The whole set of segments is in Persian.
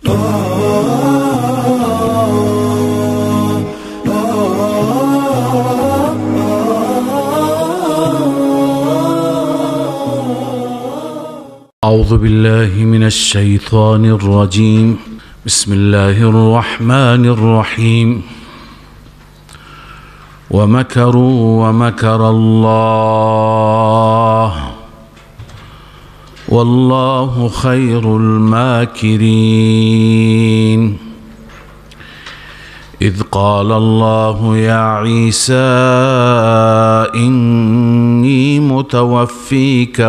أعوذ بالله من الشيطان الرجيم. بسم الله الرحمن الرحيم. ومكروا ومكر الله والله خير الماكرين. إذ قال الله يا عيسى إني متوفيك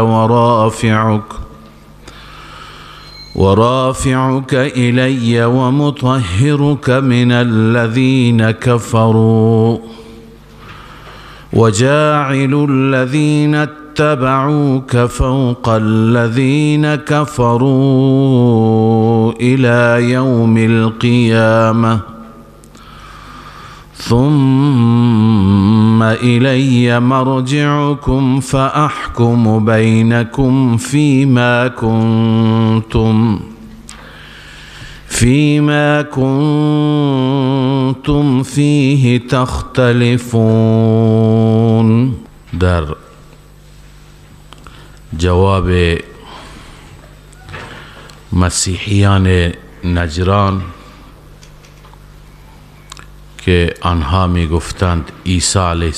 ورافعك إلي ومطهرك من الذين كفروا وجاعل الذين اتبعوك فوق الذين كفروا إلى يوم القيامة ثم إلي مرجعكم فأحكم بينكم فيما كنتم فيه تختلفون. در جواب مسیحیان نجران که آنها می گفتند عیسی علیه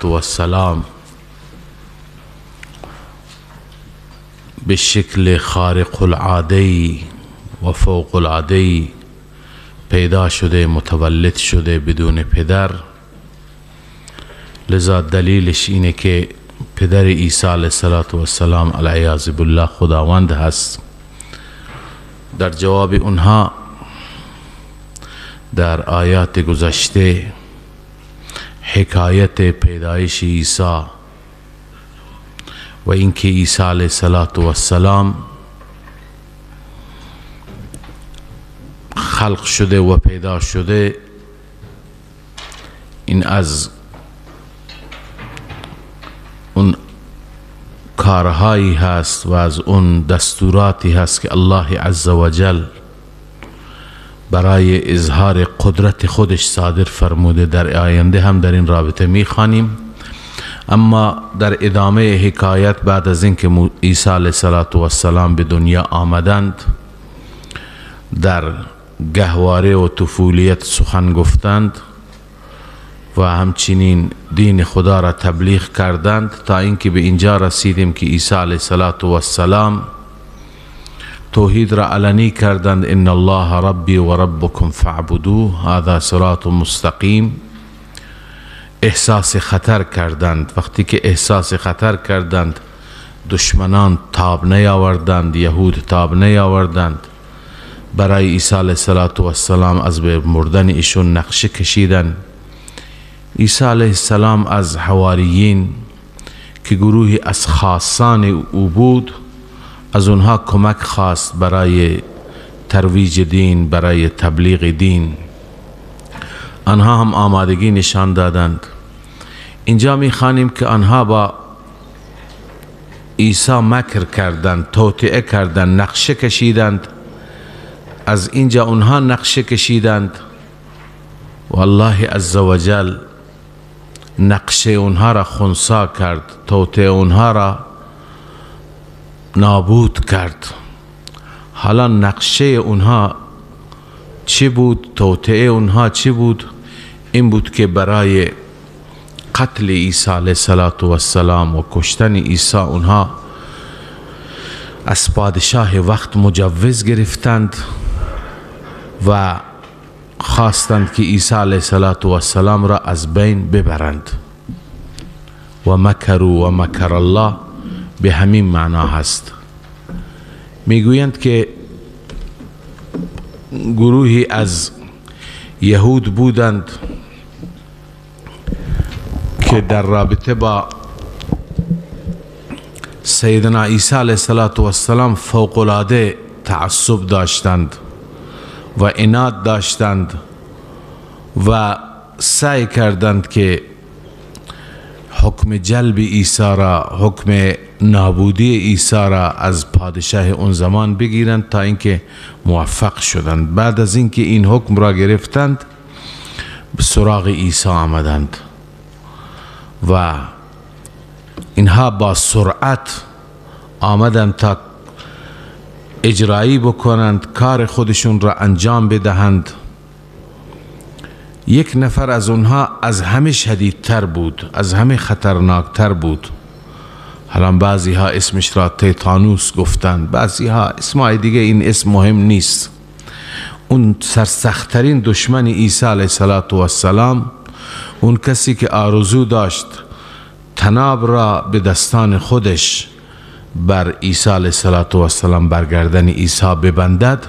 السلام به شکل خارق العاده و فوق العاده پیدا شده، متولد شده بدون پدر، لذا دلیلش اینه که پدر عیسی علیه السلام علیه بالله خداوند هست. در جواب اونها در آیات گذشته حکایت پیدایش عیسی و اینکه عیسی علیه السلام خلق شده و پیدا شده، این از اون کارهایی هست و از اون دستوراتی هست که الله عزوجل برای اظهار قدرت خودش صادر فرموده. در آینده هم در این رابطه میخوانیم. اما در ادامه حکایت بعد از اینکه عیسی علیه السلام به دنیا آمدند، در گهواره و طفولیت سخن گفتند و همچنین دین خدا را تبلیغ کردند تا اینکه به اینجا رسیدیم که عیسی علیه السلام توحید را علنی کردند. ان الله ربی و ربکم فاعبدوه هذا صراط مستقیم. احساس خطر کردند. وقتی که احساس خطر کردند، دشمنان تاب نیاوردند، یهود تاب نیاوردند، برای عیسی علیه السلام از به مردن ایشون نقشه کشیدند. عیسی علیه السلام از حواریین که گروهی از خاصان او بود، از اونها کمک خواست برای ترویج دین، برای تبلیغ دین. آنها هم آمادگی نشان دادند. اینجا میخوانیم که آنها با عیسی مکر کردند، توطئه کردند، نقشه کشیدند. از اینجا اونها نقشه کشیدند و الله عزوجل نقشه اونها را خنثی کرد، توطئه اونها را نابود کرد. حالا نقشه اونها چی بود؟ توطئه اونها چی بود؟ این بود که برای قتل عیسی علیه السلام و کشتن عیسی اونها از پادشاه وقت مجوز گرفتند و خواستند که عیسی علیه السلام را از بین ببرند. و مکروا و مکر الله به همین معنا هست. میگویند که گروهی از یهود بودند که در رابطه با سیدنا عیسی علیه السلام فوق العاده تعصب داشتند و عناد داشتند و سعی کردند که حکم جلب عیسی را، حکم نابودی عیسی را از پادشاه اون زمان بگیرند تا اینکه موفق شدند. بعد از اینکه این حکم را گرفتند به سراغ عیسی آمدند و اینها با سرعت آمدند تا اجرایی بکنند، کار خودشون را انجام بدهند. یک نفر از اونها از همه شدیدتر بود، از همه خطرناکتر بود. حالا بعضی ها اسمش را تیتانوس گفتند، بعضی ها اسمای دیگه، این اسم مهم نیست. اون سرسختترین دشمن عیسی علیه السلام، اون کسی که آرزو داشت طناب را به دستان خودش بر عیسی علیه السلام بر گردن عیسی ببندد،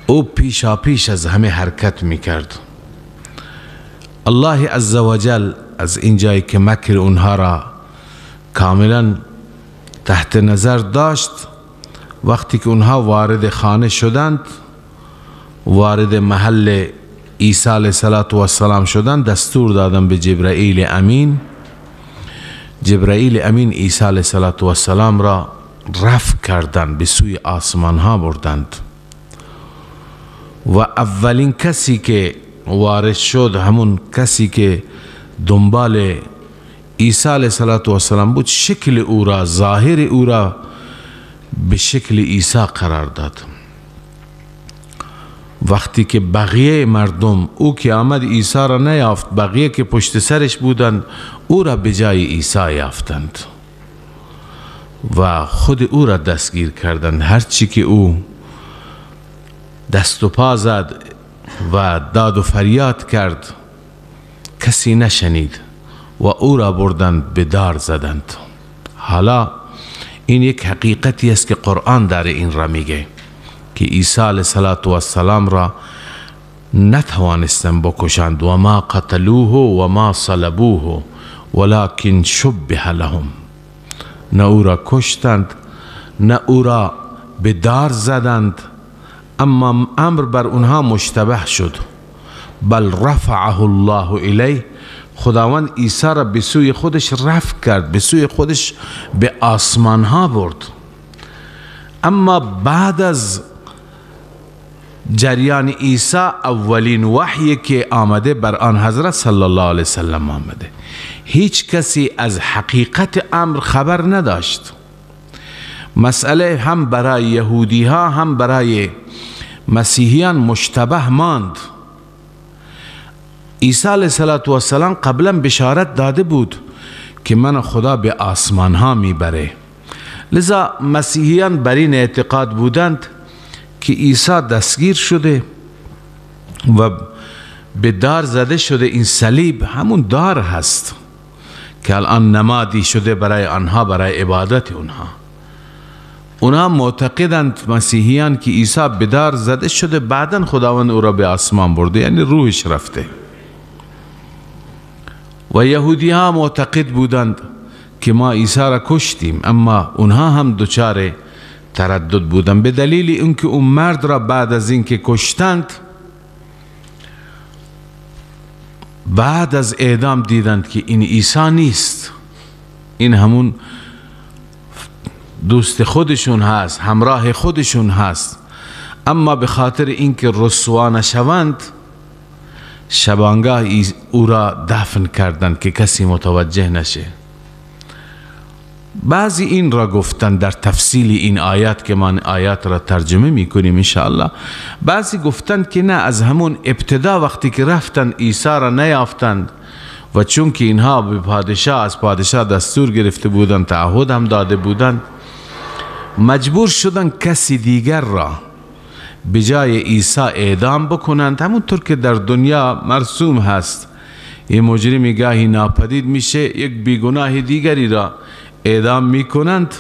او پیشا پیش از همه حرکت میکرد. الله عزوجل از این جایی که مکر اونها را کاملا تحت نظر داشت، وقتی که اونها وارد خانه شدند، وارد محل عیسی علیه السلام شدند، دستور دادن به جبرائیل امین. جبرائیل امین عیسی علیه السلام را رفع کردند، به سوی آسمان ها بردند و اولین کسی که وارد شد، همون کسی که دنبال عیسی علیه السلام بود، شکل او را، ظاهر او را به شکل عیسی قرار داد. وقتی که بقیه مردم، او که آمد عیسی را نیافت، بقیه که پشت سرش بودند او را به جای عیسی یافتند و خود او را دستگیر کردند. هرچی که او دست و پا زد و داد و فریاد کرد کسی نشنید و او را بردند به دار زدند. حالا این یک حقیقتی است که قرآن داره این را میگه که عیسی علیه السلام را نتوانستند بکشند. و ما قتلوه و ما صلبوه ولكن شبه لهم. نه او را کشتند، نه او را به دار زدند، اما امر بر اونها مشتبه شد. بل رفعه الله الیه. خداوند عیسی را به سوی خودش رفع کرد، به سوی خودش به آسمان ها برد. اما بعد از جریان عیسی اولین وحی که آمده بر آن حضرت صلی الله علیه وسلم آمده. هیچ کسی از حقیقت امر خبر نداشت. مسئله هم برای یهودی ها هم برای مسیحیان مشتبه ماند. عیسی علیه السلام قبلا بشارت داده بود که من خدا به آسمان ها میبره، لذا مسیحیان بر این اعتقاد بودند که عیسی دستگیر شده و به دار زده شده. این صلیب همون دار هست که الان نمادی شده برای آنها، برای عبادت اونها معتقدند مسیحیان که عیسی به دار زده شده، بعداً خداوند او را به آسمان برده، یعنی روحش رفته. و یهودی ها معتقد بودند که ما عیسی را کشتیم، اما اونها هم دچار تردد بودند به دلیل اینکه اون مرد را بعد از اینکه کشتند، بعد از اعدام دیدند که این عیسی نیست، این همون دوست خودشون هست، همراه خودشون هست. اما به خاطر اینکه رسوا نشوند، شبانگاه او را دفن کردند که کسی متوجه نشه. بعضی این را گفتند در تفصیل این آیات که ما آیات را ترجمه میکنیم انشاءالله. بعضی گفتند که نه، از همون ابتدا وقتی که رفتند عیسی را نیافتند و چون که اینها به پادشاه، از پادشاه دستور گرفته بودند، تعهد هم داده بودند، مجبور شدند کسی دیگر را به جای عیسی اعدام بکنند. همونطور که در دنیا مرسوم هست، یه مجرمی گاهی ناپدید میشه، یک بیگناه دیگری را اعدام میکنند،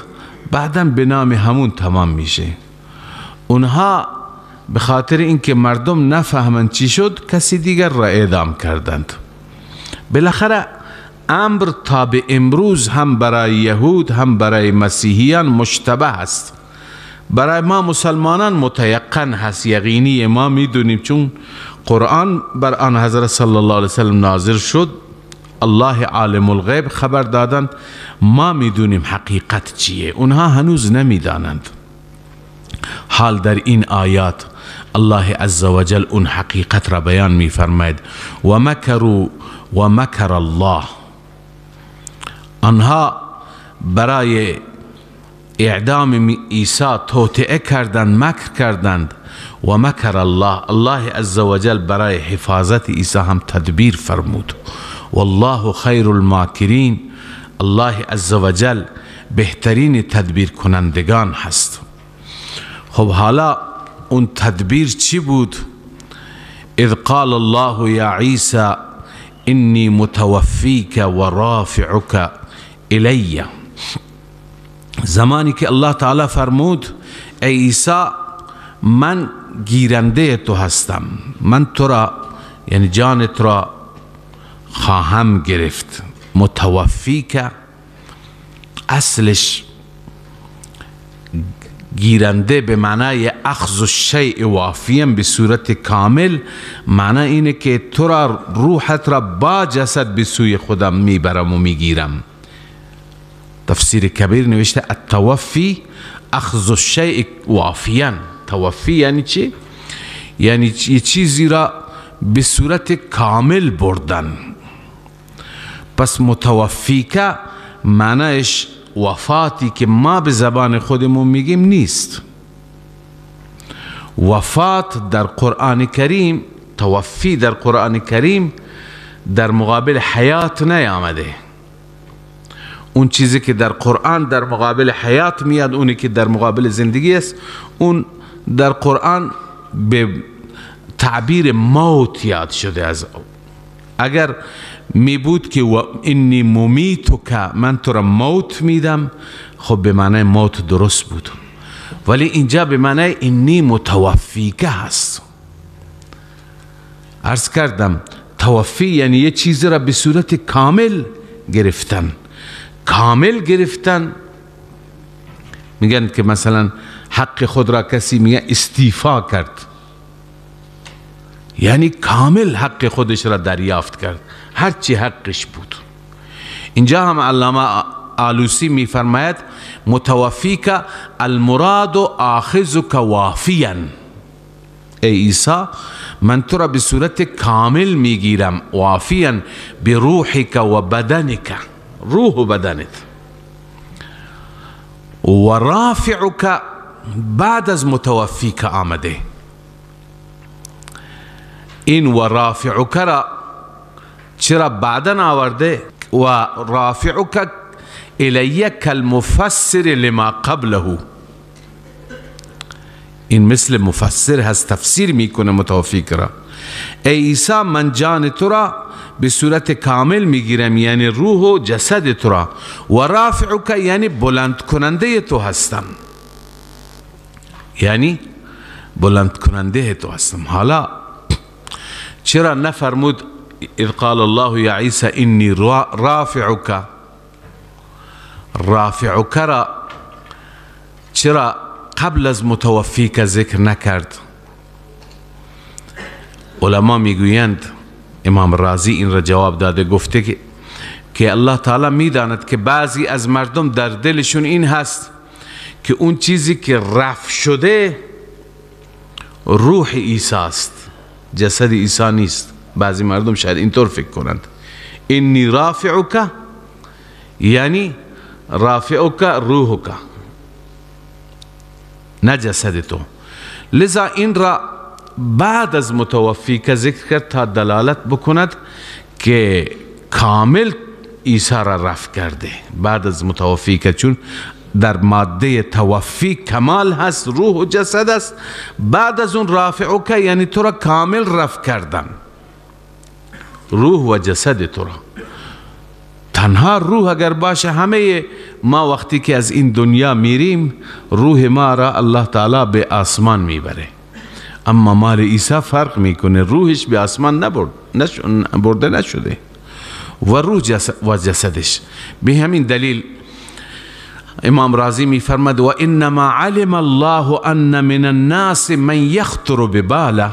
بعداً به نام همون تمام میشه. اونها به خاطر اینکه مردم نفهمند چی شد، کسی دیگر را اعدام کردند. بالاخره امر تا به امروز هم برای یهود هم برای مسیحیان مشتبه است. برای ما مسلمانان متیقن هست، یقینی، ما میدونیم، چون قرآن بر آن حضرت صلی الله علیه وسلم نازل شد، الله عالم الغیب خبر دادند ما میدونیم حقیقت چیه، اونها هنوز نمیدانند. حال در این آیات الله عزوجل اون حقیقت را بیان میفرماید و مکروا و مکر الله. آنها برای اعدام عیسی توطئه کردند، مکر کردند. و مکر الله، الله عزوجل برای حفاظت عیسی هم تدبیر فرمود. والله خیر الماکرین، الله عزوجل بهترین تدبیر کنندگان هست. خب حالا اون تدبیر چی بود؟ اذ قال الله یا عیسی انی متوفیک و رافعک الی. زمانی که الله تعالی فرمود ای عیسی من گیرنده تو هستم، من تو را یعنی جان تو را خواهم گرفت. متوفیک اصلش گیرنده به معنای اخذ الشیء وافیا به صورت کامل، معنی اینه که تو را روحت را با جسد به سوی خودم میبرم و میگیرم. تفسیر کبیر نوشته التوفی اخذ الشیء وافیا. توفی یعنی چی؟ یعنی یه چیزی را به صورت کامل بردن. پس متوفی که معنیش وفاتی که ما به زبان خودمون میگیم نیست. وفات در قرآن کریم، توفی در قرآن کریم در مقابل حیات نیامده. اون چیزی که در قرآن در مقابل حیات میاد، اونی که در مقابل زندگی است، اون در قرآن به تعبیر موت یاد شده. از اگر می بود که و انی ممیتک، من تو را موت میدم، خب به معنی موت درست بود، ولی اینجا به معنی انی متوفیک هست. عرض کردم توفی یعنی یه چیزی را به صورت کامل گرفتن. کامل گرفتن میگن که مثلا حق خود را کسی میگه استیفا کرد، یعنی کامل حق خودش را دریافت کرد، هرچی حقش بود. اینجا هم علامه آلوسی میفرماید متوفیک المراد آخذک وافیا. ای عیسی من تو را به صورت کامل میگیرم، وافیا بروحک و بدنک، روح و بدنت. و رافعک بعد از متوفیک آمده. این و رافعک را چرا بعدن آورده؟ و رافعک الیک المفسر لما قبله. این مثل مفسر هست، تفسیر میکنه متوفیک را. ای عیسی من جان تو را به صورت کامل میگیرم، یعنی روح و جسد تو را. و رافعک یعنی بلند کننده تو هستم، یعنی بلند کننده تو هستم. حالا چرا نفرمود اذ قال الله یا عیسی انی رافعک؟ رافعک را چرا قبل از متوفیک ذکر نکرد؟ علما میگویند، امام رازی این را جواب داده، گفته که الله تعالی میداند که بعضی از مردم در دلشون این هست که اون چیزی که رفع شده روح عیسی است، جسد عیسی نیست. بعضی مردم شاید اینطور فکر کنند انی رافعک یعنی رافعک روحک، نه جسد تو. لذا این را بعد از متوفی که ذکر کرد تا دلالت بکند که کامل عیسی را رفع کرده بعد از متوفی که، چون در ماده توفی کمال هست، روح و جسد است. بعد از اون رافعک یعنی تو را کامل رفع کردن، روح و جسد تو را. تنها روح اگر باشه، همه ما وقتی که از این دنیا میریم روح ما را الله تعالی به آسمان میبره، اما مال عیسی فرق میکنه، روحش به آسمان برده نشده و روح و جسدش. به همین دلیل امام رازی میفرماد و انما علم الله ان من الناس من یخطر بباله.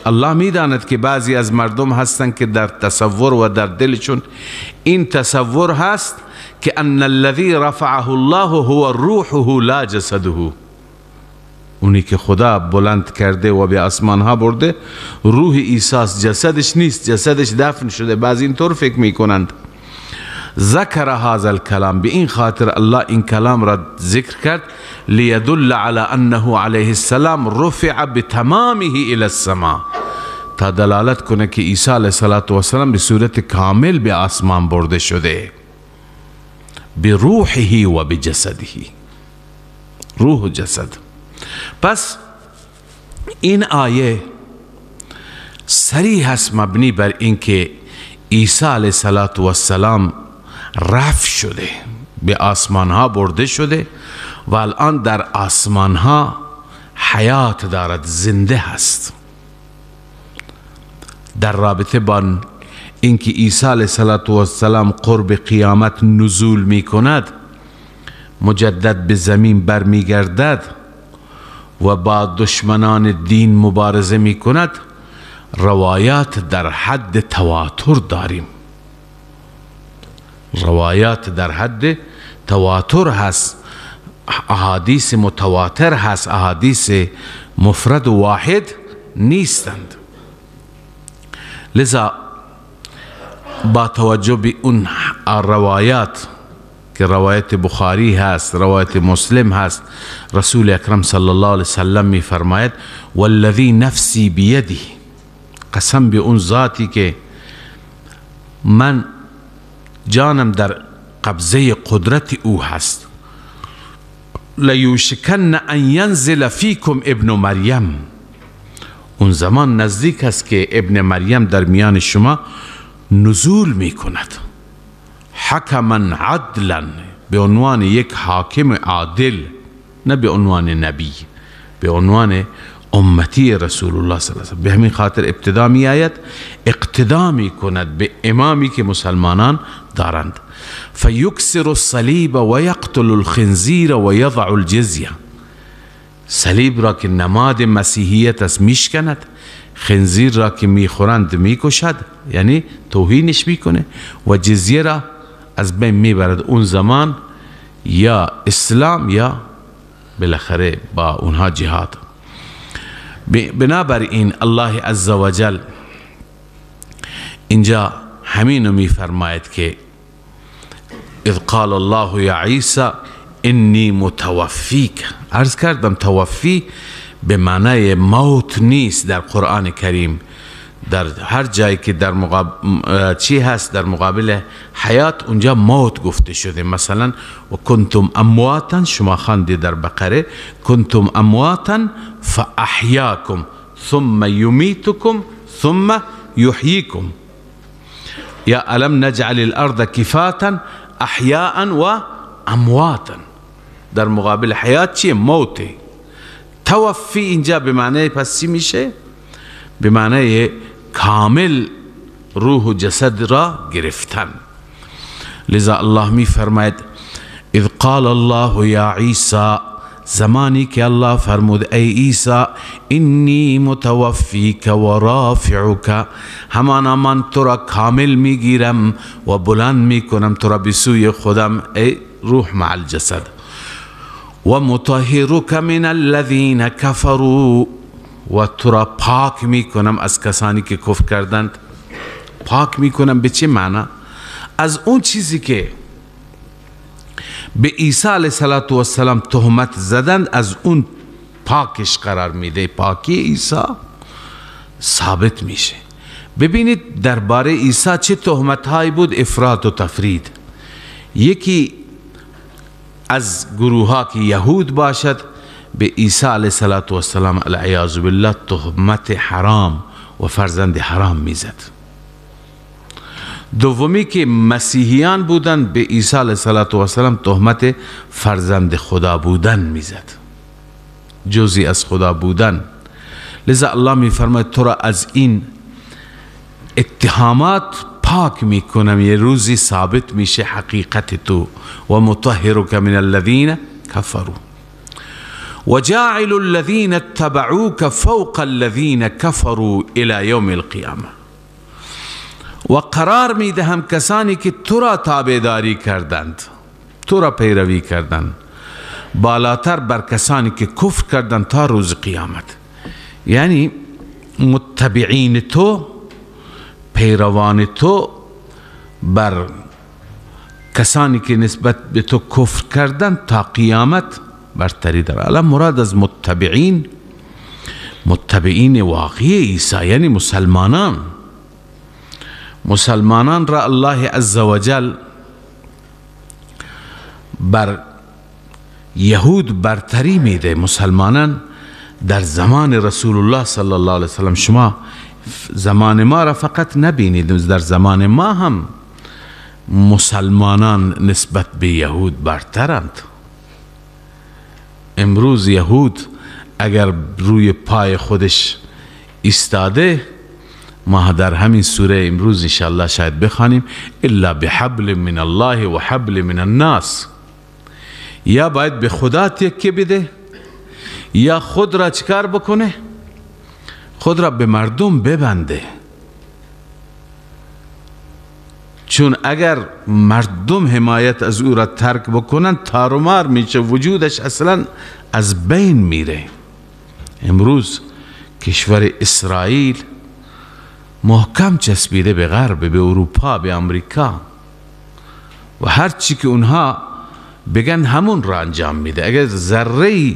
الله میداند که بعضی از مردم هستند که در تصور و در دلشون این تصور هست که ان الذي رفعه الله هو روحه لا جسده، اونی که خدا بلند کرده و به آسمان ها برده روح عیسی جسدش نیست، جسدش دفن شده. بعضی اینطور فکر میکنند. ذکر هذا الكلام، به این خاطر الله این کلام را ذکر کرد لیدل علی انه علیه السلام رفع بتمامه الى السماء، تا دلالت کنه که عیسی علیه السلام به صورت کامل به آسمان برده شده، بروحه و بجسده، روح و جسد. پس این آیه صریح است مبنی بر اینکه عیسی علیه السلام رفع شده، به آسمان ها برده شده و الان در آسمان ها حیات دارد، زنده هست. در رابطه با اینکه عیسی علیه السلام قرب قیامت نزول می کند، مجدد به زمین برمی گردد و با دشمنان دین مبارزه می کند، روایات در حد تواتر داریم. روایات در حد تواتر هست، احادیث متواتر هست، احادیث مفرد و واحد نیستند. لذا با توجه به اون روایات که روایت بخاری هست، روایت مسلم هست، رسول اکرم صلی الله علیه وسلم می فرماید والذی نفسی بیدی، قسم به اون ذاتی که من جانم در قبضه قدرت او هست، لیوشکن ان ینزل فیکم ابن مریم، اون زمان نزدیک است که ابن مریم در میان شما نزول می کند، حکما عدلا، به عنوان یک حاکم عادل، نه به عنوان نبی، به عنوان امتی رسول الله صلی الله علیه وسلم. به همین خاطر ابتدا می آید اقتدا می کند به امامی که مسلمانان دارند. فیکسر الصلیب و یقتل الخنزیر و یضع الجزیه، صلیب را که نماد مسیحیت است میشکند، خنزیر را که میخورند میکشد، یعنی توهینش میکنه، و جزیه را از بین میبرد. اون زمان یا اسلام یا بالاخره با اونها جهاد. بنابراین الله عزوجل اینجا همینو میفرماید که اذ قال الله یا عیسی انی متوفیک. عرض کردم توفی به معنای موت نیست در قرآن کریم. در هر جایی که در مقابل چی هست در مقابل حیات، اونجا موت گفته شده. مثلا و کنتم امواتا، شما خواندید در بقره کنتم امواتا فاحیاکم ثم یمیتکم ثم یحییکم، یا الم نجعل الارض کفاتا احیاء و امواتا. در مقابل حیات چیه؟ موته. توفی اینجا به معنی پس چی میشه؟ به معنی کامل روح و جسد را گرفتن. لذا الله می فرماید اذ قال الله یا عیسی، زمانی که الله فرمود ای عیسی انی متوفیک و رافعک، همانا من تو را کامل میگیرم و بلند میکنم تو را به سوی خودم، ای روح مع الجسد، و مطهرک من الذین کفروا، و تو را پاک میکنم از کسانی که کفر کردند. پاک میکنم به چه معنی؟ از اون چیزی که به عیسی علیه السلام تهمت زدند، از اون پاکش قرار میده. پاکی عیسی ثابت میشه. ببینید درباره عیسی چه تهمت هایی بود، افراط و تفرید. یکی از گروه ها که یهود باشد به عیسی علیه السلام العیاذ بالله تهمت حرام و فرزند حرام میزد. دومی که مسیحیان بودند به عیسی علیه السلام تهمت فرزند خدا بودن میزد، جزئی از خدا بودن. لذا الله میفرماید تو را از این اتهامات پاک میکنم، یه روزی ثابت میشه حقیقت تو. و مطهرک من الذین کفروا، وجاعل الذين اتبعوك فوق الذين كفروا الى یوم القیامه. و قرار میدهم کسانی که تو را تابعداری کردند، تو را پیروی کردند، بالاتر بر کسانی که کفر کردند تا روز قیامت. یعنی متبعین تو، پیروان تو، بر کسانی که نسبت به تو کفر کردند تا قیامت برتری دارد. الان مراد از متبعین واقعی عیسی یعنی مسلمانان را الله عزوجل بر یهود برتری میده. مسلمانان در زمان رسول الله صلی الله علیه وسلم، شما زمان ما را فقط نبینید، در زمان ما هم مسلمانان نسبت به یهود برترند. امروز یهود اگر روی پای خودش ایستاده، ما در همین سوره امروز انشاءالله شاید بخوانیم الا بحبل من الله و حبل من الناس، یا باید به خدا تکیه بده یا خود را چکار بکنه، خود را به مردم ببنده. چون اگر مردم حمایت از او را ترک بکنن تارومار میشه، وجودش اصلا از بین میره. امروز کشور اسرائیل محکم چسبیده به غرب، به اروپا، به امریکا و هر چی که اونها بگن همون را انجام میده. اگر ذره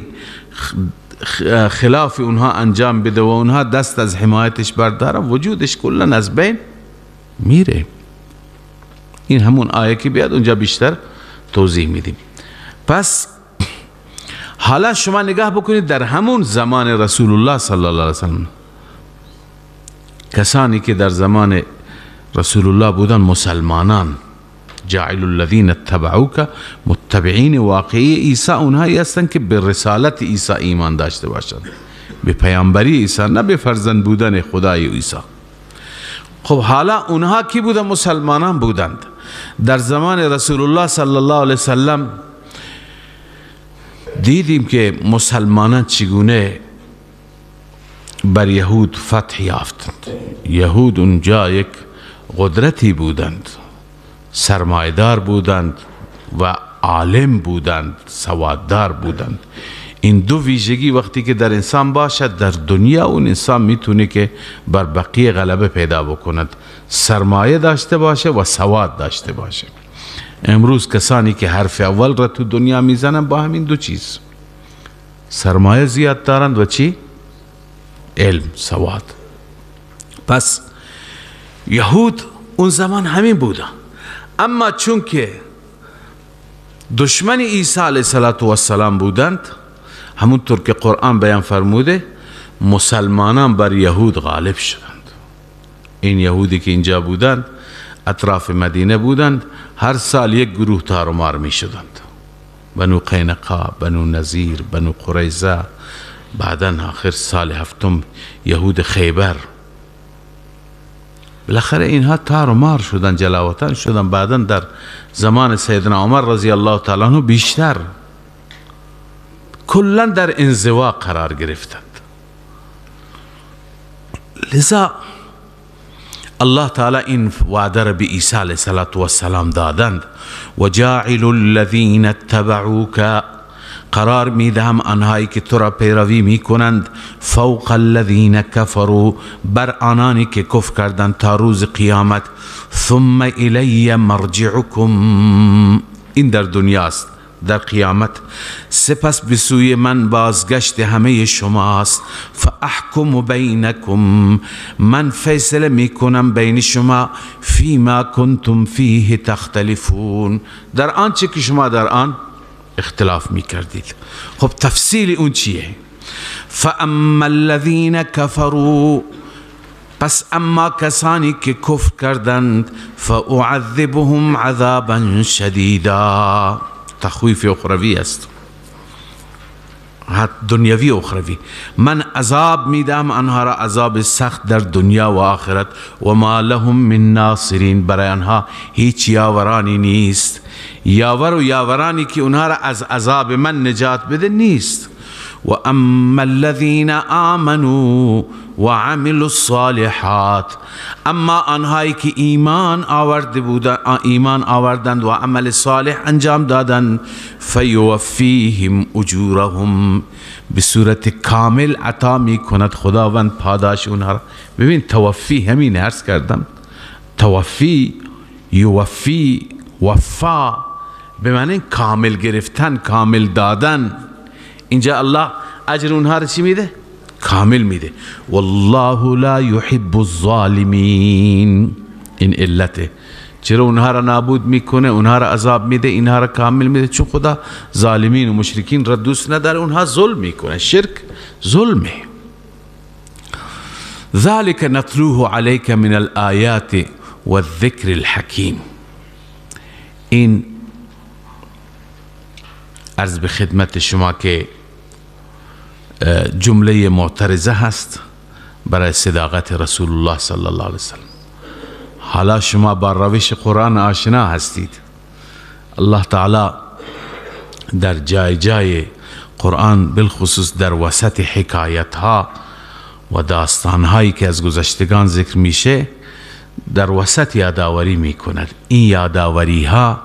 خلاف اونها انجام بده و اونها دست از حمایتش برداره، وجودش کلا از بین میره. این همون آیه که بیاد اونجا بیشتر توضیح میدیم. پس حالا شما نگاه بکنید در همون زمان رسول الله صلی الله علیه وسلم، کسانی که در زمان رسول الله بودن مسلمانان، جاعل الذین اتبعوک، متبعین واقعی عیسی اونهایی هستند که به رسالت عیسی ایمان داشته باشند، به پیامبری عیسی، نه به فرزند بودن خدای عیسی. خب حالا اونها کی بودن؟ مسلمانان بودند. در زمان رسول الله صلی الله علیه وسلم دیدیم که مسلمانان چگونه بر یهود فتح یافتند. یهود اونجا یک قدرتی بودند، سرمایدار بودند و عالم بودند، سواددار بودند. این دو ویژگی وقتی که در انسان باشد، در دنیا اون انسان میتونه که بر بقیه غلبه پیدا بکند، سرمایه داشته باشه و سواد داشته باشه. امروز کسانی که حرف اول را تو دنیا میزنن با همین دو چیز، سرمایه زیاد دارند و چی؟ علم، سواد. پس یهود اون زمان همین بودن. اما چون که دشمن عیسی علیه السلام بودند، همونطور که قرآن بیان فرموده، مسلمانان بر یهود غالب شدند. این یهودی که اینجا بودند، اطراف مدینه بودند، هر سال یک گروه تارومار می شدند. بنو قینقاع، بنو نذیر، بنو قریظه، بعداً آخر سال هفتم یهود خیبر. بالاخره اینها تارومار شدن، جلاوطن شدن. بعداً در زمان سیدنا عمر رضی الله تعالی عنه بیشتر، کلا در انزوا قرار گرفتند. لذا الله تعالی این وعده را به عیسی علیه السلام دادند. و جاعل الذین اتبعوک، قرار میدهم آنهایی که تو را پیروی میکنند، فوق الذین کفروا، بر آنانی که کفر کردند تا روز قیامت. ثم الی مرجعکم، این در دنیاست، در قیامت. سپس به سوی من بازگشت همه شماست. فاحکم بینکم، من فیصله میکنم بین شما. فیما کنتم فیه تختلفون، در آنچه که شما در آن اختلاف میکردید. خب تفصیل اون چیه؟ فاما الذین کفروا، پس اما کسانی که کفر کردند، فاعذبهم عذابا شدیدا، تخویف اخروی است، دنیوی اخروی. من عذاب میدم آنها را عذاب سخت در دنیا و آخرت. و ما لهم من ناصرین، برای آنها هیچ یاورانی نیست. یاور و یاورانی که اونها را از عذاب من نجات بده نیست. و اما الذین آمنوا و عملوا الصالحات، اما آنهایی که ایمان آوردند و عمل صالح انجام دادند، فیوفیهم اجورهم، به صورت کامل عطا می کند خداوند پاداش اونها را. ببین توفی همین عرض کردم، توفی، یوفی، وفا به معنی کامل گرفتن، کامل دادن. اینجا الله اجر اونها را چی میده؟ کامل میده. والله لا يحب الظالمین، این علته چرا اونها را نابود میکنه، اونها را عذاب میده، اینها را کامل میده، چون خدا ظالمین و مشرکین را دوست نداره، اونها ظلم میکنه. شرک ظلمه. ذلك نتلوه عليك من الآیات والذکر الحکیم. این عرض به خدمت شما که جمله معترضه هست برای صداقت رسول الله صلی الله علیه وسلم. حالا شما با روش قرآن آشنا هستید. الله تعالی در جای جای قرآن، بالخصوص در وسط حکایت ها و داستان هایی که از گذشتگان ذکر میشه، در وسط یادآوری میکند. این یادآوری ها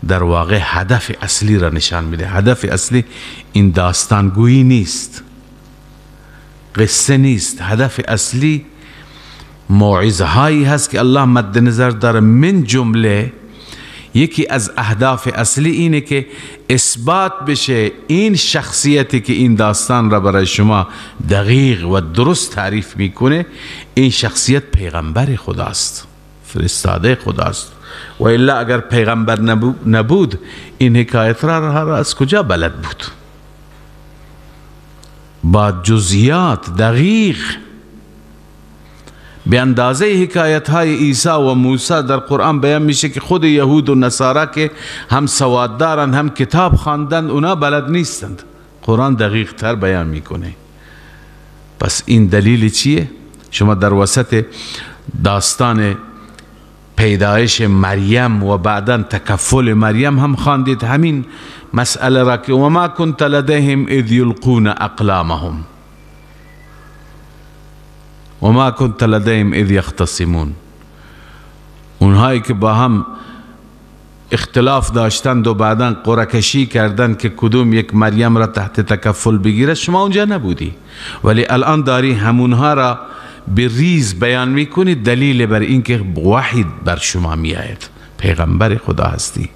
در واقع هدف اصلی را نشان میده. هدف اصلی این داستان گویی نیست، قصه نیست. هدف اصلی موعظه هایی هست که الله مد نظر داره. من جمله یکی از اهداف اصلی اینه که اثبات بشه این شخصیتی که این داستان را برای شما دقیق و درست تعریف میکنه، این شخصیت پیغمبر خداست، فرستاده خداست. و الا اگر پیغمبر نبود این حکایت را از کجا بلد بود؟ با جزئیات دقیق به اندازه حکایت های عیسی و موسی در قرآن بیان میشه که خود یهود و نصارا که هم سواد دارن هم کتاب خواندند، اونا بلد نیستند. قرآن دقیق تر بیان میکنه. پس این دلیل چیه؟ شما در وسط داستان پیدایش مریم و بعدا تکفل مریم هم خواندید همین مسئله را که و ما کنت لدیهم اذ یلقون اقلامهم و ما کنت لدیهم اذ یختصمون. اونهایی که با هم اختلاف داشتند و بعدا قرعه کشی کردند که کدوم یک مریم را تحت تکفل بگیره، شما اونجا نبودی، ولی الان داری همونها را به ریز بیان میکنی. دلیل بر این که وحی بر شما می آید، پیغمبر خدا هستی.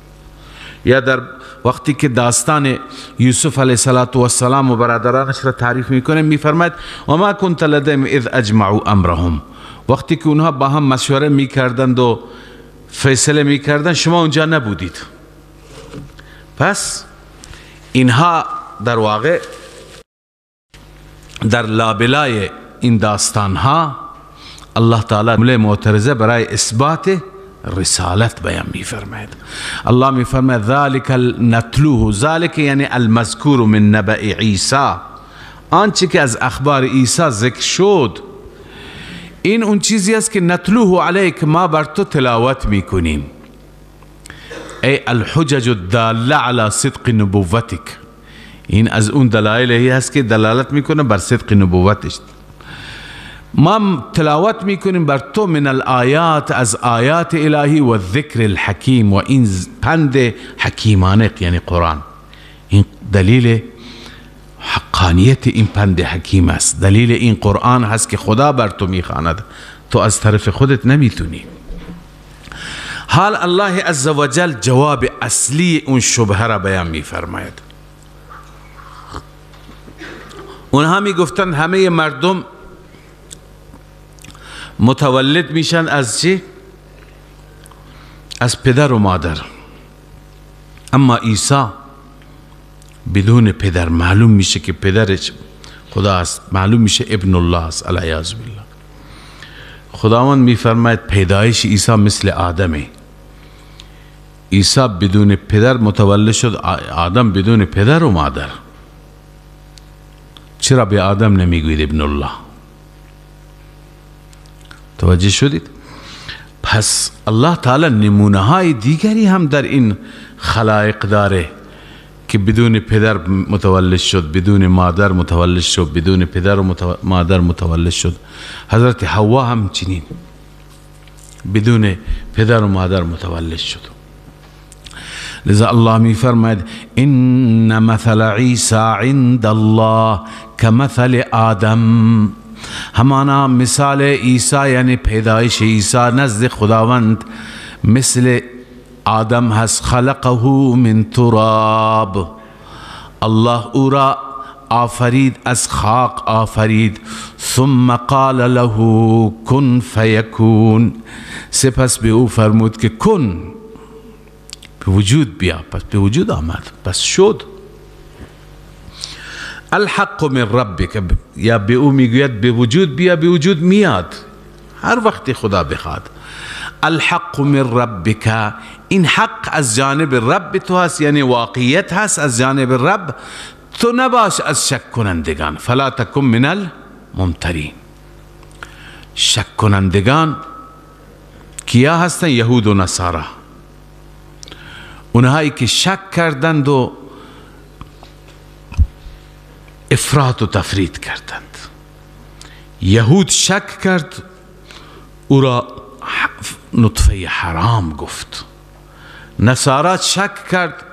یا در وقتی که داستان یوسف علیه السلام و برادرانش را تعریف میکنه، میفرماید و ما کنت لدیهم اذ اجمعوا امرهم، وقتی که اونها با هم مشوره میکردند و فیصله میکردند شما اونجا نبودید. پس اینها در واقع در لابلای این داستان ها الله تعالی جمله معترضه برای اثبات رسالت بیان میفرماید. الله میفرماید ذالک نتلوه، ذالک یعنی المذکور من نبأ عیسی، آنچه که از اخبار عیسی ذکر شد، این اون چیزی است که نتلوه علیک، ما بر تو تلاوت میکنیم. ای الحجج الداله علی صدق نبوتک، این از اون دلایلی هست که دلالت میکنه بر صدق نبوتش. ما تلاوت میکنیم بر تو من الآیات، از آیات الهی و ذکر الحکیم، و این پند حکیمانه یعنی قرآن. این دلیل حقانیت این پند حکیم است، دلیل این قرآن هست که خدا بر تو میخواند، تو از طرف خودت نمیتونی. حال الله عزوجل جواب اصلی اون شبهه را بیان میفرماید. اونها میگفتند همه مردم متولد میشن از چی؟ از پدر و مادر، اما عیسی بدون پدر معلوم میشه که پدرش خدا است، معلوم میشه ابن الله است علیاذ بالله. خداوند میفرماید پیدایش عیسی مثل آدمه. عیسی بدون پدر متولد شد، آدم بدون پدر و مادر. چرا به آدم نمیگوید ابن الله؟ توجه شدید؟ پس الله تعالی نمونه های دیگری هم در این خلایق داره که بدون پدر متولد شد، بدون مادر متولد شد، بدون پدر و مادر متولد شد. حضرت حوا هم چنین بدون پدر و مادر متولد شد. لذا الله می فرماید ان مثل عیسی عند الله کمثل آدم. همانا مثال عیسی یعنی پیدایش عیسی نزد خداوند مثل آدم هست. خلقه من تراب، الله او را آفرید، از خاک آفرید. ثم قال له کن فیکون، سپس به او فرمود که کن، به وجود بیا. پس به وجود آمد، پس شد. الحق من ربک، یا به او میگوید به وجود بیا، به وجود میاد هر وقت خدا بخواد. الحق من ربک، این حق از جانب رب تو هست، یعنی واقعیت هست از جانب رب، تو نباش از شک کنندگان. فلا تکن من الممترین. شک کنندگان کیا هستن؟ یهود و نصارا، اونهایی که شک کردند و افراط و تفرید کردند. یهود شک کرد، او را نطفه حرام گفت. نصارا شک کرد،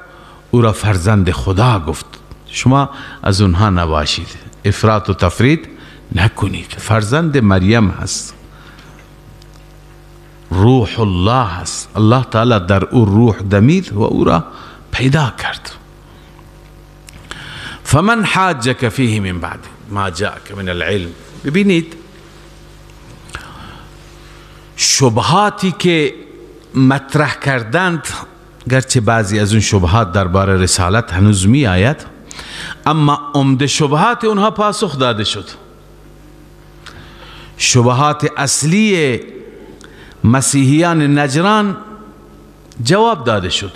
او را فرزند خدا گفت. شما از اونها نباشید، افراط و تفرید نکنید. فرزند مریم هست، روح الله هست. الله تعالی در او روح دمید و او را پیدا کرد. فمن حاجک فیه من بعد ما جاءک من العلم. ببینید شبهاتی که مطرح کردند، گرچه بعضی از اون شبهات درباره رسالت هنوز می آید، اما عمده شبهات اونها پاسخ داده شد. شبهات اصلی مسیحیان نجران جواب داده شد.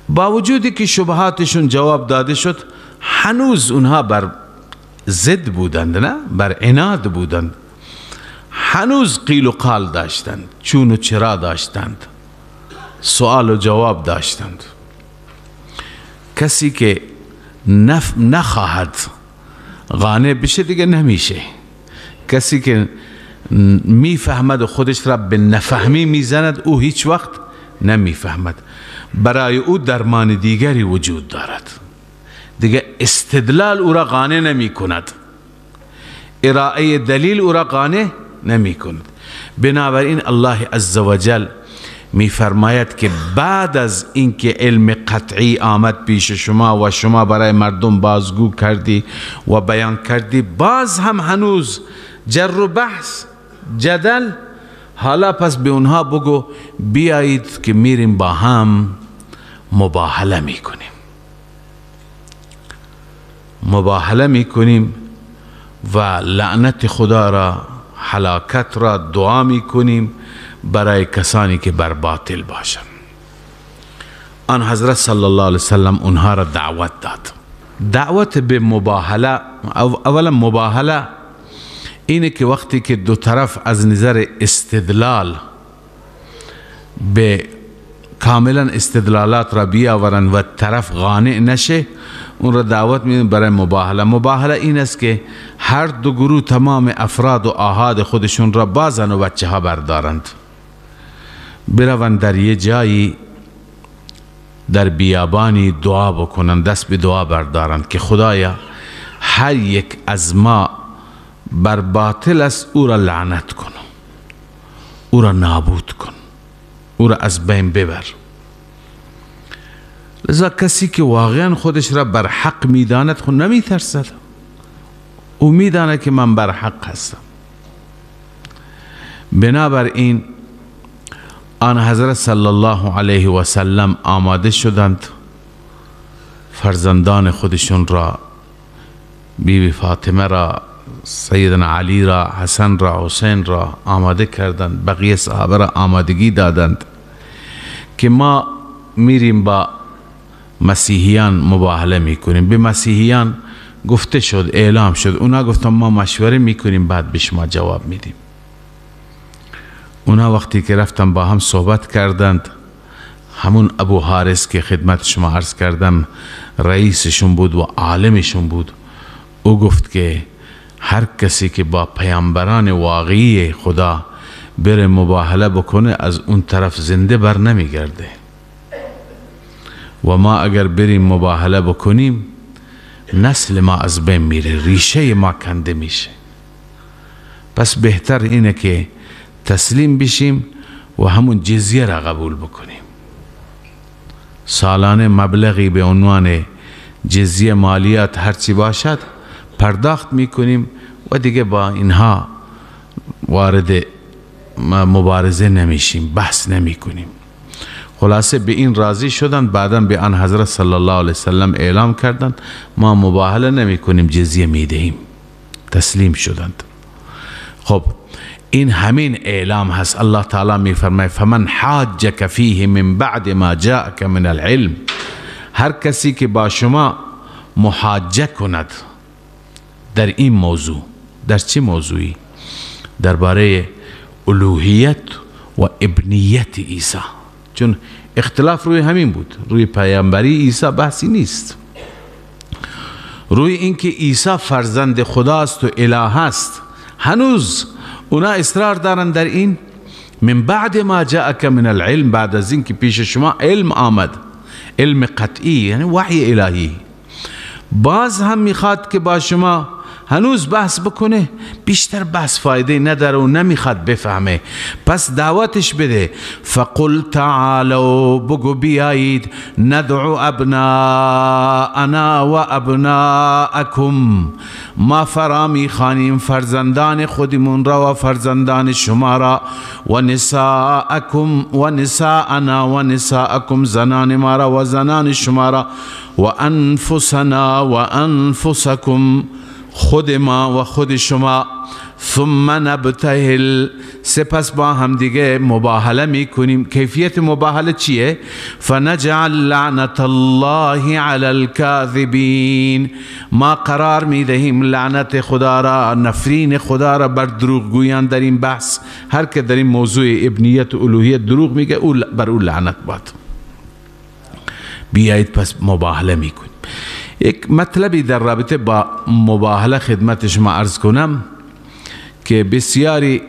با وجودی که شبهاتشون جواب داده شد، هنوز اونها بر ضد بودند، نه بر عناد بودند. هنوز قیل و قال داشتند، چون و چرا داشتند، سوال و جواب داشتند. کسی که نخواهد قانع بشه دیگه نمیشه. کسی که میفهمد و خودش را به نفهمی میزند، او هیچ وقت نمیفهمد. برای او درمان دیگری وجود دارد، دیگه استدلال او را قانع نمی کند، ارائه دلیل او را قانع نمی کند. بنابراین الله عزوجل می فرماید که بعد از اینکه علم قطعی آمد پیش شما و شما برای مردم بازگو کردی و بیان کردی، باز هم هنوز جر و بحث جدل، حالا پس به اونها بگو بیایید که میریم با هم مباهله میکنیم. مباهله میکنیم و لعنت خدا را، هلاکت را دعا میکنیم برای کسانی که بر باطل باشند. آن حضرت صلی الله علیه وسلم اونها را دعوت داد. دعوت به مباهله، اولا مباهله اینه که وقتی که دو طرف از نظر استدلال به کاملا استدلالات را بیاورن و طرف قانع نشه، اون را دعوت میدن برای مباهله. مباهله این است که هر دو گروه تمام افراد و آحاد خودشون را با زن و بچه ها بردارند، بروند در یه جایی در بیابانی دعا بکنند، دست به دعا بردارند که خدایا هر یک از ما بر باطل است، او را لعنت کن، او را نابود کن، او را از بین ببر. لذا کسی که واقعا خودش را بر حق میداند خود نمی ترسد، او میداند که من بر حق هستم. بنابراین آن حضرت صلی الله علیه و سلم آماده شدند، فرزندان خودشون را، بیبی فاطمه را، سیدنا علی را، حسن را، حسین را آماده کردند، بقیه صحابه را آمادگی دادند که ما میریم با مسیحیان مباهله میکنیم. به مسیحیان گفته شد، اعلام شد، اونا گفتن ما مشوره میکنیم بعد به شما جواب میدیم. اونا وقتی که رفتن با هم صحبت کردند، همون ابو حارث که خدمت شما عرض کردم رئیسشون بود و عالمشون بود، او گفت که هر کسی که با پیامبران واقعی خدا بره مباهله بکنه از اون طرف زنده بر نمیگرده و ما اگر بریم مباهله بکنیم نسل ما از بین میره، ریشه ما کنده میشه. پس بهتر اینه که تسلیم بشیم و همون جزیه را قبول بکنیم. سالانه مبلغی به عنوان جزیه مالیات هرچی باشد پرداخت میکنیم و دیگه با اینها وارد مبارزه نمیشیم، بحث نمی کنیم. خلاصه به این راضی شدند. بعدا به آن حضرت صلی الله علیه وسلم اعلام کردند ما مباهله نمی کنیم، جزیه می دهیم. تسلیم شدند. خب این همین اعلام هست. الله تعالی می فرماید فمن حاجک فیه من بعد ما جاءک من العلم، هر کسی که با شما محاجه کند در این موضوع. در چه موضوعی؟ درباره الوهیت و ابنیت عیسی، چون اختلاف روی همین بود، روی پیامبری عیسی بحثی نیست، روی اینکه عیسی فرزند خداست و اله است هنوز اونا اصرار دارن در این. من بعد ما جاءک من العلم، بعد از این که پیش شما علم آمد، علم قطعی یعنی وحی الهی، باز هم میخواد که با شما هنوز بحث بکنه، بیشتر بحث فایده نداره و نمیخواد بفهمه. پس دعوتش بده. فقل تعالوا، بگو بیایید، ندعو ابناءنا و ابناءکم، ما فرا میخوانیم فرزندان خودمون را و فرزندان شما را، و نساءکم و نساءنا و نساءکم، زنان ما را و زنان شما را، و انفسنا و انفسکم، خود ما و خود شما، ثم نبتهل، سپس با هم دیگه مباهله میکنیم. کیفیت مباهله چیه؟ فنجعل لعنت الله علی الكاذبین، ما قرار میدهیم لعنت خدا را، نفرین خدا را بر دروغگویان در این بحث. هر که در این موضوع ابنیت و الوهیت دروغ میگه بر او لعنت باد. بیایید پس مباهله میکنیم. یک مطلبی در رابطه با مباهله خدمت شما عرض کنم که بسیاری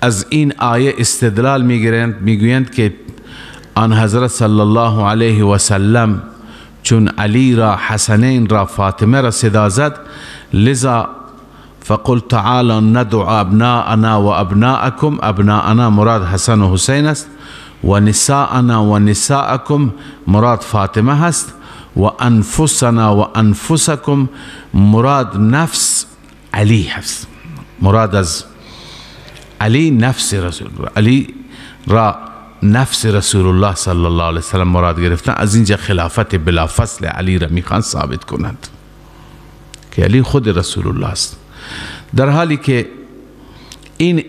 از این آیه استدلال میگویند که آن حضرت صلی الله علیه و سلم چون علی را، حسنین را، فاطمه را صدا زد، لذا فقل تعالی ندعو ابناءنا و ابناءکم، ابناءنا مراد حسن و حسین است، و نساءنا و نساءکم مراد فاطمه هست، و انفسنا و انفسکم مراد نفس علی هست. مراد از علی نفس رسول الله، علی را نفس رسول الله صلی الله علیه وسلم مراد گرفتن. از اینجا خلافت بلا فصل علی را میخوان ثابت کنند که علی خود رسول الله است، در حالی که این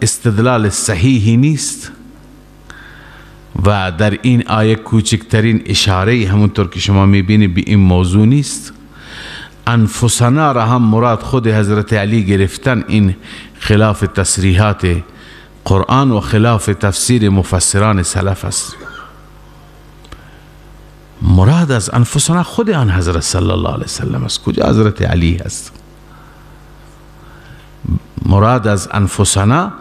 استدلال صحیحی نیست و در این آیه کوچکترین اشاره همونطور که شما میبینید به این موضوع نیست. انفسنا را هم مراد خود حضرت علی گرفتن، این خلاف تصریحات قرآن و خلاف تفسیر مفسران سلف است. مراد از انفسنا خود آن حضرت صلی الله علیه وسلم است، کجا حضرت علی است؟ مراد از انفسنا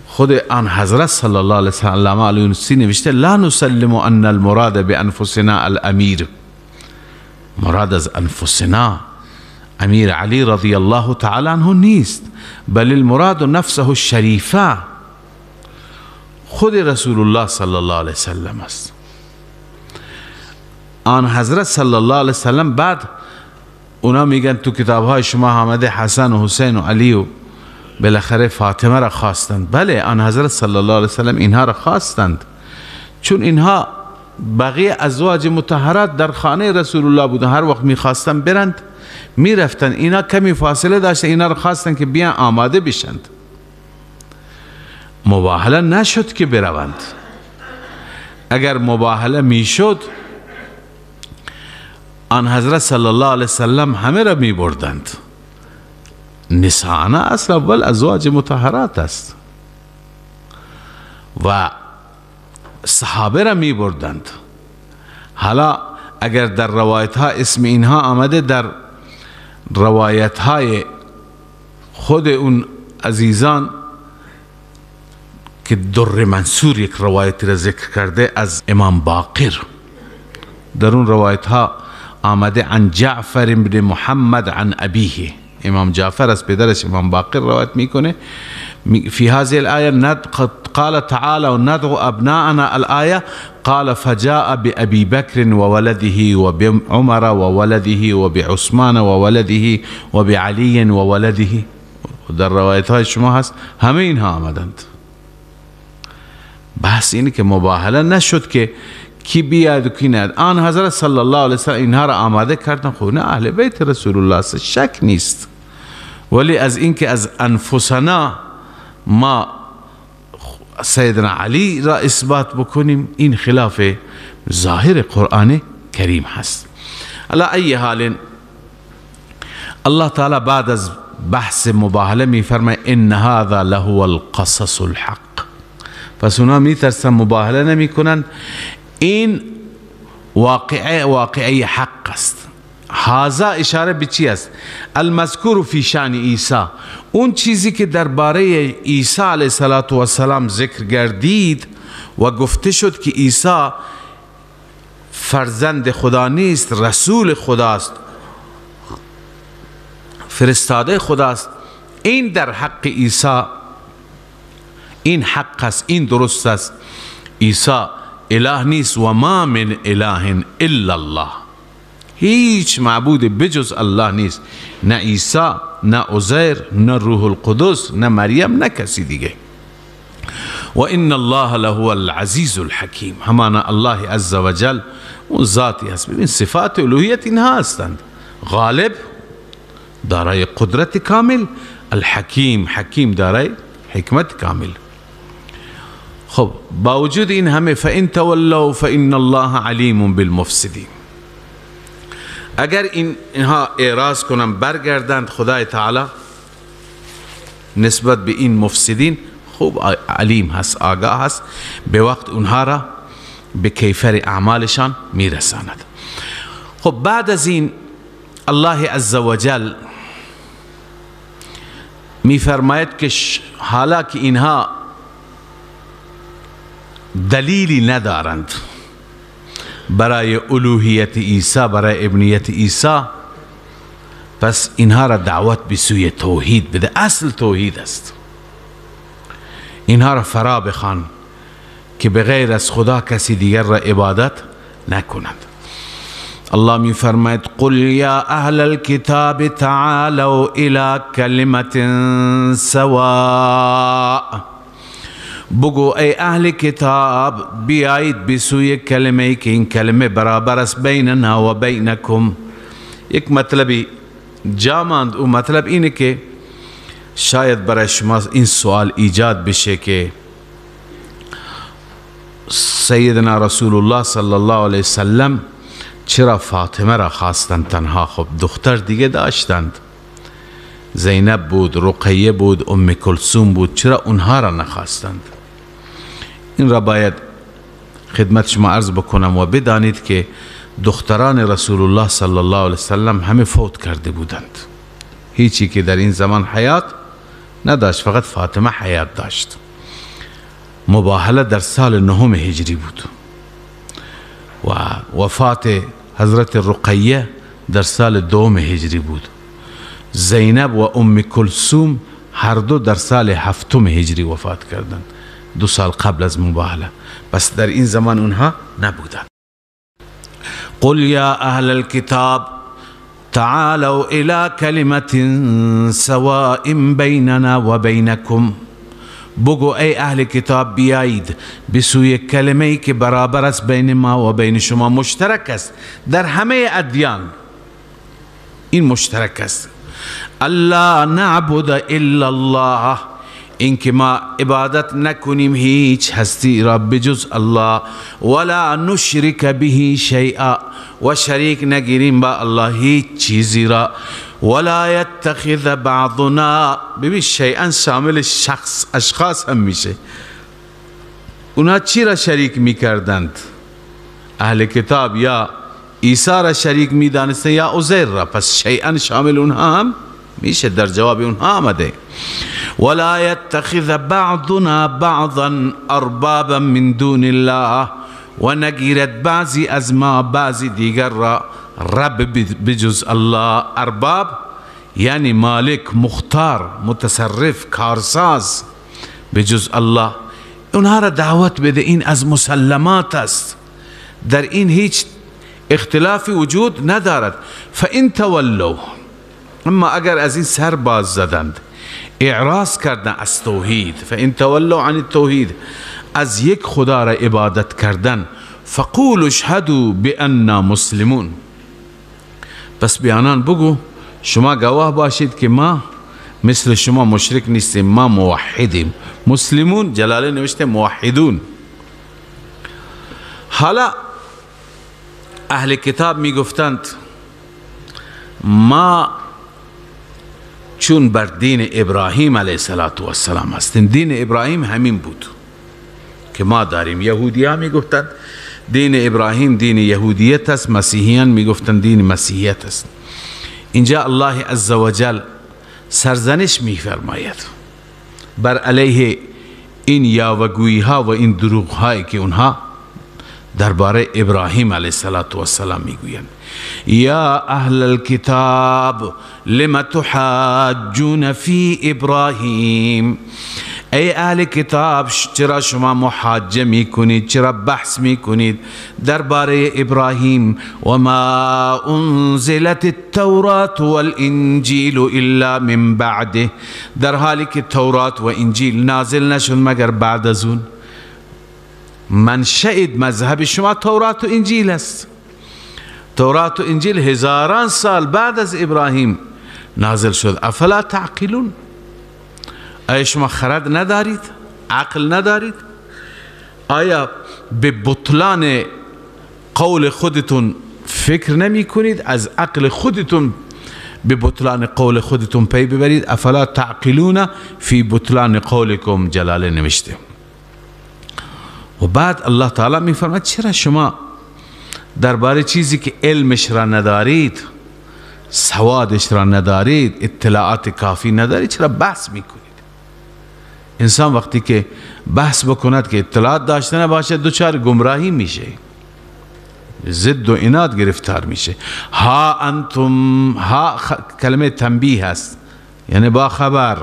خود آن حضرت صلی الله علیه وسلم. علوسی نوشته لا نسلم ان المراد بانفسنا الامیر، مراد از انفسنا امیر علی رضی الله تعالی عنه نیست، بل المراد نفسه الشریفه، خود رسول الله صلی الله علیه وسلم است. آن حضرت صلی الله علیه وسلم بعد اونا میگن تو کتابهای شما آمده حسن و حسین و علی و بالاخره فاطمه را خواستند. بله، آن حضرت صلی الله علیه وسلم اینها را خواستند، چون اینها بقیه ازواج مطهرات در خانه رسول الله بودن، هر وقت میخواستن برند میرفتن. اینا کمی فاصله داشتن، اینا را خواستن که بیان آماده بشند. مباهله نشد که بروند. اگر مباهله میشد آن حضرت صلی الله علیه وسلم همه را می بردند. نساءنا اصل اول ازواج مطهرات است و صحابه را می بردند. حالا اگر در روایت ها اسم اینها آمده، در روایت های خود اون عزیزان که در منصور یک روایتی را ذکر کرده از امام باقر، در اون روایت ها آمده عن جعفر بن محمد عن ابیه، امام جعفر از پدرش امام باقر روایت میکنه. في هذه الآية قال تعالى ندعو أبناءنا، الآية قال فجاء بأبي بكر وولده وبعمر وولده وبعثمان وولده وبعلي وولده. در روایت های شما هست همه اینها آمدند. بحث اینه که مباهله نشد که کی بیاد و کی نیاد. آن حضرت صلی الله علیه وسلم اینها را آماده کردن، خب نه اهل بیت رسول الله شک نیست، ولی از اینکه از انفسنا ما سیدنا علی را اثبات بکنیم این خلاف ظاهر قرآن کریم هست. علی ای حال الله تعالی بعد از بحث مباهله می فرماید ان هذا لهو القصص الحق. پس اونا می ترسن مباهله نمی کنن، این واقعی حق است. هذا اشاره به چی است؟ المذکور فی شأن عیسی، اون چیزی که درباره عیسی علیه السلام ذکر گردید و گفته شد که عیسی فرزند خدا نیست، رسول خداست، فرستاده خداست. این در حق عیسی این حق است، این درست است. عیسی اله نیست و ما من اله الا الله، هیچ معبود بجز الله نیست، نه عیسی، نه عزیر، نه روح القدس، نه مریم، نه کسی دیگه. و ان الله لهو العزیز الحکیم، همانا الله عز وجل اون ذاتی هست. ببین صفات الوهیت اینها هستند: غالب، دارای قدرت کامل، الحکیم، حکیم، دارای حکمت کامل. خب با وجود این همه فإن تولوا فإن الله علیم بالمفسدین، اگر اینها اعراض کنن برگردند، خدای تعالی نسبت به این مفسدین خوب علیم هست، آگاه هست، به وقت اونها را به کیفر اعمالشان میرساند. خب بعد از این الله عز وجل میفرماید که حالا که اینها دلیلی ندارند برای الوهیت عیسی، برای ابنیت عیسی، پس اینها را دعوت به سوی توحید بده. اصل توحید است. اینها را فرا بخوان که بغیر از خدا کسی دیگر را عبادت نکنند. الله می فرماید قل یا اهل الكتاب تعالوا الى کلمة سواء، بگو ای اهل کتاب بیایید بسوی کلمه که این کلمه برابر است بیننا و بینکم. یک مطلبی جاماند، او مطلب اینه که شاید برای شما این سوال ایجاد بشه که سیدنا رسول الله صلی الله علیه وسلم چرا فاطمه را خواستند تنها؟ خب دختر دیگه داشتند، زینب بود، رقیه بود، ام کلثوم بود، چرا اونها را نخواستند؟ این را باید خدمت شما عرض بکنم و بدانید که دختران رسول الله صلی الله علیه وسلم همه فوت کرده بودند، هیچی که در این زمان حیات نداشت، فقط فاطمه حیات داشت. مباهله در سال 9 هجری بود و وفات حضرت رقیه در سال 2 هجری بود. زینب و ام کلثوم هر دو در سال 7 هجری وفات کردند، 2 سال قبل از مباهله. پس در این زمان اونها نبودند. قل یا اهل الكتاب تعالوا الى کلمة سواء بیننا و بینکم، بگو ای اهل کتاب بیایید بسوی کلمه‌ای که برابر است بین ما و بین شما، مشترک است در همه ادیان، این مشترک است. الا نعبد الا الله، اینکه ما عبادت نکنیم هیچ هستی را بجز الله، ولا نشرک به شیئا، و شریک نگیریم با الله هیچ چیزی را، ولا يتخذ بعضنا، ببین شیئا شامل اشخاص هم میشه، اونا چی را شریک می کردند؟ اهل کتاب یا عیسی را شریک می دانستند یا عزیر را، پس شیئا شامل اونها هم میشه، در جواب اونها آمده. ولا يتخذ بعضنا بعضا اربابا من دون الله، و نگیرد بعضی از ما بعضی دیگر را رب بجز الله. ارباب یعنی مالک، مختار، متصرف، کارساز، بجز الله. اونها را دعوت بده، این از مسلمات است، در این هیچ اختلافی وجود ندارد. فان تولوا، اما اگر از این سر باز زدند، اعراض کردن از توحید، فان تولوا عن التوحید، از یک خدا را عبادت کردن، فقولوا اشهدوا بأننا مسلمون، پس بیانان بگو شما گواه باشید که ما مثل شما مشرک نیستیم، ما موحدیم. مسلمون جلاله نوشته موحدون. حالا اهل کتاب می گفتند ما چون بر دین ابراهیم علیه السلام هستیم، دین ابراهیم همین بود که ما داریم. یهودی ها می گفتند دین ابراهیم دین یهودیت است، مسیحیان می گفتند دین مسیحیت است. اینجا الله عزوجل سرزنش می فرماید بر علیه این یاوه‌گویی ها و این دروغ هایی که اونها درباره ابراهیم علیه السلام میگویند. یا اهل الكتاب لم تحاجون فی ابراهیم، ای اهل کتاب چرا شما محاجه میکنید، چرا بحث میکنید درباره ابراهیم؟ و ما انزلت التوراة والانجیل الا من بعده، در حالی که تورات و انجیل نازل نشد مگر بعد از اون. منشأ مذهب شما تورات و انجیل است. تورات و انجیل هزاران سال بعد از ابراهیم نازل شد. افلا تعقلون، آیا شما خرد ندارید؟ عقل ندارید؟ آیا به بطلان قول خودتون فکر نمی کنید؟ از عقل خودتون به بطلان قول خودتون پی ببرید. افلا تعقلون فی بطلان قولکم، جلاله نوشته. و بعد الله تعالی می فرماید چرا شما درباره چیزی که علمش را ندارید، سوادش را ندارید، اطلاعات کافی ندارید، چرا بحث می کنید؟ انسان وقتی که بحث بکند که اطلاعات داشته نباشه دچار گمراهی میشه، ضد و عناد گرفتار میشه. ها انتم، ها کلمه تنبیه هست، یعنی با خبر،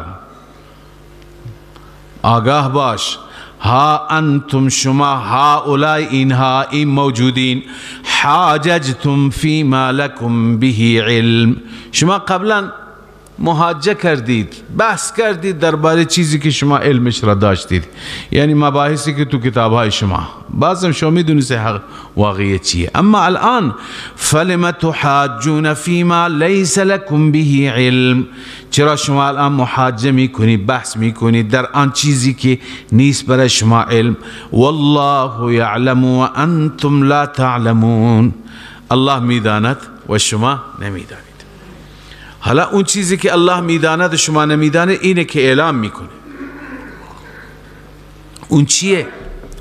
آگاه باش. ها انتم شما، هؤلاء اینها، این موجودین، حاججتم فیما لکم به علم، شما قبلا محاجه کردید، بحث کردید درباره چیزی که شما علمش را داشتید، یعنی مباحثی که تو کتابهای شما بعضم شما میدونید حق واقعی چیه. اما الان فلم تحاجون فیما لیس لکم به علم، چرا شما الان محاجه میکنید، بحث میکنید در آن چیزی که نیست برای شما علم؟ والله یعلم و انتم لا تعلمون، الله میداند و شما نمیدانید. حالا اون چیزی که الله میداند و شما نمیدانید اینه که اعلام میکنه. اون چیه؟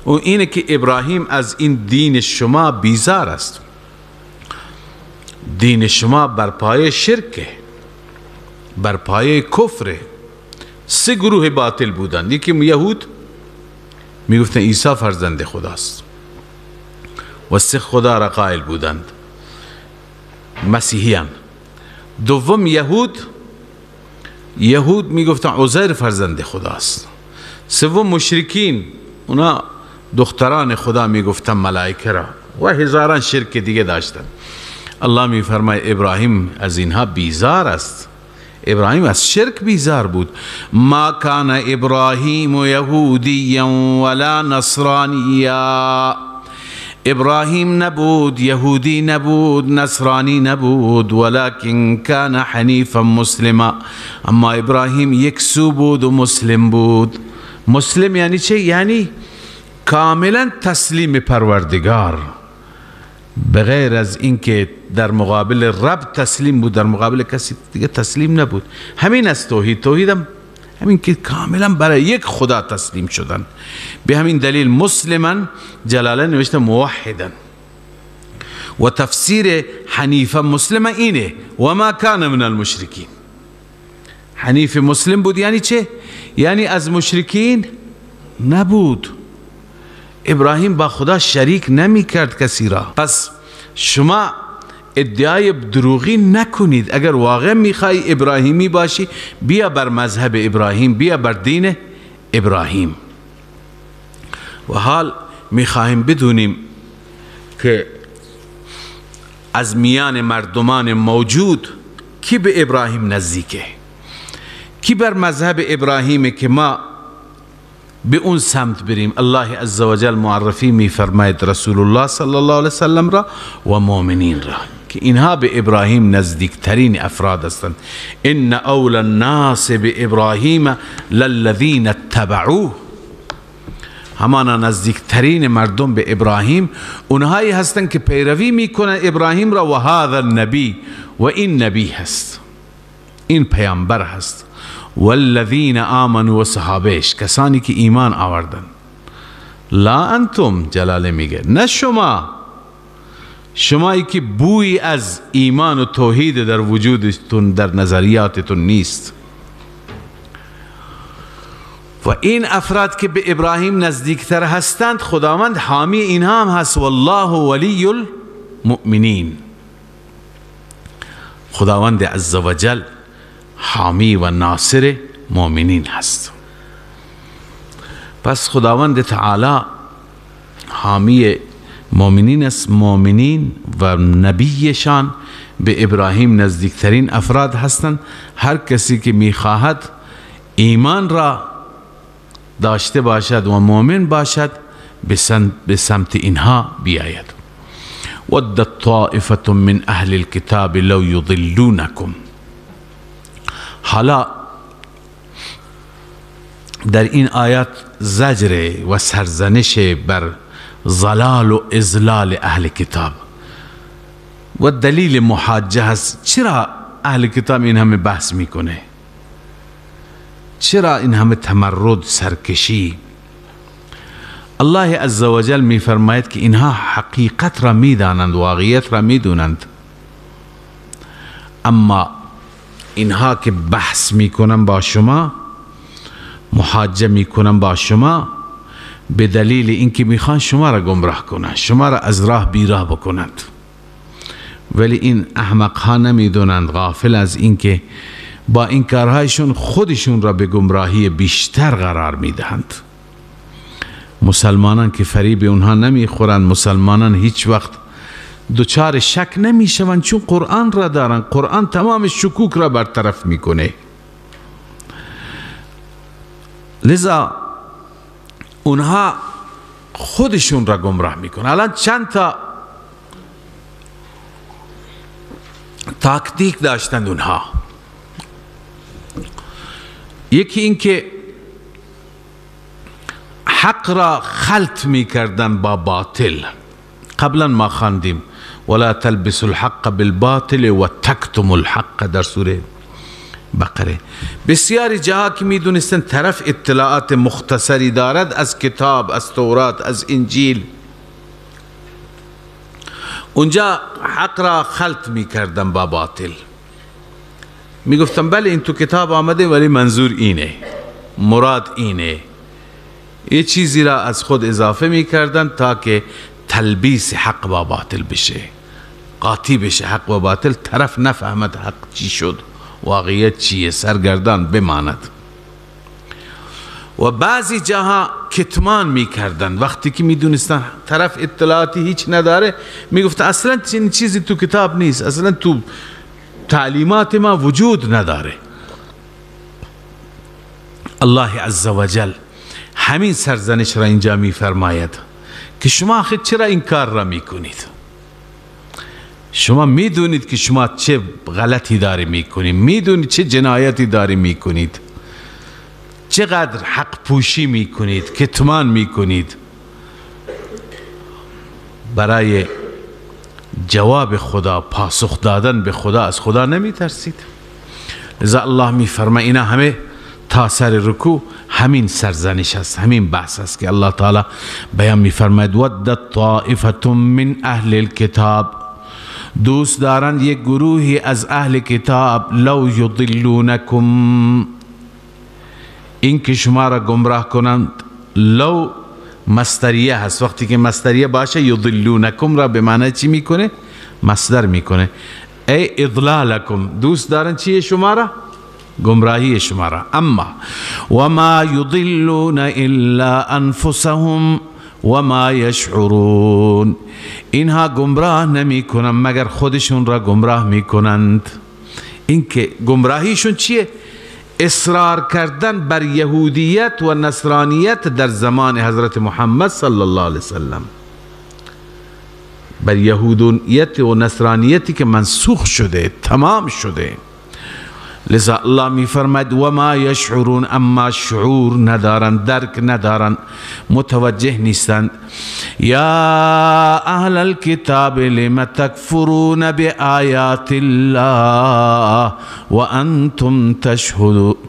اون اینه که ابراهیم از این دین شما بیزار است. دین شما بر پایه شرکه، بر پایه کفره. سه گروه باطل بودند. یکی یهود میگفتن عیسی فرزند خداست و سه خدا را قائل بودند، مسیحیان. دوم یهود میگفتن عزیر فرزند خداست. سوم مشرکین، اونا دختران خدا میگفتن ملائکه را، و هزاران شرک دیگه داشتن. الله میفرماید ابراهیم از اینها بیزار است. ابراهیم از شرک بیزار بود. ما کان ابراهیم یهودیا ولا نصرانیا، ابراهیم نبود، یهودی نبود، نصرانی نبود، ولكن کان حنیفا مسلما، اما ابراهیم یک سو بود و مسلم بود. مسلم یعنی چه؟ یعنی کاملا تسلیم پروردگار، بغیر از اینکه در مقابل رب تسلیم بود، در مقابل کسی دیگه تسلیم نبود. همین است توحید. توحیدم همین که کاملا برای یک خدا تسلیم شدن. به همین دلیل مسلما جلاله نوشته موحدا و تفسیر حنیفا مسلما اینه و ما کان من المشرکین. حنیف مسلم بود یعنی چه؟ یعنی از مشرکین نبود. ابراهیم با خدا شریک نمی کرد کسی را. پس شما ادعای دروغی نکنید. اگر واقعا میخوای ابراهیمی باشی بیا بر مذهب ابراهیم، بیا بر دین ابراهیم. و حال میخواهیم بدونیم که از میان مردمان موجود کی به ابراهیم نزدیکه، کی بر مذهب ابراهیمه که ما به اون سمت بریم. الله عزوجل معرفی میفرماید رسول الله صلی الله علیه وسلم را و مؤمنین را که اینها به ابراهیم نزدیکترین افراد هستند. ان اول الناس به ابراهیم للذین اتبعوه. همانا نزدیکترین مردم به ابراهیم اونهایی هستند که پیروی میکنن ابراهیم را. و هذا النبی، و این نبی هست، این پیامبر هست. والذین آمنوا، و صحابهش، کسانی که ایمان آوردن. لا انتم، جلاله میگه نه شما، شمایی که بوی از ایمان و توحید در وجودتون، در نظریاتتون نیست. و این افراد که به ابراهیم نزدیکتر هستند خداوند حامی اینها هم هست. والله ولی المؤمنین. خداوند عزوجل حامی و ناصر مؤمنین هست. پس خداوند تعالی حامی مؤمنین است. مؤمنین و نبیشان به ابراهیم نزدیکترین افراد هستند. هر کسی که میخواهد ایمان را داشته باشد و مؤمن باشد به سمت اینها بیاید. ودت طائفة من اهل الكتاب لو یضلونکم. حالا در این آیات زجر و سرزنش بر ضلال و اضلال اهل کتاب و دلیل محاجه هست. چرا اهل کتاب این همه بحث میکنه؟ چرا این همه تمرد، سرکشی؟ الله عزوجل میفرماید که اینها حقیقت را میدانند، واقعیت را میدونند، اما اینها که بحث میکنن با شما، محاجه میکنن با شما، به دلیل اینکه میخوان شما را گمراه کنند، شما را از راه بیراه بکنند. ولی این احمق ها نمیدونند، غافل از اینکه با این کارهایشون خودشون را به گمراهی بیشتر قرار میدهند. مسلمانان که فریب اونها نمیخورند، مسلمانان هیچ وقت دوچار شک نمیشوند، چون قرآن را دارن. قرآن تمام شکوک را برطرف میکنه. لذا اونها خودشون را گمراه میکنن. الان چند تا تاکتیک داشتند اونها. یکی این که حق را خلط میکردن با باطل. قبلا ما خواندیم ولا تلبسوا الحق بالباطل و تکتموا الحق در سوره بقره. بسیاری جاها که میدونستن طرف اطلاعات مختصری دارد از کتاب، از تورات، از انجیل، اونجا حق را خلط میکردن با باطل. میگفتن بله این تو کتاب آمده ولی منظور اینه، مراد اینه. یه چیزی را از خود اضافه میکردن تا که تلبیس حق با باطل بشه، قاطی بشه حق با باطل، طرف نفهمد حق چی شد، واقعیت چیه، سرگردان بماند. و بعضی جاها کتمان میکردن. وقتی که میدونستن طرف اطلاعاتی هیچ نداره، میگفت اصلا چیزی تو کتاب نیست، اصلا تو تعلیمات ما وجود نداره. الله عزوجل همین سرزنش را اینجا میفرماید که شما آخه چرا این کار را میکنید؟ شما میدونید که شما چه غلطی داری میکنید، میدونید چه جنایتی داری میکنید، چقدر حق پوشی میکنید، کتمان میکنید. برای جواب خدا، پاسخ دادن به خدا، از خدا نمیترسید؟ لذا الله میفرماید اینا همه تا سر رکوع همین سرزنش است، همین بحث است که الله تعالی بیان می‌فرماید ودت طائفة من اهل الكتاب، دوست دارند یک گروهی از اهل کتاب، لو یضلونکم، این که شما را گمراه کنند. لو مصدریه هست، وقتی که مصدریه باشه یضلونکم را به معنی چی میکنه؟ مصدر میکنه. ای اضلالکم، دوست دارن چیه شما را؟ گمراهی شما را. اما وما یضلون الا انفسهم وما یشعرون، اینها گمراه نمی کنند مگر خودشون را گمراه می کنند. این که گمراهیشون چیه؟ اصرار کردن بر یهودیت و نصرانیت در زمان حضرت محمد صلی الله علیه وسلم، بر یهودیت و نصرانیتی که منسوخ شده، تمام شده. لذا الله می فرماید و ما یشعرون، اما شعور ندارند، درک ندارند، متوجه نیستند. یا اهل الكتاب لم تکفرون بآیات الله وانتم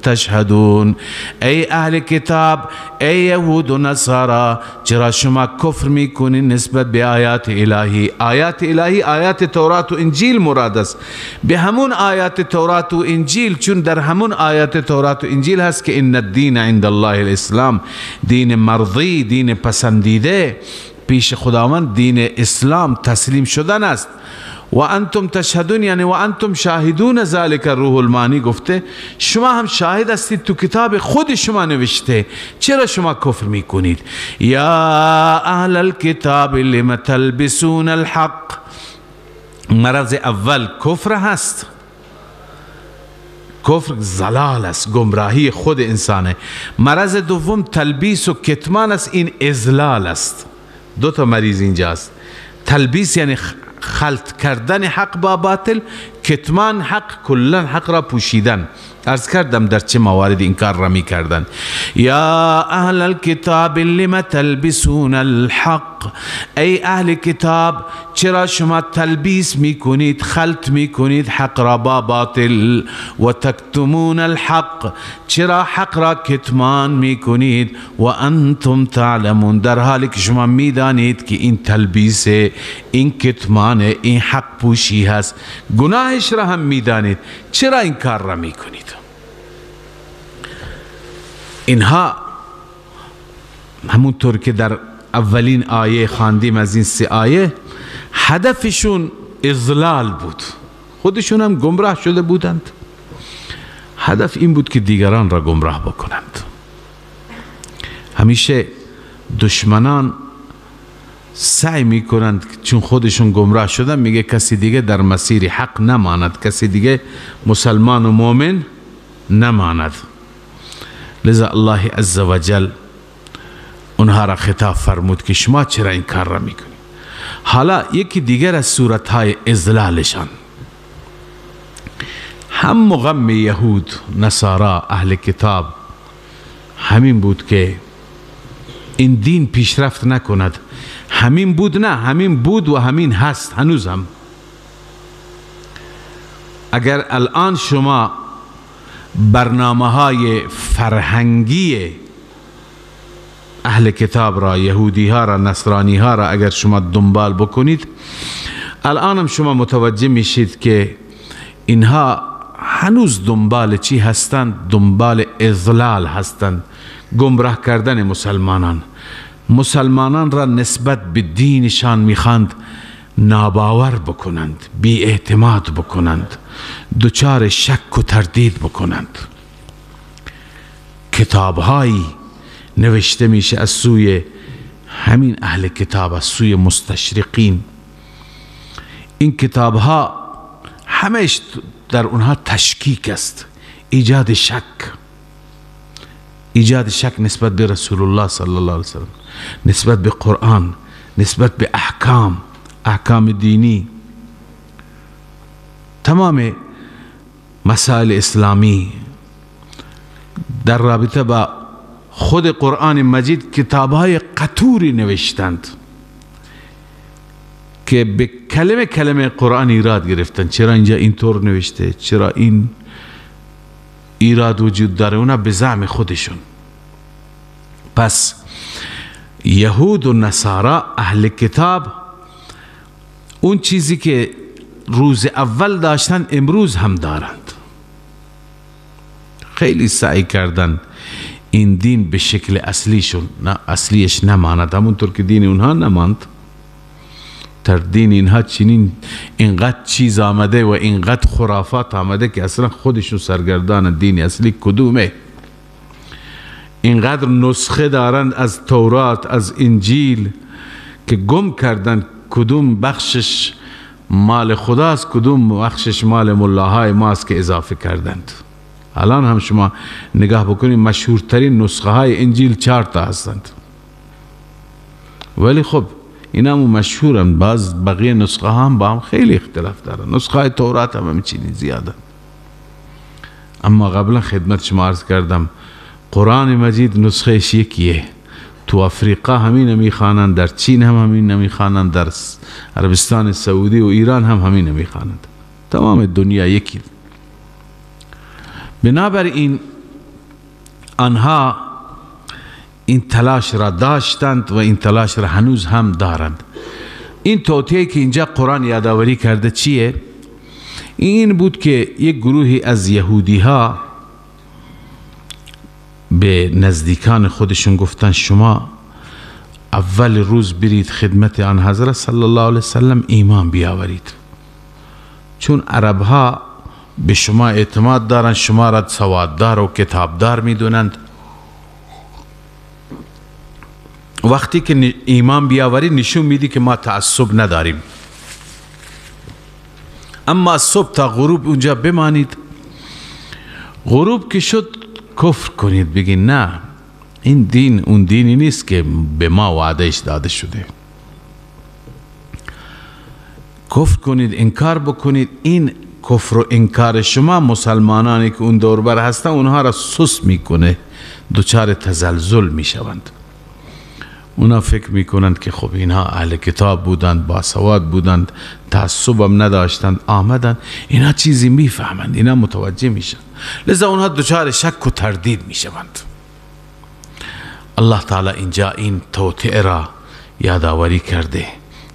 تشهدون، ای اهل کتاب، ای یهود و نصارا، چرا شما کفر میکنید نسبت به آیات الهی؟ آیات الهی آیات تورات و انجیل مراد است. به همون آیات تورات و انجیل، چون در همون آیات تورات و انجیل هست که ان الدین عند الله الاسلام، دین مرضی، دین پسندیده پیش خداوند دین اسلام تسلیم شدن است. و انتم تشهدون، یعنی و انتم شاهدون ذلك، روح المانی گفته شما هم شاهد هستید، تو کتاب خود شما نوشته، چرا شما کفر میکنید؟ یا اهل الكتاب لم تلبسون الحق، مرض اول کفر هست، کفر ضلال است، گمراهی خود انسانه. مرض دوم تلبیس و کتمان است، این اضلال است. دو تا مریض اینجاست. تلبیس یعنی خلط کردن حق با باطل، کتمان حق، کلا حق را پوشیدن. عرض کردم در چه موارد این کار را می کردن. یا اهل الكتاب لم تلبسون الحق، ای اهل کتاب چرا شما تلبیس می کنید، خلط می کنید حق را با باطل، و تکتمون الحق، چرا حق را کتمان می کنید، و انتم تعلمون، در حالی که شما می دانید که این تلبیس، این کتمان، این حق پوشی هست، گناهش را هم می دانید، چرا این کار را می کنید؟ اینها همونطور که در اولین آیه خواندیم از این 3 آیه، هدفشون اضلال بود، خودشون هم گمراه شده بودند، هدف این بود که دیگران را گمراه بکنند. همیشه دشمنان سعی میکنند چون خودشون گمراه شدن، میگه کسی دیگه در مسیر حق نماند، کسی دیگه مسلمان و مؤمن نماند. لذا الله عزوجل اونها را خطاب فرمود که شما چرا این کار را میکنید. حالا یکی دیگر از صورتهای اضلالشان هم غم یهود، نصارا، اهل کتاب همین بود که این دین پیشرفت نکند. همین بود؟ نه، همین بود و همین هست هنوز هم. اگر الان شما برنامه‌های فرهنگی اهل کتاب را، یهودی ها را، نصرانی ها را اگر شما دنبال بکنید، الان هم شما متوجه میشید که اینها هنوز دنبال چی هستند؟ دنبال اضلال هستند، گمراه کردن مسلمانان. مسلمانان را نسبت به دینشان میخواند ناباور بکنند، بی اعتماد بکنند، دچار شک و تردید بکنند. کتابهایی نوشته میشه از سوی همین اهل کتاب، از سوی مستشرقین. این کتابها همش در اونها تشکیک است، ایجاد شک، ایجاد شک نسبت به رسول الله صلی الله علیه وسلم، نسبت به قرآن، نسبت به احکام دینی، تمام مسائل اسلامی. در رابطه با خود قرآن مجید کتابهای قطوری نوشتند که به کلمه کلمه قرآن ایراد گرفتند. چرا اینجا اینطور نوشته، چرا این ایراد وجود داره اونا به زعم خودشون. پس یهود و نصارا اهل کتاب اون چیزی که روز اول داشتن امروز هم دارند. خیلی سعی کردن این دین به شکل اصلیش نماند، همونطور که دین اونها نماند. در دین اینها چنین اینقدر چیز آمده و اینقدر خرافات آمده که اصلا خودشون سرگردان دین اصلی کدومه. اینقدر نسخه دارند از تورات، از انجیل، که گم کردن کدوم بخشش مال خداست، کدوم بخشش مال ملاهای ماست که اضافه کردند. الان هم شما نگاه بکنید مشهورترین نسخه های انجیل 4 تا هستند، ولی خب اینا هم مشهورن. باز بقیه نسخه هم با هم خیلی اختلاف دارن. نسخه های تورات هم همچنین زیاده. اما قبلا خدمت شما عرض کردم قرآن مجید نسخهش یکیه. تو افریقا همین میخوانند، در چین هم همین میخوانند، در عربستان سعودی و ایران هم همین میخوانند. تمام دنیا یکی. بنابراین آنها این تلاش را داشتند و این تلاش را هنوز هم دارند. این توطئه‌ای که اینجا قرآن یادآوری کرده چیه؟ این بود که یک گروهی از یهودی ها به نزدیکان خودشون گفتن شما اول روز برید خدمت آن حضرت صلی الله علیه وسلم ایمان بیاورید، چون عرب ها به شما اعتماد دارن، شما را سواددار و کتابدار میدونند. وقتی که ایمان بیاوری نشون میدی که ما تعصب نداریم. اما صبح تا غروب اونجا بمانید، غروب که شد کفر کنید، بگید نه این دین اون دینی نیست که به ما وعدهش داده شده. کفر کنید، انکار بکنید. این کفر و انکار شما مسلمانانی که اون دور بر هستن اونها را سست میکنه، دچار تزلزل میشوند. اونا فکر میکنند که خب اینها اهل کتاب بودند، باسواد بودند، تعصب هم نداشتند، آمدند اینا چیزی میفهمند، اینا متوجه میشن، لذا اونها دچار شک و تردید میشوند. الله تعالی اینجا این توطئه را یادآوری کرده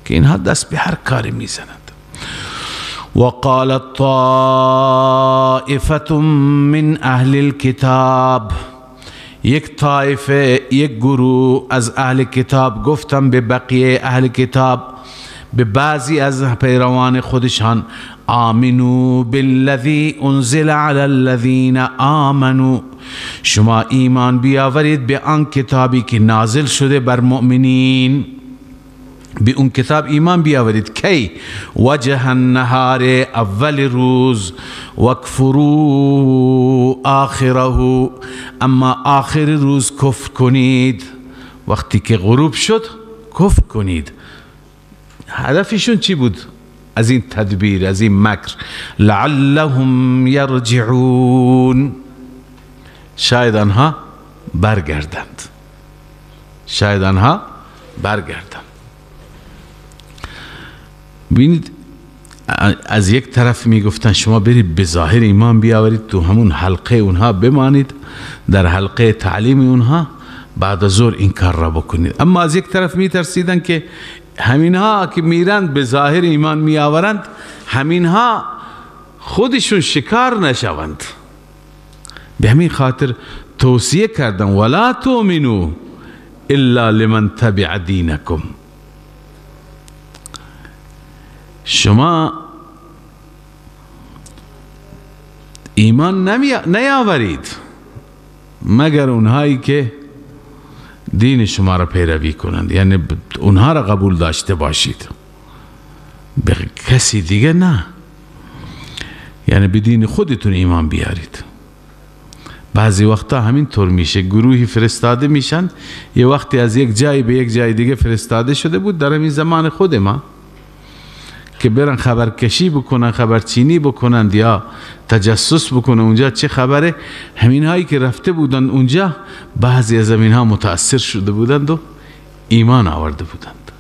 که اینها دست به هر کاری میزنند. وقالت طائفة من اهل الكتاب، یک طایفه، یک گروه از اهل کتاب گفتم به بقیه اهل کتاب، به بعضی از پیروان خودشان، آمنو بالذی انزل علی الذین آمنو، شما ایمان بیاورید به آن کتابی که نازل شده بر مؤمنین. به اون کتاب ایمان بیاورید. کی؟ وجه النهار، اول روز، وکفروا آخره، اما آخر روز کفر کنید. وقتی که غروب شد کفر کنید. هدفشون چی بود از این تدبیر، از این مکر؟ لعلهم یرجعون، شاید آنها برگردند، شاید آنها برگردند. ببینید از یک طرف میگفتن شما برید به ظاهر ایمان بیاورید، تو همون حلقه اونها بمانید، در حلقه تعلیم اونها، بعد از ظهر این کار را بکنید. اما از یک طرف میترسیدن که همینها که میرند به ظاهر ایمان میآورند، همینها خودشون شکار نشوند. به همین خاطر توصیه کردن ولا تؤمنوا الا لمن تبع دینکم، شما ایمان نیاورید مگر اونهایی که دین شما را پیروی کنند، یعنی اونها را قبول داشته باشید، به کسی دیگه نه. یعنی به دین خودتون ایمان بیارید. بعضی وقتا همین طور میشه، گروهی فرستاده میشن، یه وقتی از یک جای به یک جای دیگه فرستاده شده بود در همین زمان خود ما، که برن خبرکشی بکنن، خبرچینی بکنن یا تجسس بکنن اونجا چه خبره. همین هایی که رفته بودند اونجا، بعضی از همین ها متاثر شده بودند و ایمان آورده بودند،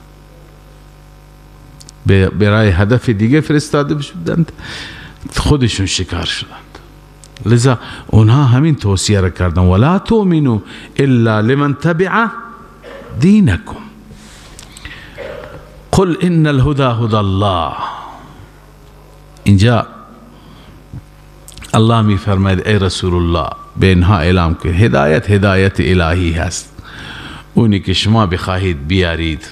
برای هدف دیگه فرستاده بودند، خودشون شکار شدند. لذا اونها همین توصیه را کردن ولا تؤمنوا الا لمن تبع دینکم قل ان الهدى هدى الله. اینجا الله می فرماید ای رسول الله به اینها اعلام که هدایت الهی هست، اونی که شما بخواهید بیارید،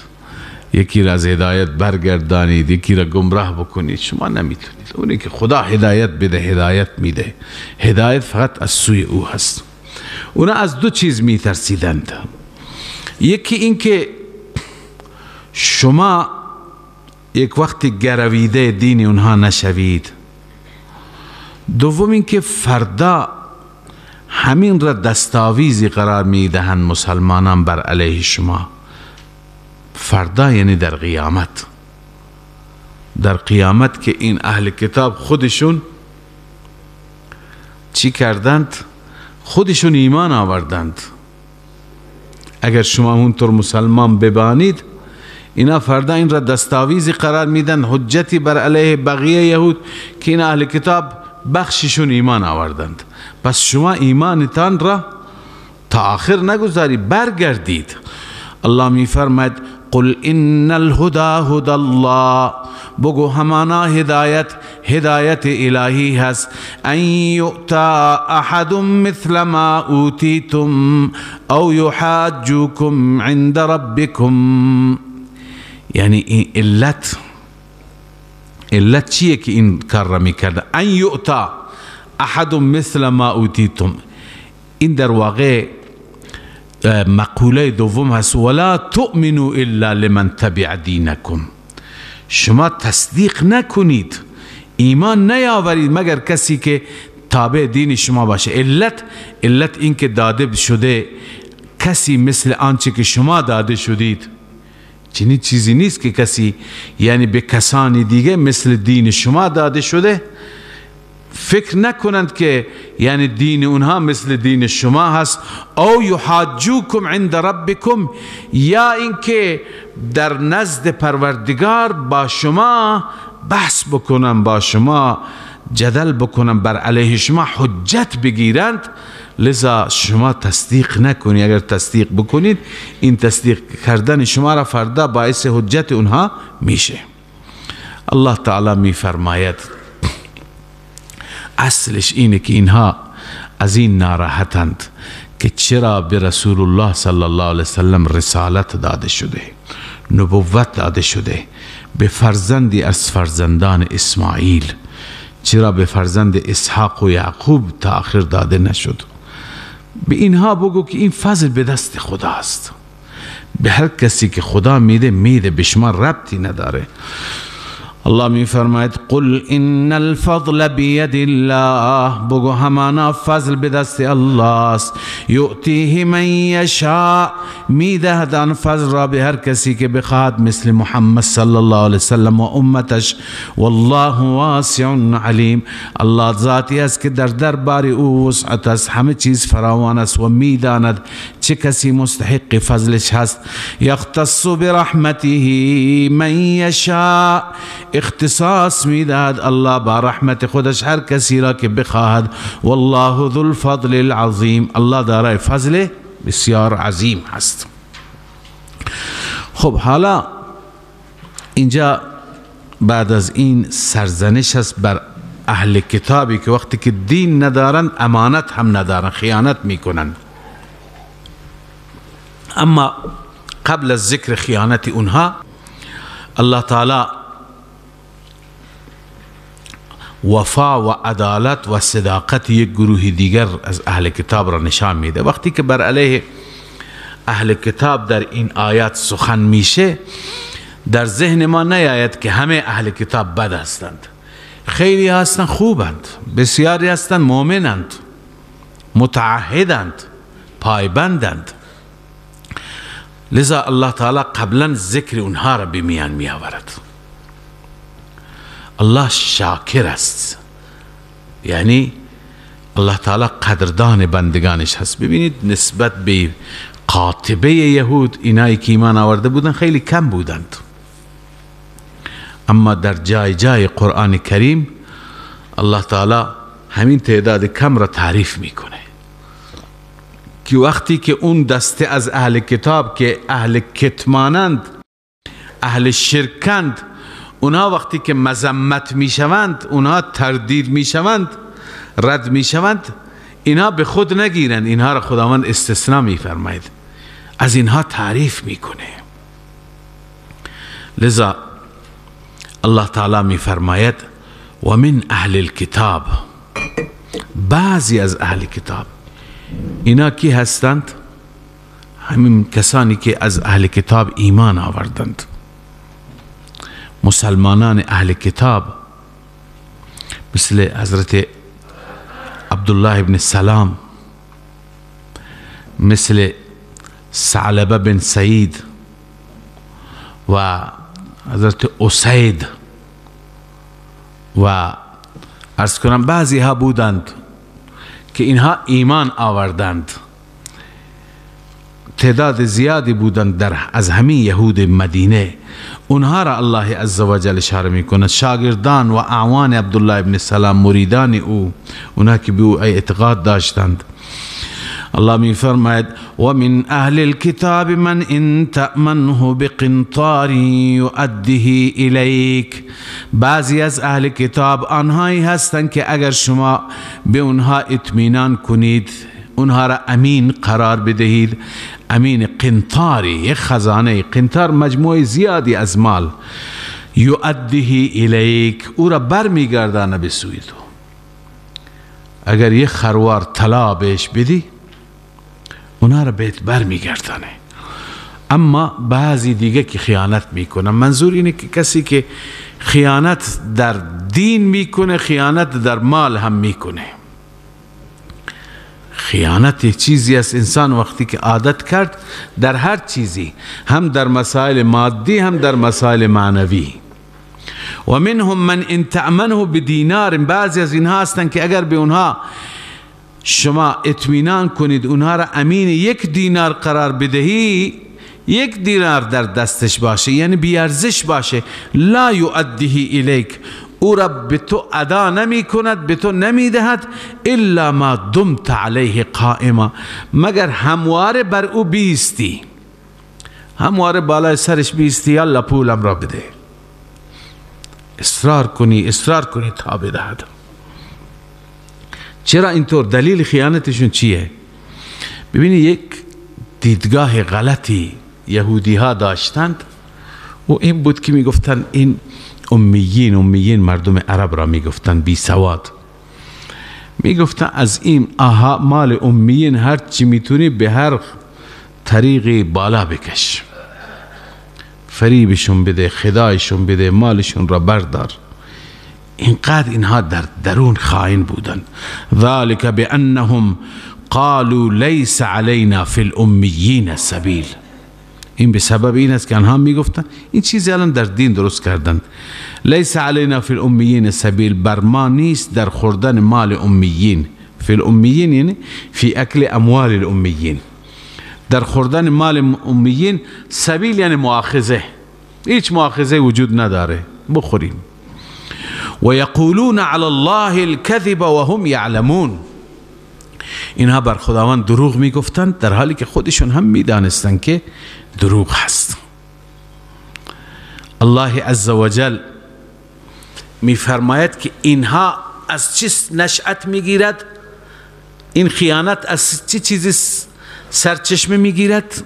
یکی را از هدایت برگردانید، یکی را گمراه بکنید، شما نمیتونید. اونی که خدا هدایت بده هدایت میده، هدایت فقط از سوی او هست. اونا از دو چیز میترسیدند، یکی این که شما یک وقت گرویده دین اونها نشوید، دوم این که فردا همین را دستاویزی قرار میدهند مسلمانان بر علیه شما. فردا یعنی در قیامت، در قیامت که این اهل کتاب خودشون چی کردند؟ خودشون ایمان آوردند. اگر شما اونطور مسلمان ببانید، اینا فردا این را دستاویزی قرار میدن، حجتی بر علیه بقیه یهود که این اهل کتاب بخششون ایمان آوردند. پس شما ایمانتان را تا آخر نگذاری، برگردید. الله می فرماید قل ان الهدى هدى الله، بگو همانا هدایت الهی هست. ان یؤتا احد مثل ما اوتیتم او یحاجوکم عند ربکم. یعنی این علت چیه که این کار را میکرده؟ ان یؤتا احد مثل ما اوتیتم، این در واقع مقوله دوم هست ولا تؤمنوا الا لمن تبع دینکم. شما تصدیق نکنید، ایمان نیاورید مگر کسی که تابع دین شما باشه. علت این که داده شده کسی مثل آنچه که شما داده شدید. چنین چیزی نیست که کسی یعنی به کسانی دیگه مثل دین شما داده شده فکر نکنند که یعنی دین اونها مثل دین شما هست. او یحاجوکم عند ربکم، یا اینکه در نزد پروردگار با شما بحث بکنن، با شما جدل بکنن، بر علیه شما حجت بگیرند. لذا شما تصدیق نکنید. اگر تصدیق بکنید این تصدیق کردن شما را فردا باعث حجت اونها میشه. الله تعالی می فرماید اصلش اینه که اینها از این ناراحتند که چرا به رسول الله صلی الله علیه وسلم رسالت داده شده، نبوت داده شده، به فرزندی از فرزندان اسماعیل، چرا به فرزند اسحاق و یعقوب تأخیر داده نشد؟ به اینها بگو که این فضل به دست خدا است. به هر کسی که خدا میده، به شما ربطی نداره. الله می فرماید قل ان الفضل بید الله، بگو همانا فضل به دست الله است. یؤتیه من یشاء، میدهد آن فضل را به هر کسی که بخواهد، مثل محمد صلی الله علیه وسلم و امتش. والله واسع علیم، الله ذاتی است که در دربار او وسعت است، همه چیز فراوان است و میداند چه کسی مستحق فضلش هست. یختص برحمته من یشاء، اختصاص میدهد الله با رحمت خودش هر کسی را که بخواهد. والله ذو الفضل العظیم، الله دارای فضل بسیار عظیم هست. خب حالا اینجا بعد از این سرزنش هست بر اهل کتابی که وقتی که دین ندارن امانت هم ندارن، خیانت میکنن. اما قبل از ذکر خیانت اونها، الله تعالی وفا و عدالت و صداقت یک گروه دیگر از اهل کتاب را نشان میده. وقتی که بر علیه اهل کتاب در این آیات سخن میشه، در ذهن ما نیاید که همه اهل کتاب بد هستند. خیلی هستند خوبند، بسیاری هستند مؤمنند، متعهدند، پایبندند. لذا الله تعالی قبلا ذکر اونها را به میان می آورد. الله شاکر است، یعنی الله تعالی قدردان بندگانش هست. ببینید نسبت به قاطبه یهود، اینایی که ایمان آورده بودن خیلی کم بودند، اما در جای جای قرآن کریم الله تعالی همین تعداد کم را تعریف میکنه که وقتی که اون دسته از اهل کتاب که اهل کتمانند، اهل شرکند، اونها وقتی که مذمت میشوند، اونها تردید میشوند، رد میشوند، اینها به خود نگیرند، اینها را خداوند استثناء میفرماید، از اینها تعریف میکنه. لذا الله تعالی میفرماید و من اهل الكتاب، بعضی از اهل کتاب. اینا کی هستند؟ همین کسانی که از اهل کتاب ایمان آوردند، مسلمانان اهل کتاب، مثل حضرت عبدالله ابن سلام، مثل ثعلبه بن سعید و حضرت اسید و عرض کنم بعضی ها بودند که اینها ایمان آوردند، تعداد زیادی بودند از همین یهود مدینه. اونها را الله عزوجل اشاره میکنه، شاگردان و اعوان عبدالله ابن سلام، مریدان او، اونها که به او اعتقاد داشتند. الله میفرماید و من اهل الكتاب من ان تأمنه بقنطار یؤدیه الیک، بعضی از اهل کتاب آنهایی هستند که اگر شما به اونها اطمینان کنید، اونها را امین قرار بدهید. امین قنطاری، یک خزانه، قنطار مجموعه زیادی از مال، یؤدیه الیک، او را بر میگردانه به سوی تو. اگر یک خروار طلا بهش بدی، اونا را بهت بر میگردانه. اما بعضی دیگه که خیانت میکنه، منظور اینه که کسی که خیانت در دین میکنه، خیانت در مال هم میکنه. خیانت یک چیزی است انسان وقتی که عادت کرد در هر چیزی، هم در مسائل مادی هم در مسائل معنوی. و منهم من ان تأمنه بدینار، بعضی از اینها هستند که اگر به اونها شما اطمینان کنید، اونها را امین 1 دینار قرار بدهی، 1 دینار در دستش باشه، یعنی بیارزش باشه، لا یؤدیه الیک، او را به تو ادا نمی کند، به تو نمی دهد، الا ما دمت علیه قائما، مگر همواره بر او بیستی، همواره بالای سرش بیستی، الله پولم را بده، اصرار کنی تا بدهد. چرا اینطور؟ دلیل خیانتشون چیه؟ ببینی یک دیدگاه غلطی یهودی ها داشتند و این بود که میگفتن این امیین مردم عرب را میگفتن بی سواد، میگفتن از این مال امیین هر چی میتونی به هر طریقی بالا بکش، فریبشون بده، خدایشون بده، مالشون را بردار. اینقدر اینها در درون خائن بودن. ذالک بانهم قالوا لیس علینا فی الامیین سبیل، این به سبب این است که آنها میگفتن این چیزی الان در دین درست کردن، لیس علینا فی الامیین سبیل، بر ما نیست در خوردن مال امیین. فی الامیین یعنی فی اکل اموال الامیین، در خوردن مال امیین. سبیل یعنی مؤاخذه، هیچ مؤاخذه وجود نداره، بخوریم. و یقولون علی الله الکذب و هم یعلمون، اینها بر خداوند دروغ میگفتند در حالی که خودشون هم میدانستند که دروغ هست. الله عزوجل میفرماید که اینها از چه نشأت میگیرد؟ این خیانت از چه چیزی سرچشمه میگیرد؟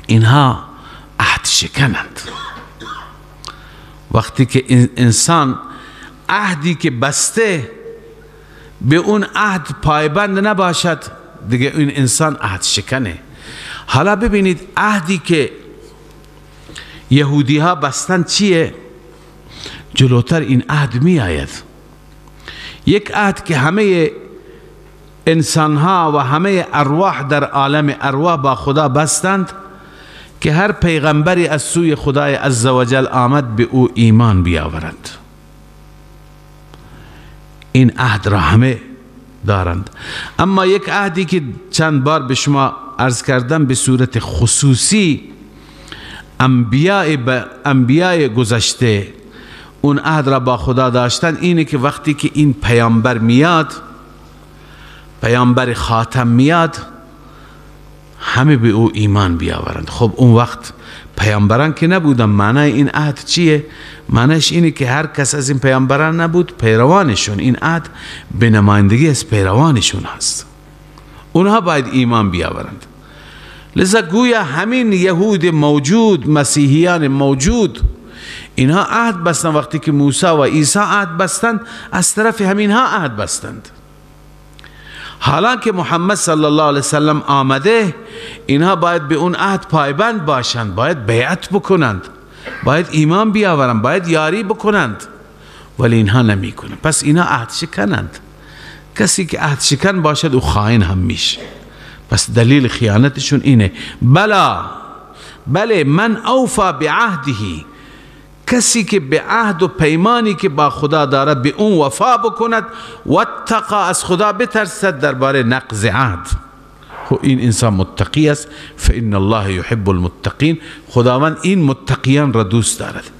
اینها عهد شکنند. وقتی که انسان عهدی که بسته به اون عهد پایبند نباشد، دیگه این انسان عهد شکنه. حالا ببینید عهدی که یهودی ها بستن چیه؟ جلوتر این عهد می آید. یک عهد که همه انسان ها و همه ارواح در عالم ارواح با خدا بستند که هر پیغمبری از سوی خدای عزوجل آمد به او ایمان بیاورند. این عهد را همه دارند. اما یک عهدی که چند بار به شما عرض کردم به صورت خصوصی انبیاء گذشته، اون عهد را با خدا داشتن اینه که وقتی که این پیامبر میاد، پیامبر خاتم میاد، همه به او ایمان بیاورند. خب اون وقت پیامبران که نبودن، معنی این عهد چیه؟ معنیش اینه که هر کس از این پیامبران نبود، پیروانشون، این عهد به نمایندگی از پیروانشون هست، اونها باید ایمان بیاورند. لذا گویا همین یهود موجود، مسیحیان موجود، اینها عهد بستند. وقتی که موسی و عیسی عهد بستند، از طرف همین ها عهد بستند. حالا که محمد صلی الله علیه وسلم آمده، اینها باید به اون عهد پایبند باشند، باید بیعت بکنند، باید ایمان بیاورند، باید یاری بکنند، ولی اینها نمی کنند. پس اینها عهد شکنند. کسی که عهد شکن باشد او خائن هم میشه. پس دلیل خیانتشون اینه. بله من اوفا بعهده، کسی که به عهد و پیمانی که با خدا دارد به اون وفا بکند، واتقا، از خدا بترسد درباره نقض عهد، خب این انسان متقی است. فإن الله يحب المتقین، خداوند این متقیان را دوست دارد.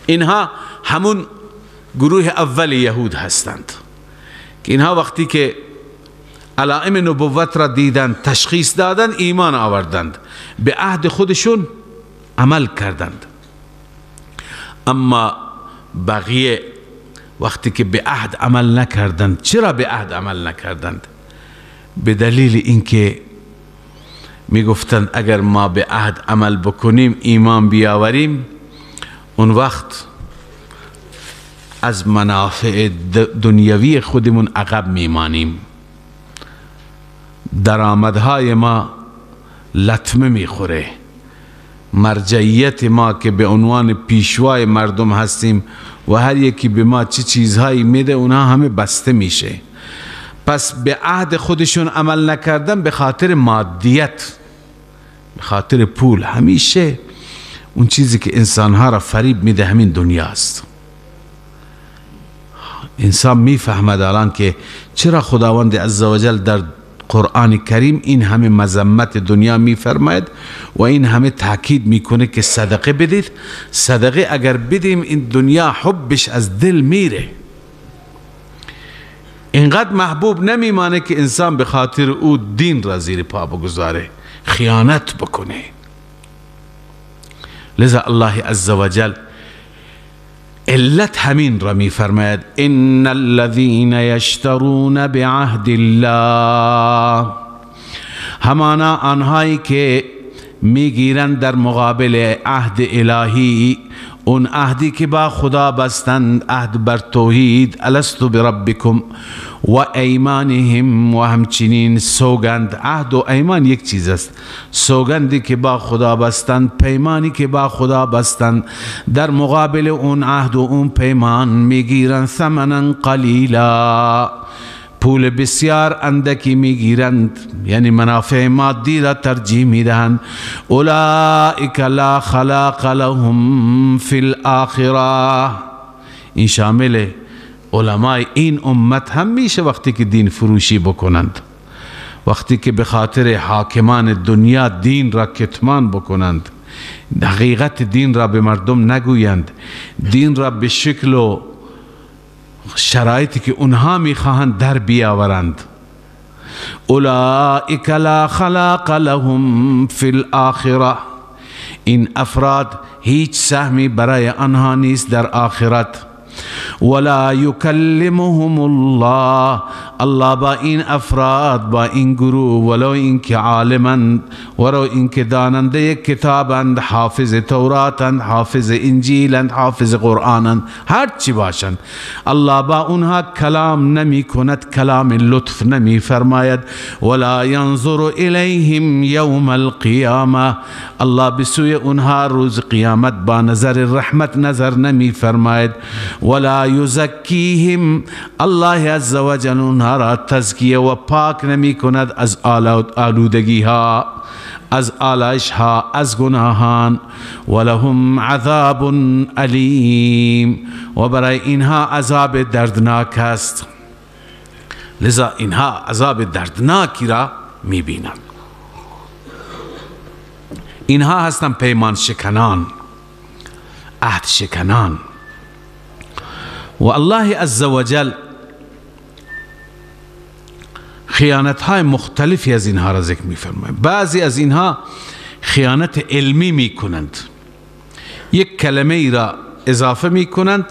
اینها همون گروه اول یهود هستند که اینها وقتی که علائم نبوت را دیدند، تشخیص دادند، ایمان آوردند، به عهد خودشون عمل کردند. اما بقیه وقتی که به عهد عمل نکردند، چرا به عهد عمل نکردند؟ به دلیل اینکه می گفتند اگر ما به عهد عمل بکنیم، ایمان بیاوریم، اون وقت از منافع دنیوی خودمون عقب میمانیم، درآمدهای ما لطمه میخوره، مرجعیت ما که به عنوان پیشوای مردم هستیم و هر یکی به ما چه چیزهایی میده، اونها همه بسته میشه. پس به عهد خودشون عمل نکردن به خاطر مادیت، به خاطر پول. همیشه اون چیزی که انسانها را فریب میده همین دنیاست. انسان میفهمد الان که چرا خداوند عزوجل در قرآن کریم این همه مذمت دنیا میفرماید و این همه تاکید میکنه که صدقه بدید. صدقه اگر بدیم این دنیا حبش از دل میره، اینقدر محبوب نمیمانه که انسان به خاطر او دین را زیر پا بگذاره، خیانت بکنه. لذا الله عزوجل علت همین را می فرماید: ان الذين يشترون بعهد الله، همانا آنهایی که میگیرند در مقابل عهد الهی، اون عهدی که با خدا بستند، عهد بر توحید، الست بربکم، و ایمانهم، و همچنین سوگند. عهد و ایمان یک چیز است. سوگندی که با خدا بستند، پیمانی که با خدا بستند، در مقابل اون عهد و اون پیمان میگیرند ثمنا قلیلا، پول بسیار اندکی میگیرند، یعنی منافع مادی را ترجیح میدهند. اولئک لا خلاق لهم فی الاخره، این شامل علمای این امت هم میشه وقتی که دین فروشی بکنند، وقتی که به خاطر حاکمان دنیا دین را کتمان بکنند، حقیقت دین را به مردم نگویند، دین را به شکل و شرایطی که اونها میخواهند در بیاورند. اولئک لا خلاق لهم فی الاخره، این افراد هیچ سهمی برای آنها نیست در آخرت. ولا یکلمهم الله، الله با این افراد، با این گروه، ولو اینکه عالمند، ولو اینکه داننده کتابند، حافظ توراتند، حافظ انجیلند، حافظ قرآنند، هر چی باشند، الله با اونها کلام نمی کند، کلام لطف نمی فرماید. ولا ینظر الیهم یوم القیامه، الله بسوی اونها روز قیامت با نظر رحمت نظر نمی فرماید. ولا یزکیهم، الله عزوجل اونها را تزکیه و پاک نمی کند از آلودگی ها، از آلایش ها، از گناهان. ولهم عذاب علیم، و برای اینها عذاب دردناک است. لذا اینها عذاب دردناکی را می بینند. اینها هستند پیمان شکنان، عهد شکنان. و الله عزوجل خیانت های مختلفی از اینها را ذکر می‌فرماید. بعضی از اینها خیانت علمی میکنند، یک کلمه ای را اضافه میکنند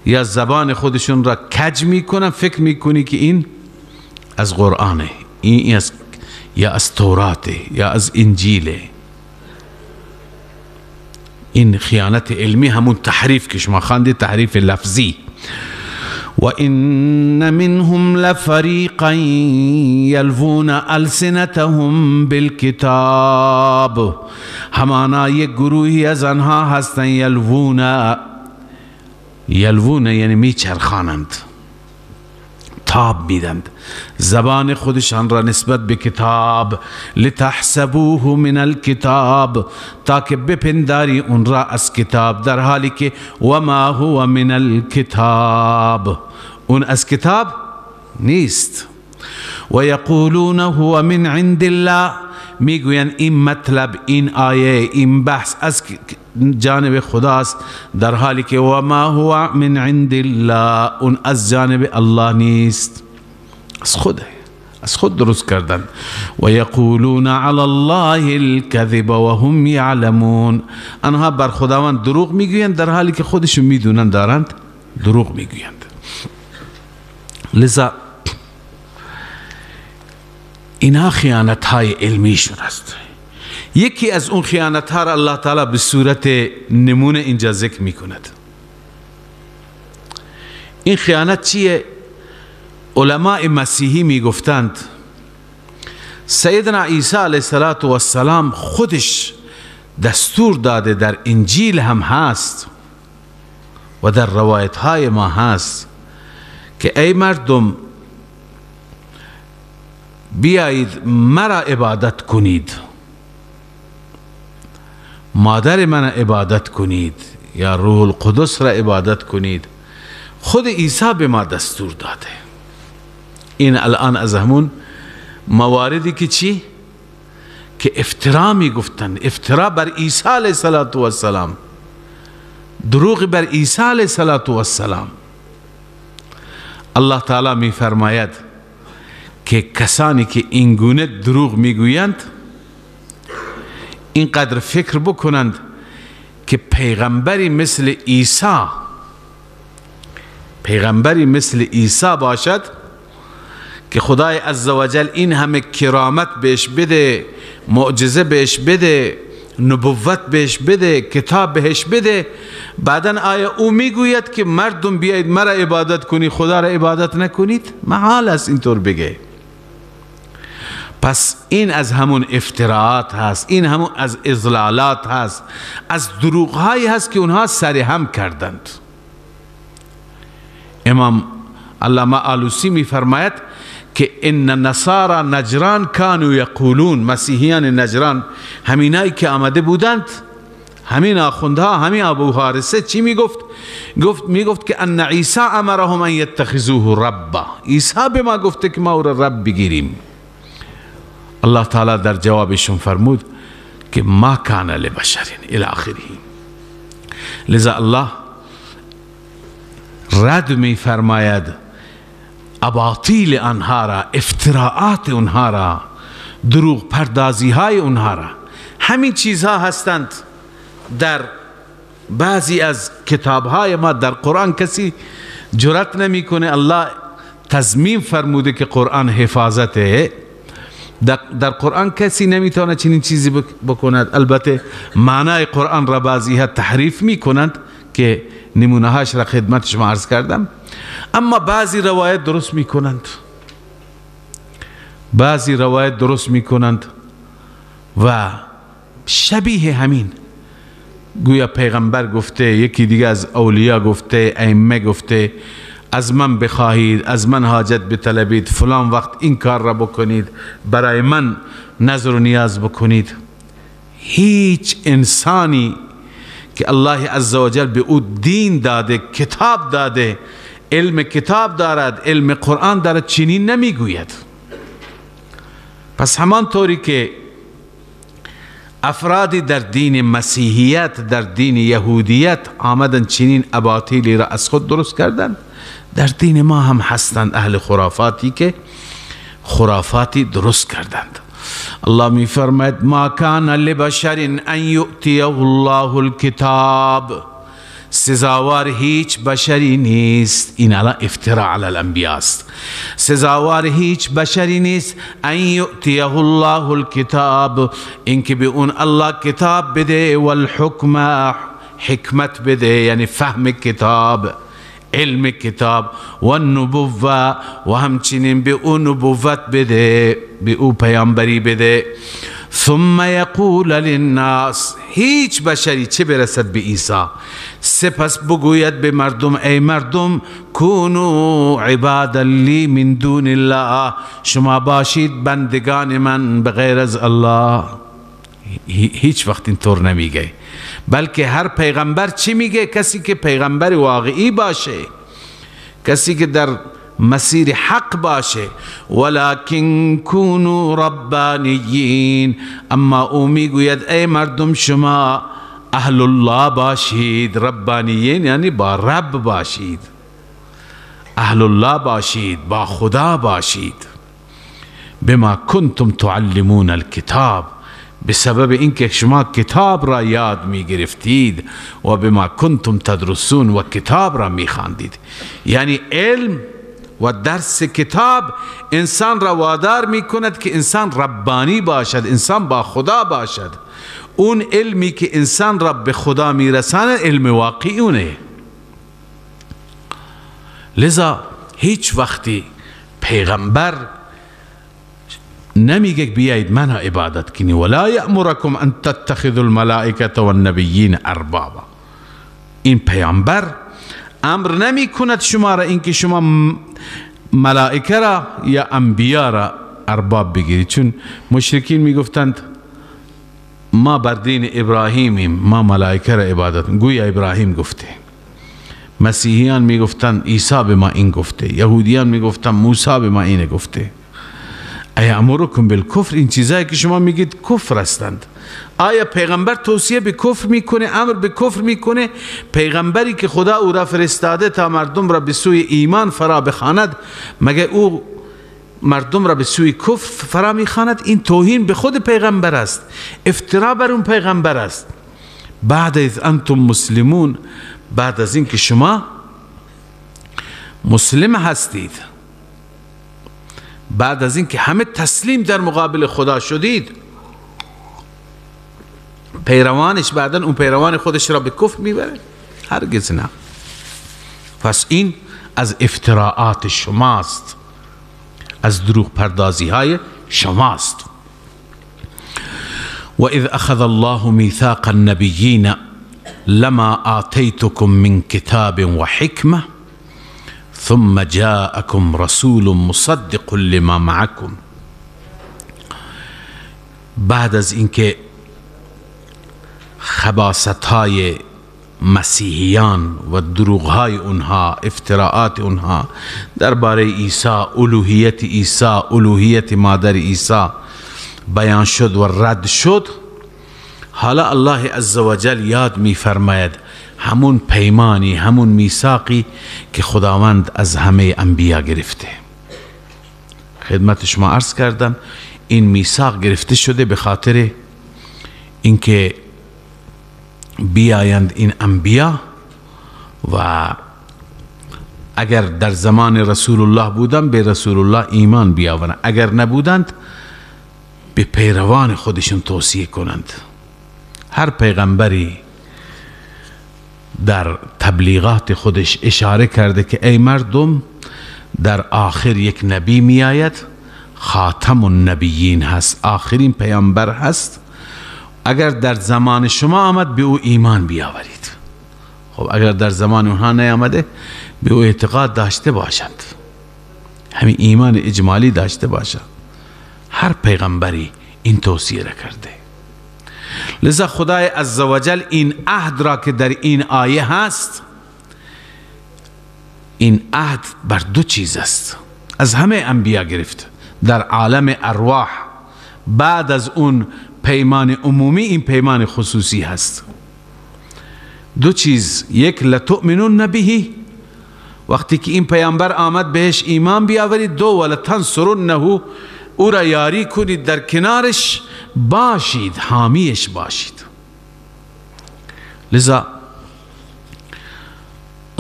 یا زبان خودشون را کج میکنند، فکر میکنی که این از قرآنه، این از یا از توراته یا از انجیله. این خیانت علمی همون تحریف که شما خواندید، تحریف لفظی. و ان منهم لفریقا یلوون السنتهم بالکتاب، همانا یک گروهی از آنها هستند یلوون یعنی میچرخانند، تاب میدند زبان خودشان را نسبت به کتاب، لتحسبوه من الکتاب، تاکه بپنداری اون را از کتاب، در حالی که وما هو من الکتاب، اون از کتاب نیست. و یقولون هو من عند الله، میگویند این مطلب، این آیه، این بحث از جانب خداست، در حالی که وما هو من عند الله، اون از جانب الله نیست، از خوده، از خود درست کردن. و یقولون علی الله الکذب و هم یعلمون، آنها بر خداوند دروغ میگویند در حالی که خودشون میدونن دارند دروغ میگویند. لذا اینها خیانت های علمیشون است. یکی از اون خیانت ها را الله تعالی به صورت نمونه اینجا ذکر می کند. این خیانت چیه؟ علماء مسیحی می گفتند سیدنا عیسی علیه السلام خودش دستور داده، در انجیل هم هست و در روایت های ما هست که ای مردم بیایید مرا عبادت کنید، مادر من عبادت کنید یا روح القدس را عبادت کنید. خود عیسی به ما دستور داده. این الان از همون مواردی که چی؟ که افترا می گفتن، افترا بر عیسی علیه السلام، دروغ بر عیسی علیه السلام. الله تعالی می فرماید که کسانی که اینگونه دروغ میگویند اینقدر فکر بکنند که پیغمبری مثل عیسی باشد که خدای عزوجل این همه کرامت بهش بده، معجزه بهش بده، نبوت بهش بده، کتاب بهش بده، بعدن آیا او میگوید که مردم بیایید مرا عبادت کنی، خدا را عبادت نکنید؟ محال است اینطور بگه. پس این از همون افتراعات هست، این همون از اضلالات هست، از دروغ هایی هست که اونها سرهم کردند. امام علامه آلوسی می فرماید که ان نصارى نجران کانوا یقولون، مسیحیان نجران همینایی که آمده بودند، همین آخوندها، همین ابو حارثه چی میگفت که ان عیسی امرهم ان یتخذوه ربا، عیسی به ما گفته که ما او را رب بگیریم. الله تعالی در جوابشون فرمود که ما کان لبشر الی آخره. لذا الله رد می فرماید اباطیل آنها را، افتراعات آنها را، دروغ پردازی های آنها را. همین چیزها هستند در بعضی از کتاب های ما. در قرآن کسی جرأت نمی کنه، الله تضمین فرموده که قرآن حفاظته، در قرآن کسی نمیتونه چنین چیزی بکند. البته معنای قرآن را بعضی ها تحریف میکنند که نمونه هاش را خدمت شما عرض کردم، اما بعضی روایت درست میکنند، و شبیه همین گویا پیغمبر گفته، یکی دیگه از اولیاء گفته، ائمه گفته از من بخواهید، از من حاجت بطلبید، فلان وقت این کار را بکنید، برای من نظر و نیاز بکنید. هیچ انسانی که الله عزوجل به او دین داده، کتاب داده، علم کتاب دارد، علم قرآن دارد، چنین نمیگوید. پس همان طوری که افرادی در دین مسیحیت، در دین یهودیت آمدن چنین اباطیلی را از خود درست کردند. در دین ما هم هستند اهل خرافاتی که خرافاتی درست کردند. الله می فرماید ما کان لبشر ان یؤتیه الله الکتاب، سزاوار هیچ بشری نیست، این الان افتراء علی الانبیاء است، سزاوار هیچ بشری نیست ان یؤتیه الله الکتاب، اینکه به اون الله کتاب بده، والحکم حکمت بده یعنی فهم کتاب، علم کتاب، و النبوة و همچنین به او نبوت بده، به او پیامبری بده. ثم یقول للناس، هیچ بشری چه برسد به عیسی، سپس بگوید به مردم ای مردم کونوا عبادا لی من دون الله، شما باشید بندگان من بغیر از الله. هیچ وقت اینطور نمیگه، بلکه هر پیغمبر چی میگه؟ کسی که پیغمبر واقعی باشه، کسی که در مسیر حق باشه. ولکن کونوا ربانیین، اما او میگوید ای مردم شما اهل الله باشید. ربانیین یعنی با رب باشید، اهل الله باشید، با خدا باشید. بما کنتم تعلمون الکتاب، بسبب اینکه شما کتاب را یاد می گرفتید، و بما کنتم تدرسون، و کتاب را می خواندید. یعنی علم و درس کتاب انسان را وادار می کند که انسان ربانی باشد، انسان با خدا باشد. اون علمی که انسان را به خدا می رساند علم واقعی اونه. لذا هیچ وقتی پیغمبر نمیگه بیایید منو عبادت کنی، ولا یأمرکم ان تتخذوا الملائکه والنبیین اربابا. این پیامبر امر نمی کند شما را اینکه شما ملائکه را یا انبیا را ارباب بگیرید، چون مشرکین میگفتند ما بر دین ابراهیمیم، ما ملائکه را عبادت، گویا ابراهیم گفته. مسیحیان میگفتند عیسی به ما این گفته، یهودیان میگفتند موسی به ما این گفته. ایامرکم بالکفر، این چیزایی که شما میگید کفر هستند. آیا پیغمبر توصیه به کفر میکنه، امر به کفر میکنه؟ پیغمبری که خدا او را فرستاده تا مردم را به سوی ایمان فرا بخواند، مگه او مردم را به سوی کفر فرا میخواند؟ این توهین به خود پیغمبر است، افترا بر اون پیغمبر است. بعد از انتم مسلمون، بعد از این که شما مسلم هستید، بعد از این که همه تسلیم در مقابل خدا شدید، پیروانش بعدن اون پیروان خودش را به کفر میبره؟ هرگز نه. پس این از افتراعات شماست، از دروغ پردازی های شماست. و اذ اخذ الله میثاق النبیین لما آتیتکم من کتاب و حکمه ثم جاءكم رسول مصدق لما معكم. بعد از اینکه خباثت‌های مسیحیان و دروغ‌های اونها، افتراعات اونها درباره عیسی، الوهیت عیسی، الوهیت مادر عیسی بیان شد و رد شد، حالا الله عزوجل یاد می‌فرماید همون پیمانی، همون میثاقی که خداوند از همه انبیا گرفته. خدمت شما عرض کردم این میثاق گرفته شده به خاطر اینکه بیایند این انبیا و اگر در زمان رسول الله بودند به رسول الله ایمان بیاورند، اگر نبودند به پیروان خودشون توصیه کنند. هر پیغمبری در تبلیغات خودش اشاره کرده که ای مردم در آخر یک نبی می آید، خاتم النبیین هست، آخرین پیامبر هست، اگر در زمان شما آمد به او ایمان بیاورید. خب اگر در زمان اونها نیامده به او اعتقاد داشته باشند، همین ایمان اجمالی داشته باشند. هر پیغمبری این توصیه را کرده. لذا خدای عزوجل این عهد را که در این آیه هست، این عهد بر دو چیز است، از همه انبیا گرفت. در عالم ارواح بعد از اون پیمان عمومی، این پیمان خصوصی هست. دو چیز، یک لتؤمنون به، وقتی که این پیامبر آمد بهش ایمان بیاورید. دو ولتنصرنه، او را یاری کنید، در کنارش باشید، حامیش باشید. لذا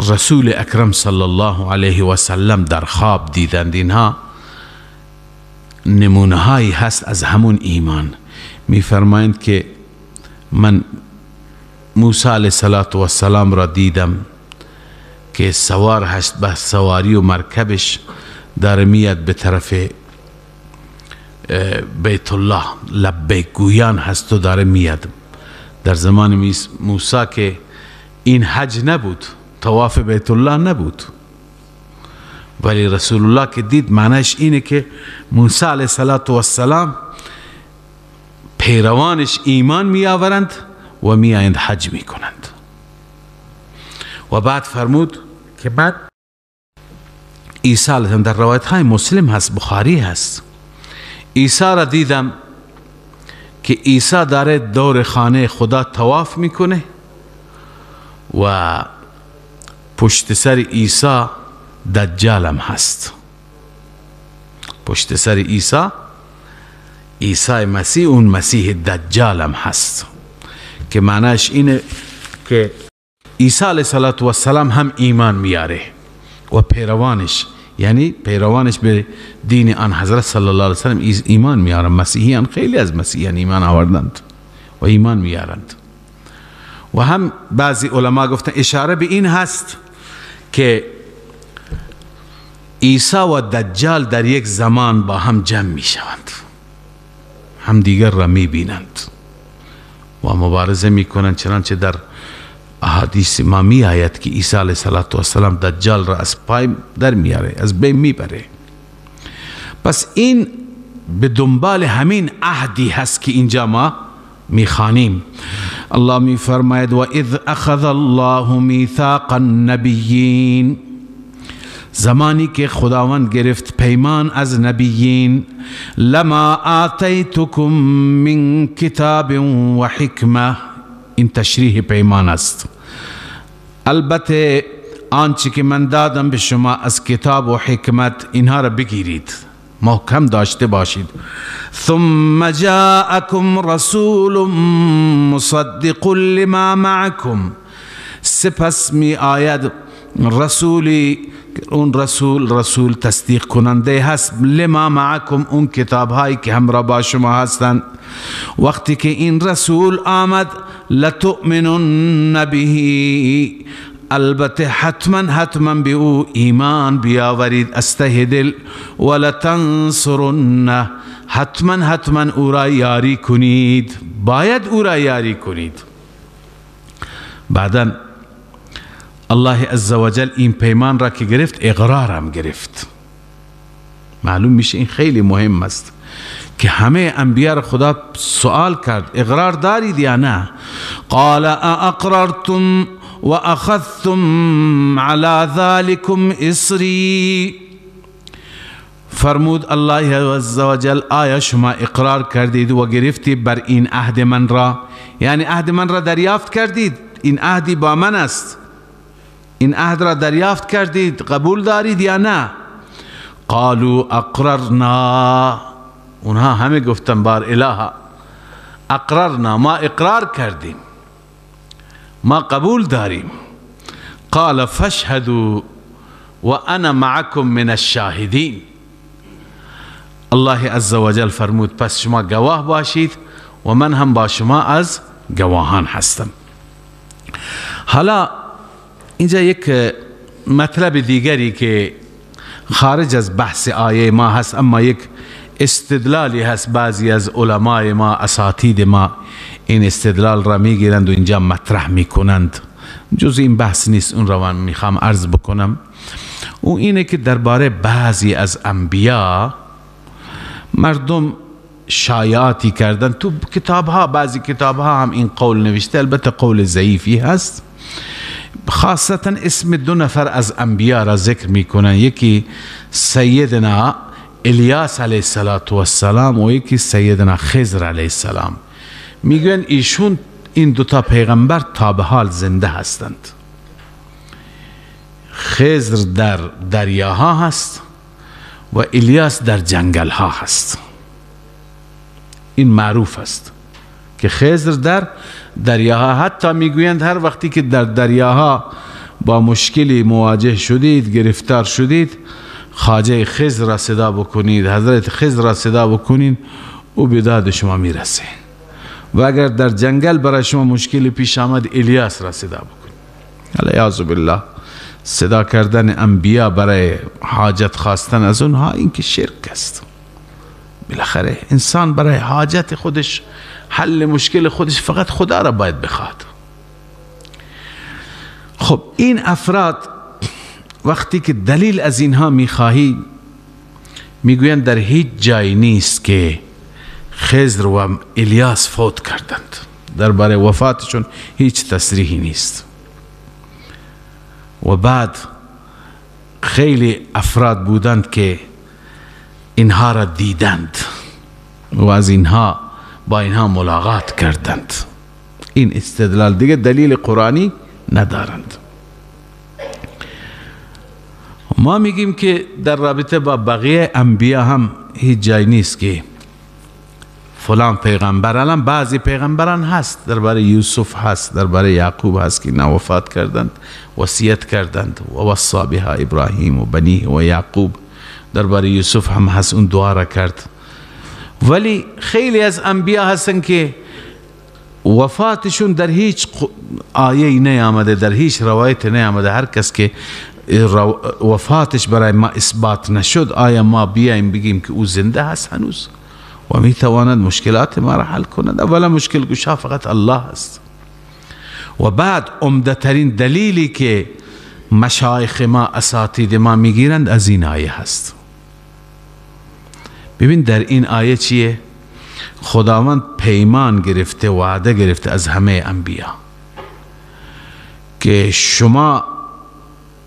رسول اکرم صلی الله علیه و سلم در خواب دیدند. اینها نمونه هایی هست از همون ایمان. می فرمایند که من موسی علیه السلام را دیدم که سوار هست به سواری و مرکبش داره میاد به طرف بیت الله، لبیک گویان هست و داره میاد. در زمان موسی که این حج نبود، طواف بیت الله نبود، ولی رسول الله که دید، معنیش اینه که موسی علیه السلام پیروانش ایمان می آورند و می آیند حج می کنند. و بعد فرمود که بعد عیسی علیه، در روایت های مسلم هست، بخاری هست، عیسی را دیدم که عیسی داره دور خانه خدا طواف میکنه و پشت سر عیسی دجالم هست. پشت سر عیسی مسیح، اون مسیح دجالم هست، که معنیش اینه که عیسی علیه السلام هم ایمان میاره و پیروانش، یعنی پیروانش به دین آن حضرت صلی الله علیه وسلم ایمان میارن. مسیحیان، خیلی از مسیحیان ایمان آوردند و ایمان میارند. و هم بعضی علما گفتن اشاره به این هست که عیسی و دجال در یک زمان با هم جمع می شوند، هم دیگر را می بینند و مبارزه می کنند. چنانچه در احادیث ما می آید که عیسی علیه السلام دجال را از پای در میاره، از بین میبره. پس این به دنبال همین عهدی هست که اینجا ما میخوانیم. الله می فرماید و اذ اخذ الله میثاق النبیین، زمانی که خداوند گرفت پیمان از نبیین، لما آتیتکم من کتاب و حکمه، این تشریح پیمان است. البته آنچه که من دادم به شما از کتاب و حکمت، اینها را بگیرید، محکم داشته باشید. ثم جاءکم رسول مصدق لما معکم، سپس می آید رسولی، اون رسول تصدیق کننده هست، لما معکم، اون کتاب هایی که همراه با شما هستند. وقتی که این رسول آمد، لتؤمنن به، البته حتما به او ایمان بیاورید، استهدل، ولتنصرنه، حتما او را یاری کنید، باید او را یاری کنید. بعداً الله عزوجل این پیمان را که گرفت، اقرار هم گرفت. معلوم میشه این خیلی مهم است که همه انبیاء را خدا سوال کرد اقرار دارید یا نه؟ قال اقررتم و اخذتم على ذلكم اصری، فرمود الله عزوجل آیا شما اقرار کردید و گرفتید بر این عهد من را، یعنی عهد من را دریافت کردید، این عهدی با من است، این عهد را دریافت کردید، قبول دارید یا نه؟ قالوا اقررنا، اونها همه گفتن بار الها اقررنا، ما اقرار کردیم، ما قبول داریم. قال فاشهدوا وانا معكم من الشاهدین، الله عزوجل فرمود پس شما گواه باشید و من هم با شما از گواهان هستم. حالا اینجا یک مطلب دیگری که خارج از بحث آیه ما هست، اما یک استدلالی هست، بعضی از علمای ما، اساتید ما این استدلال را میگیرند و اینجا مطرح میکنند، جز این بحث نیست، اون را من میخوام عرض بکنم. و اینه که درباره بعضی از انبیا مردم شایعاتی کردن تو کتاب ها، بعضی کتاب ها هم این قول نوشته، البته قول ضعیفی هست. خاصتا اسم دو نفر از انبیا را ذکر میکنن، یکی سیدنا الیاس علیه السلام و یکی سیدنا خضر علیه السلام. میگوین ایشون این دوتا پیغمبر تا به حال زنده هستند. خضر در دریاها هست و الیاس در جنگل ها هست. این معروف است که خضر در دریاها، حتی میگویند هر وقتی که در دریاها با مشکلی مواجه شدید، گرفتار شدید، خواجه خضر را صدا بکنید، حضرت خضر را صدا بکنید، او به داد شما میرسه. و اگر در جنگل برای شما مشکلی پیش آمد، الیاس را صدا بکنید. علیاذ بالله صدا کردن انبیا برای حاجت خواستن از اونها، این که شرک است. بالاخره انسان برای حاجت خودش، حل مشکل خودش، فقط خدا را باید بخواد. خب این افراد وقتی که دلیل از اینها میخواهی، میگویند در هیچ جایی نیست که خضر و الیاس فوت کردند. درباره وفاتشون هیچ تصریحی نیست. و بعد خیلی افراد بودند که اینها را دیدند و از اینها با اینها ملاقات کردند. این استدلال دیگه دلیل قرآنی ندارند. ما میگیم که در رابطه با بقیه انبیا هم هیچ جای نیست که فلان پیغمبر. الان بعضی پیغمبران هست، درباره یوسف هست، درباره یعقوب هست که وفات کردند، وصیت کردند و وصا بها ابراهیم و بنی و یعقوب. درباره یوسف هم هست، اون دعا را کرد. ولی خیلی از انبیا هستن که وفاتشون در هیچ آیه نیامده، در هیچ روایت نیامده. هر کس که وفاتش برای ما اثبات نشد، آیا ما بیایم بگیم که او زنده هست هنوز و میتواند مشکلات ما را حل کند؟ اولا مشکل گشا فقط الله است. و بعد عمده ترین دلیلی که مشایخ ما، اساتید ما میگیرند از این آیه هست. ببین در این آیه چیه؟ خداوند پیمان گرفته، وعده گرفته از همه انبیا که شما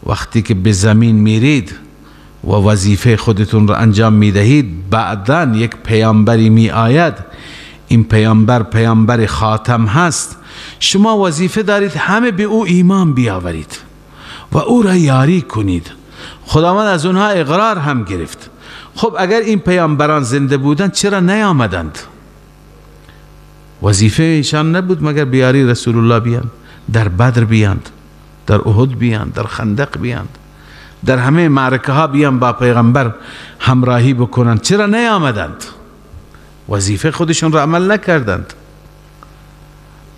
وقتی که به زمین میرید و وظیفه خودتون را انجام میدهید، بعداً یک پیامبری می آید، این پیامبر خاتم هست، شما وظیفه دارید همه به او ایمان بیاورید و او را یاری کنید. خداوند از اونها اقرار هم گرفت. خب اگر این پیامبران زنده بودند چرا نیامدند؟ وظیفه ایشان نبود مگر بیاری رسول الله بیان، در بدر بیاند، در احد بیاند، در خندق بیاند، در همه معرکه ها بیان با پیغمبر همراهی بکنند؟ چرا نیامدند؟ وظیفه خودشون را عمل نکردند،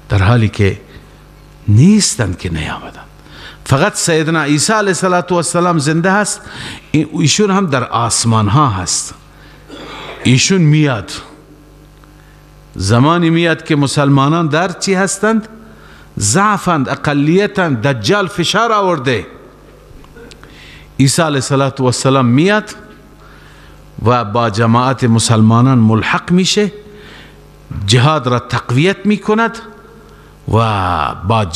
در حالی که نیستند که نیامدند. فقط سیدنا عیسی علیه السلام زنده هست، ایشون هم در آسمان ها هست. ایشون میاد، زمانی میاد که مسلمانان در چی هستند؟ ضعفند، اقلیتند، دجال فشار آورده. عیسی علیه السلام میاد و با جماعت مسلمانان ملحق میشه، جهاد را تقویت میکند و با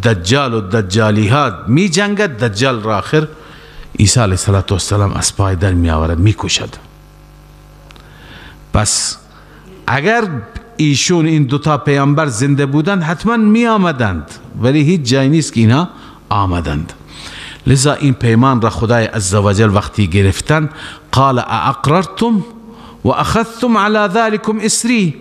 دجال و دجالیات می جنگد. دجال را آخر عیسی علیه السلام از پای در می آورد، می کشد. پس اگر ایشون این دوتا پیامبر زنده بودند حتما می آمدند، ولی هیچ جای نیست که اینها آمدند. لذا این پیمان را خدای عزوجل وقتی گرفتن، قال اقررتم و اخذتم علی ذلکم اسری،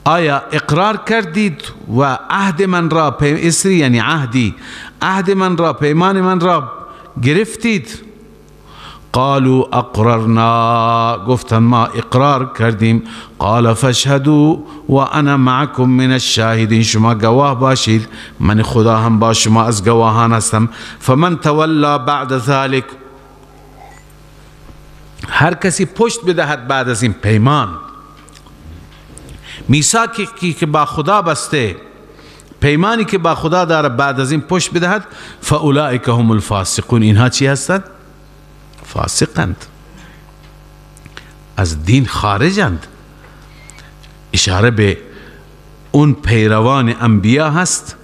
آیا اقرار کردید و عهد من را، اسری یعنی عهدی، عهد من را، پیمان من را گرفتید؟ قالوا اقررنا، گفتن ما اقرار کردیم. قال فاشهدوا و انا معکم من الشاهدین، شما گواه باشید، من خدا هم با شما از گواهان هستم. فمن تولا بعد ذلك، هر کسی پشت بدهد بعد از این پیمان، میثاقی که با خدا بسته، پیمانی که با خدا داره، بعد از این پشت بدهد، فاولئک هم الفاسقون، اینها چی هستند؟ فاسقند، از دین خارجند. اشاره به اون پیروان انبیا هست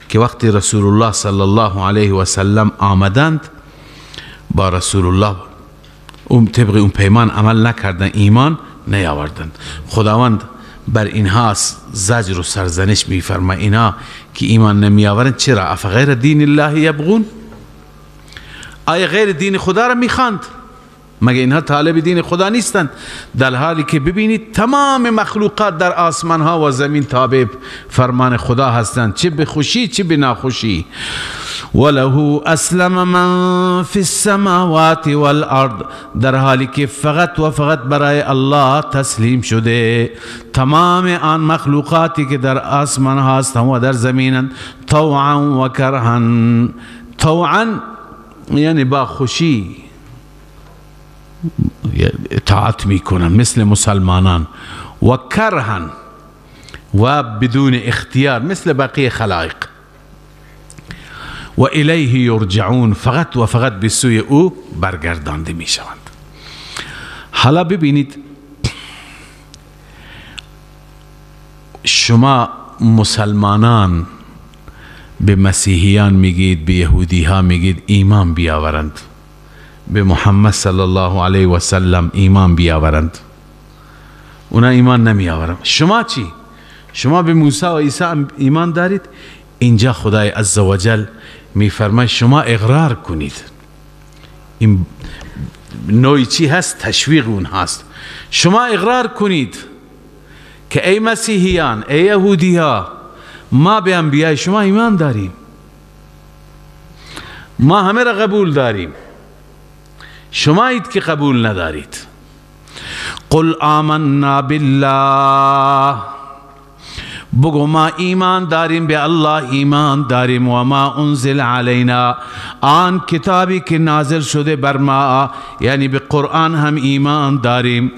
که وقتی رسول الله صلی الله علیه و سلم آمدند، با رسول الله طبق اون پیمان عمل نکردن، ایمان نیاوردند. خداوند بر اینها زجر و سرزنش میفرما اینا که ایمان نمی آورند چرا افغیر دین الله یبغون، آیا غیر دین خدا را میخواند؟ مگه اینها طالب دین خدا نیستند؟ در حالی که ببینید تمام مخلوقات در آسمان ها و زمین تابع فرمان خدا هستند، چه به خوشی چه به ناخوشی. وله اسلم من فی السماوات والارض، در حالی که فقط و فقط برای الله تسلیم شده تمام آن مخلوقاتی که در آسمان هستند و در زمینند، طوعا و کرها. طوعا یعنی با خوشی اطاعت میکنن مثل مسلمانان، و کرها و بدون اختیار مثل بقیه خلائق. و الیه یرجعون، فقط و فقط به سوی او برگردانده می شوند. حالا ببینید شما مسلمانان به مسیحیان میگید، به یهودی ها میگید ایمان بیاورند، به محمد صلی الله علیه و سلم ایمان بیاورند، اونا ایمان نمی آورند. شما چی؟ شما به موسی و عیسی ایمان دارید؟ اینجا خدای عزوجل میفرماید شما اقرار کنید. این نوعی چی هست؟ تشویق اون هست. شما اقرار کنید که ای مسیحیان، ای یهودی ها، ما به انبیاء شما ایمان داریم، ما همه را قبول داریم، شما اید که قبول ندارید. قل آمنا بالله، بگو ما ایمان داریم به الله، ایمان داریم و ما انزل علینا، آن کتابی که نازل شده بر ما یعنی به قرآن هم ایمان داریم،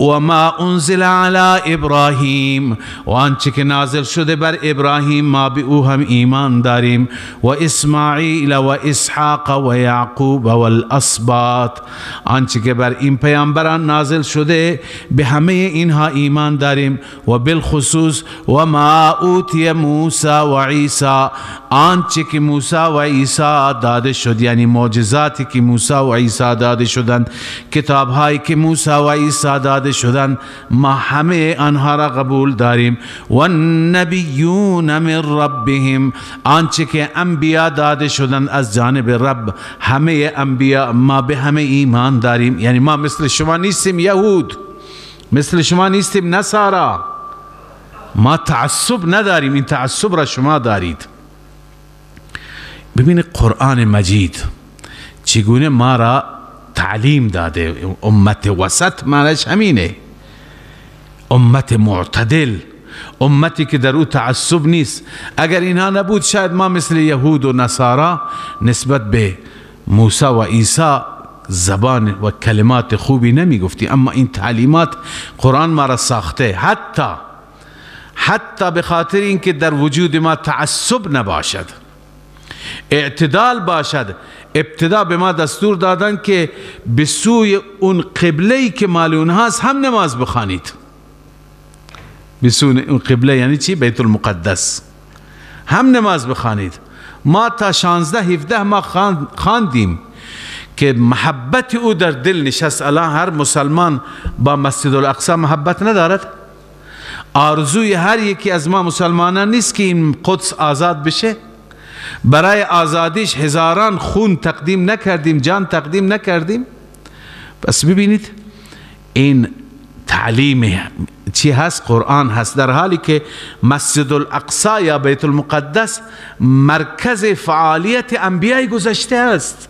و ما انزل علی ابراهیم، و آنچه که نازل شده بر ابراهیم ما به او هم ایمان داریم، و اسماعیل و اسحاق و یعقوب و الاسباط، آنچه که بر این پیامبران نازل شده به همه اینها ایمان داریم، و بالخصوص و ما اوتی موسی و عیسی، آنچه که موسی و عیسی داده شد، یعنی معجزاتی که موسی و عیسی داده شدند، کتابهایی که موسی و عیسی داده شدن، ما همه آنها را قبول داریم. و النبیون من ربهم، آنچه که انبیا داده شدن از جانب رب، همه انبیا ما به همه ایمان داریم. یعنی ما مثل شما نیستیم یهود، مثل شما نیستیم نصارا، ما تعصب نداریم، این تعصب را شما دارید. ببینید قرآن مجید چگونه ما را تعلیم داده. امت وسط معنیش همینه، امت معتدل، امتی که در او تعصب نیست. اگر اینها نبود شاید ما مثل یهود و نصارا نسبت به موسی و عیسی زبان و کلمات خوبی نمی گفتی، اما این تعلیمات قرآن ما را ساخته، حتی به خاطر اینکه در وجود ما تعصب نباشد، اعتدال باشد. ابتدا به ما دستور دادن که به سوی اون قبله‌ای که مال اونهاست هم نماز بخوانید. به سوی اون قبله یعنی چی؟ بیت المقدس هم نماز بخوانید. ما تا 16-17 ما خواندیم که محبت او در دل نشست. الان هر مسلمان با مسجد الاقصی محبت ندارد؟ آرزوی هر یکی از ما مسلمانان نیست که این قدس آزاد بشه؟ برای آزادیش هزاران خون تقدیم نکردیم، جان تقدیم نکردیم؟ بس ببینید این تعلیم چی هست؟ قرآن هست. در حالی که مسجد الاقصی یا بیت المقدس مرکز فعالیت انبیاء گذشته است،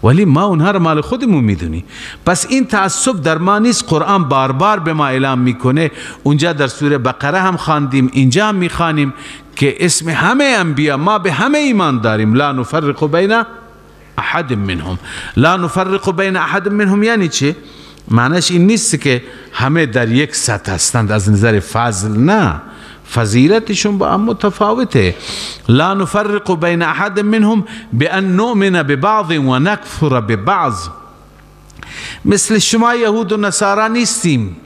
ولی ما اونها را مال خودمون میدونی. پس این تعصب در ما نیست. قرآن بار بار به ما اعلام میکنه، اونجا در سوره بقره هم خواندیم، اینجا هم میخوانیم که اسم همه انبیا، ما به همه ایمان داریم. لا نفرق بین احد منهم. لا نفرق بین احد منهم یعنی چه؟ معنیش این نیست که همه در یک سطح هستند از نظر فضل، نه، فضیلتشون با هم متفاوته. لا نفرق بین احد منهم بان نؤمن ببعض و نکفر ببعض. مثل شما یهود و نصارا نیستیم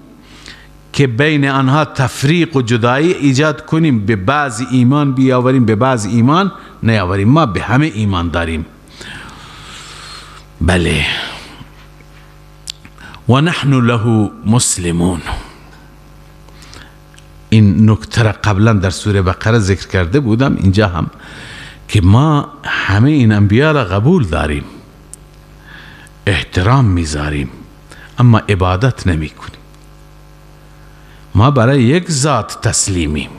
که بین آنها تفریق و جدایی ایجاد کنیم، به بعض ایمان بیاوریم به بعض ایمان نیاوریم. ما به همه ایمان داریم. بله. و نحن له مسلمون. این نکته را قبلا در سوره بقره ذکر کرده بودم، اینجا هم، که ما همه این انبیا را قبول داریم، احترام میذاریم، اما عبادت نمی کنیم. ما برای یک ذات تسلیمیم،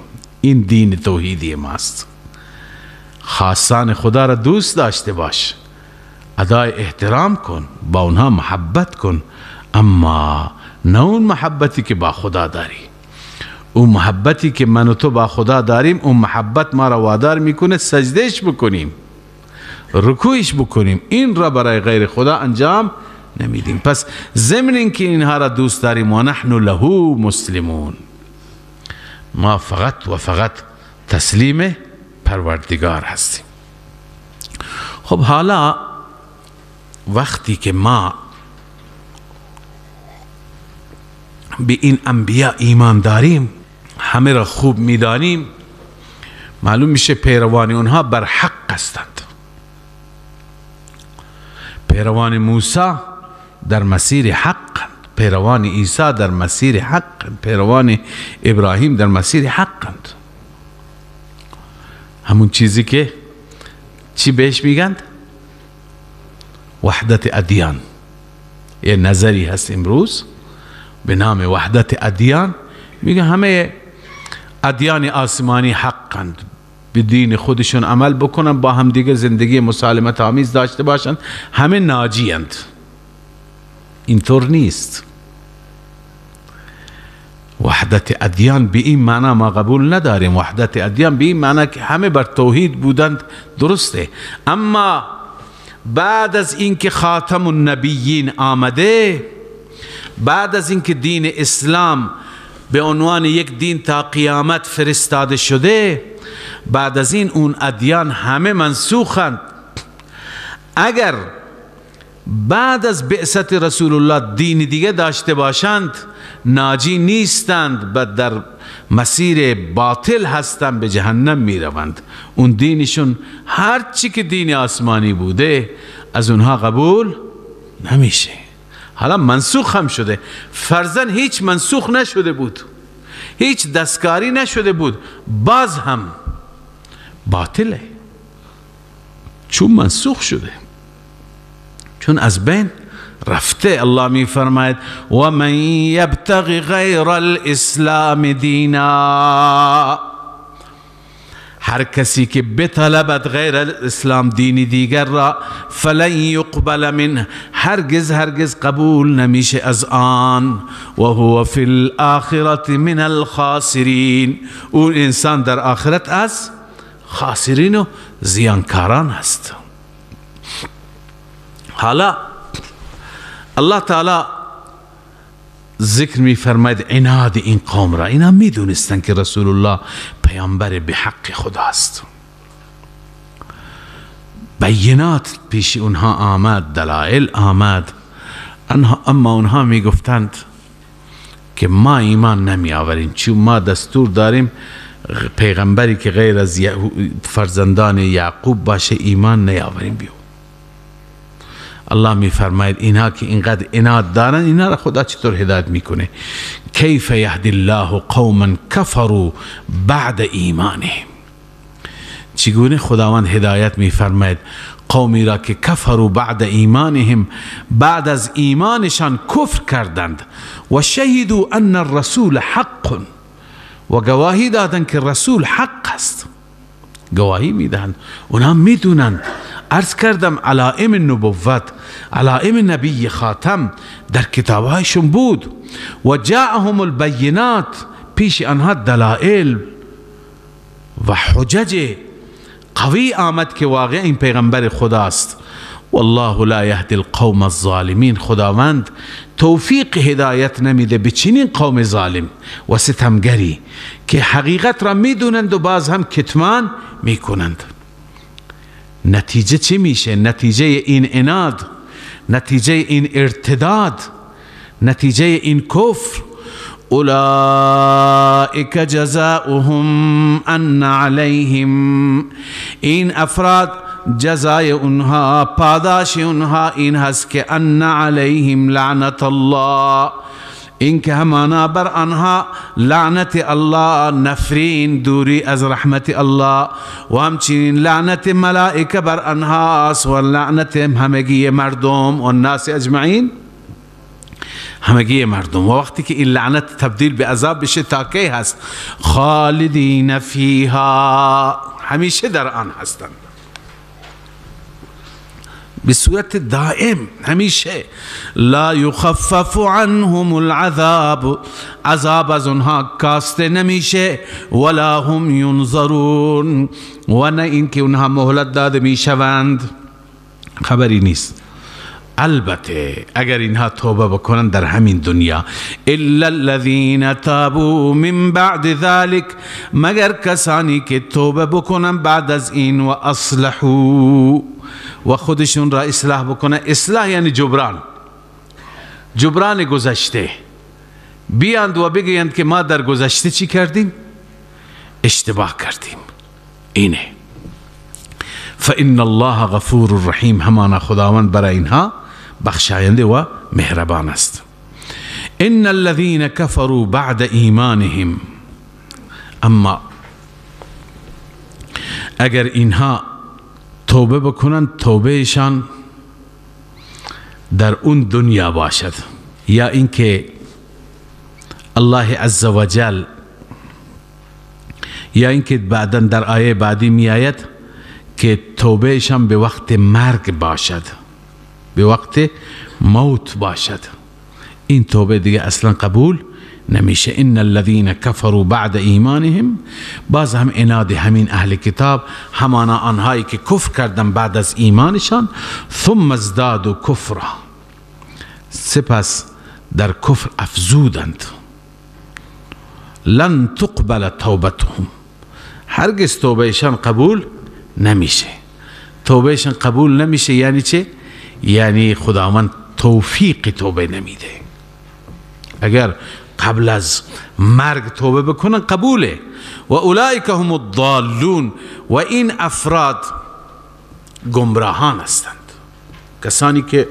این دین توحیدی ماست. خاصان خدا را دوست داشته باش، ادای احترام کن، با اونها محبت کن، اما نه اون محبتی که با خدا داری. اون محبتی که من و تو با خدا داریم، اون محبت ما را وادار میکنه سجدهش بکنیم، رکوعش بکنیم. این را برای غیر خدا انجام نمیدیم. پس ضمن اینکه اینها را دوست داریم و نحن له مسلمون، ما فقط و فقط تسلیم پروردگار هستیم. خب حالا وقتی که ما به این انبیا ایمان داریم، همه را خوب میدانیم، معلوم میشه پیروان اونها بر حق هستند. پیروان موسی در مسیر حق، پیروان عیسی در مسیر حق، پیروان ابراهیم در مسیر حق. همون چیزی که چی بهش میگند؟ وحدت ادیان. یه نظری هست امروز به نام وحدت ادیان، میگه همه ادیان آسمانی حقند، به دین خودشون عمل بکنن، با هم دیگه زندگی مسالمت آمیز داشته باشند، همه ناجیند. اینطور نیست. وحدت ادیان به این معنی ما قبول نداریم. وحدت ادیان به این معنی که همه بر توحید بودند، درسته، اما بعد از اینکه خاتم النبیین آمده، بعد از اینکه دین اسلام به عنوان یک دین تا قیامت فرستاده شده، بعد از این اون ادیان همه منسوخند. اگر بعد از بعثت رسول الله دین دیگه داشته باشند، ناجی نیستند، بل در مسیر باطل هستند، به جهنم می روند. اون دینشون هر چی که دین آسمانی بوده از اونها قبول نمیشه. حالا منسوخ هم شده، فرضاً هیچ منسوخ نشده بود، هیچ دستکاری نشده بود، باز هم باطله، چون منسوخ شده، چون از بین رفته. الله می فرماید و من یبتغی غیر الاسلام دینا، هر کسی که بطلبد غیر الاسلام دینی دیگر را، فلن یقبل منه، هرگز هرگز قبول نمیشه از آن، و هو فی الاخرة من الخاسرین، اون انسان در آخرت از خاسرین و زیانکاران هست. حالا الله تعالی ذکر می فرماید عناد این قوم را. اینا می دونستن که رسول الله پیامبر به حق خدا است، بینات پیش اونها آمد، دلائل آمد، اما اونها می گفتند که ما ایمان نمی آوریم، چون ما دستور داریم پیغمبری که غیر از فرزندان یعقوب باشه ایمان نیاوریم بیو. الله می فرماید اینها که اینقدر عناد دارن، اینا را خدا چطور هدایت میکنه؟ کیف یهدی الله قوما کفروا بعد ایمانهم، چگونه خداوند هدایت می فرماید قومی را که کفروا بعد ایمانهم، بعد از ایمانشان کفر کردند، و شهدوا ان الرسول حق، و گواهی دادند که رسول حق است، گواهی میدهند، اونها میدونند. عرض کردم علائم نبوت، علائم نبی خاتم در کتابهایشون بود، و جاءهم البینات، پیش آنها دلائل و حجج قوی آمد که واقعا این پیغمبر خداست. والله لا یهدی القوم الظالمین، خداوند توفیق هدایت نمیده به چنین قوم ظالم و ستمگری که حقیقت را میدونند و باز هم کتمان میکنند. نتیجه چی میشه؟ نتیجه این عناد، نتیجه این ارتداد، نتیجه این کفر، اولئک جزاؤهم ان علیهم، این افراد جزای اونها، پاداش اونها این هست که ان علیهم لعنت الله، این که همانا بر آنها لعنت الله، نفرین، دوری از رحمت الله، و همچنین لعنت ملائکه بر آنها است، و لعنت همگی مردم و الناس اجمعین، همگی مردم. و وقتی که این لعنت تبدیل به عذاب بشه تا کی هست؟ خالدین فیها، همیشه در آن هستند، به صورت دائم، همیشه. لا یخفف عنهم العذاب، عذاب از اونها کاسته نمیشه، ولا هم ینظرون، و نه اینکه اونها مهلت داده میشوند، خبری نیست. البته اگر اینها توبه بکنن در همین دنیا، الا الذين تابوا من بعد ذلك، مگر کسانی که توبه بکنن بعد از این، و اصلحوا، و خودشون را اصلاح بکنن. اصلاح یعنی جبران، جبران گذشته. بیاند و بگویند که ما در گذشته چی کردیم؟ اشتباه کردیم. اینه. فإن الله غفور رحیم، همانا خداوند برای اینها بخشاینده و مهربان است. ان الذين كفروا بعد ایمانهم، اما اگر اینها توبه بکنن، توبهشان در اون دنیا باشد، یا اینکه الله عزوجل، یا اینکه بعدا در آیه بعدی می آید که توبهشان به وقت مرگ باشد، به وقت موت باشد. این توبه دیگه اصلا قبول نمیشه. ان الذين كفروا بعد ایمانهم، باز هم عناد همین اهل کتاب، همانا آنهایی که کفر کردن بعد از ایمانشان، ثم ازدادوا کفرا، سپس در کفر افزودند، لن تقبل توبتهم، هرگز توبهشان قبول نمیشه. توبهشان قبول نمیشه یعنی چه؟ یعنی خداوند توفیق توبه نمیده. اگر قبل از مرگ توبه بکنن قبوله. و اولئک هم الضالون، و این افراد گمراهان هستند، کسانی که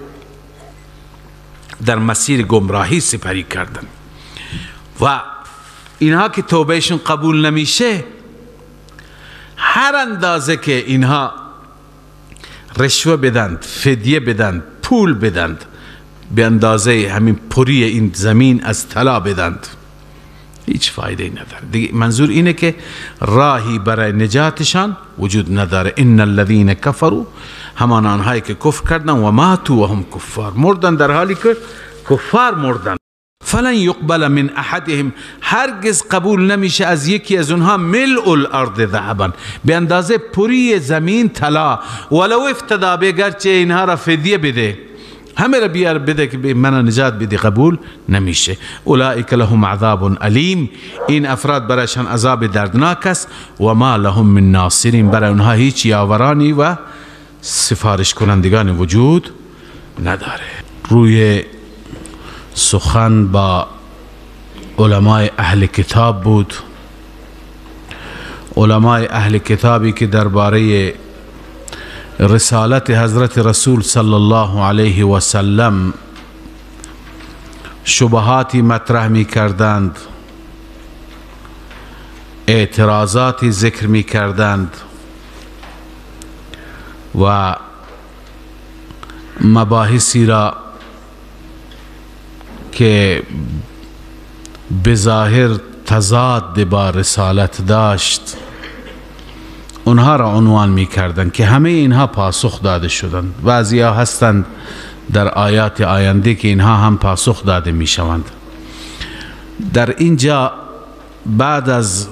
در مسیر گمراهی سپری کردند. و اینها که توبهشون قبول نمیشه، هر اندازه که اینها رشوه بدند، فدیه بدند، پول بدند، به اندازه همین پری این زمین از طلا بدند، هیچ فایده نداره دیگه. منظور اینه که راهی برای نجاتشان وجود نداره. ان الذين كفروا، همان آنهایی که کفر کردن، و ماتوا و هم کفار، مردن در حالی که کفار مردن. فلن يقبل من احدهم، هرگز قبول نمیشه از یکی از اونها، ملء الارض ذهبا، به اندازه پری زمین طلا، ولو افتدا، بگرچه اینها را فدیه بده، همه را بیار بده که من نجات بده، قبول نمیشه. اولئک لهم عذاب علیم، این افراد برایشان عذاب دردناک است. و ما لهم من ناصرین، برای اونها هیچ یاورانی و سفارش کنندگان وجود نداره. روی سخن با علمای اهل کتاب بود، علمای اهل کتابی که درباره رسالت حضرت رسول صلی الله علیه و سلم شبهاتی مطرح می کردند، اعتراضاتی ذکر می کردند، و مباحثی را که بظاهر تضاد با رسالت داشت، اونها را عنوان می کردند که همه اینها پاسخ داده شدند. بعضی ها هستند در آیات آینده که اینها هم پاسخ داده می شوند. در اینجا بعد از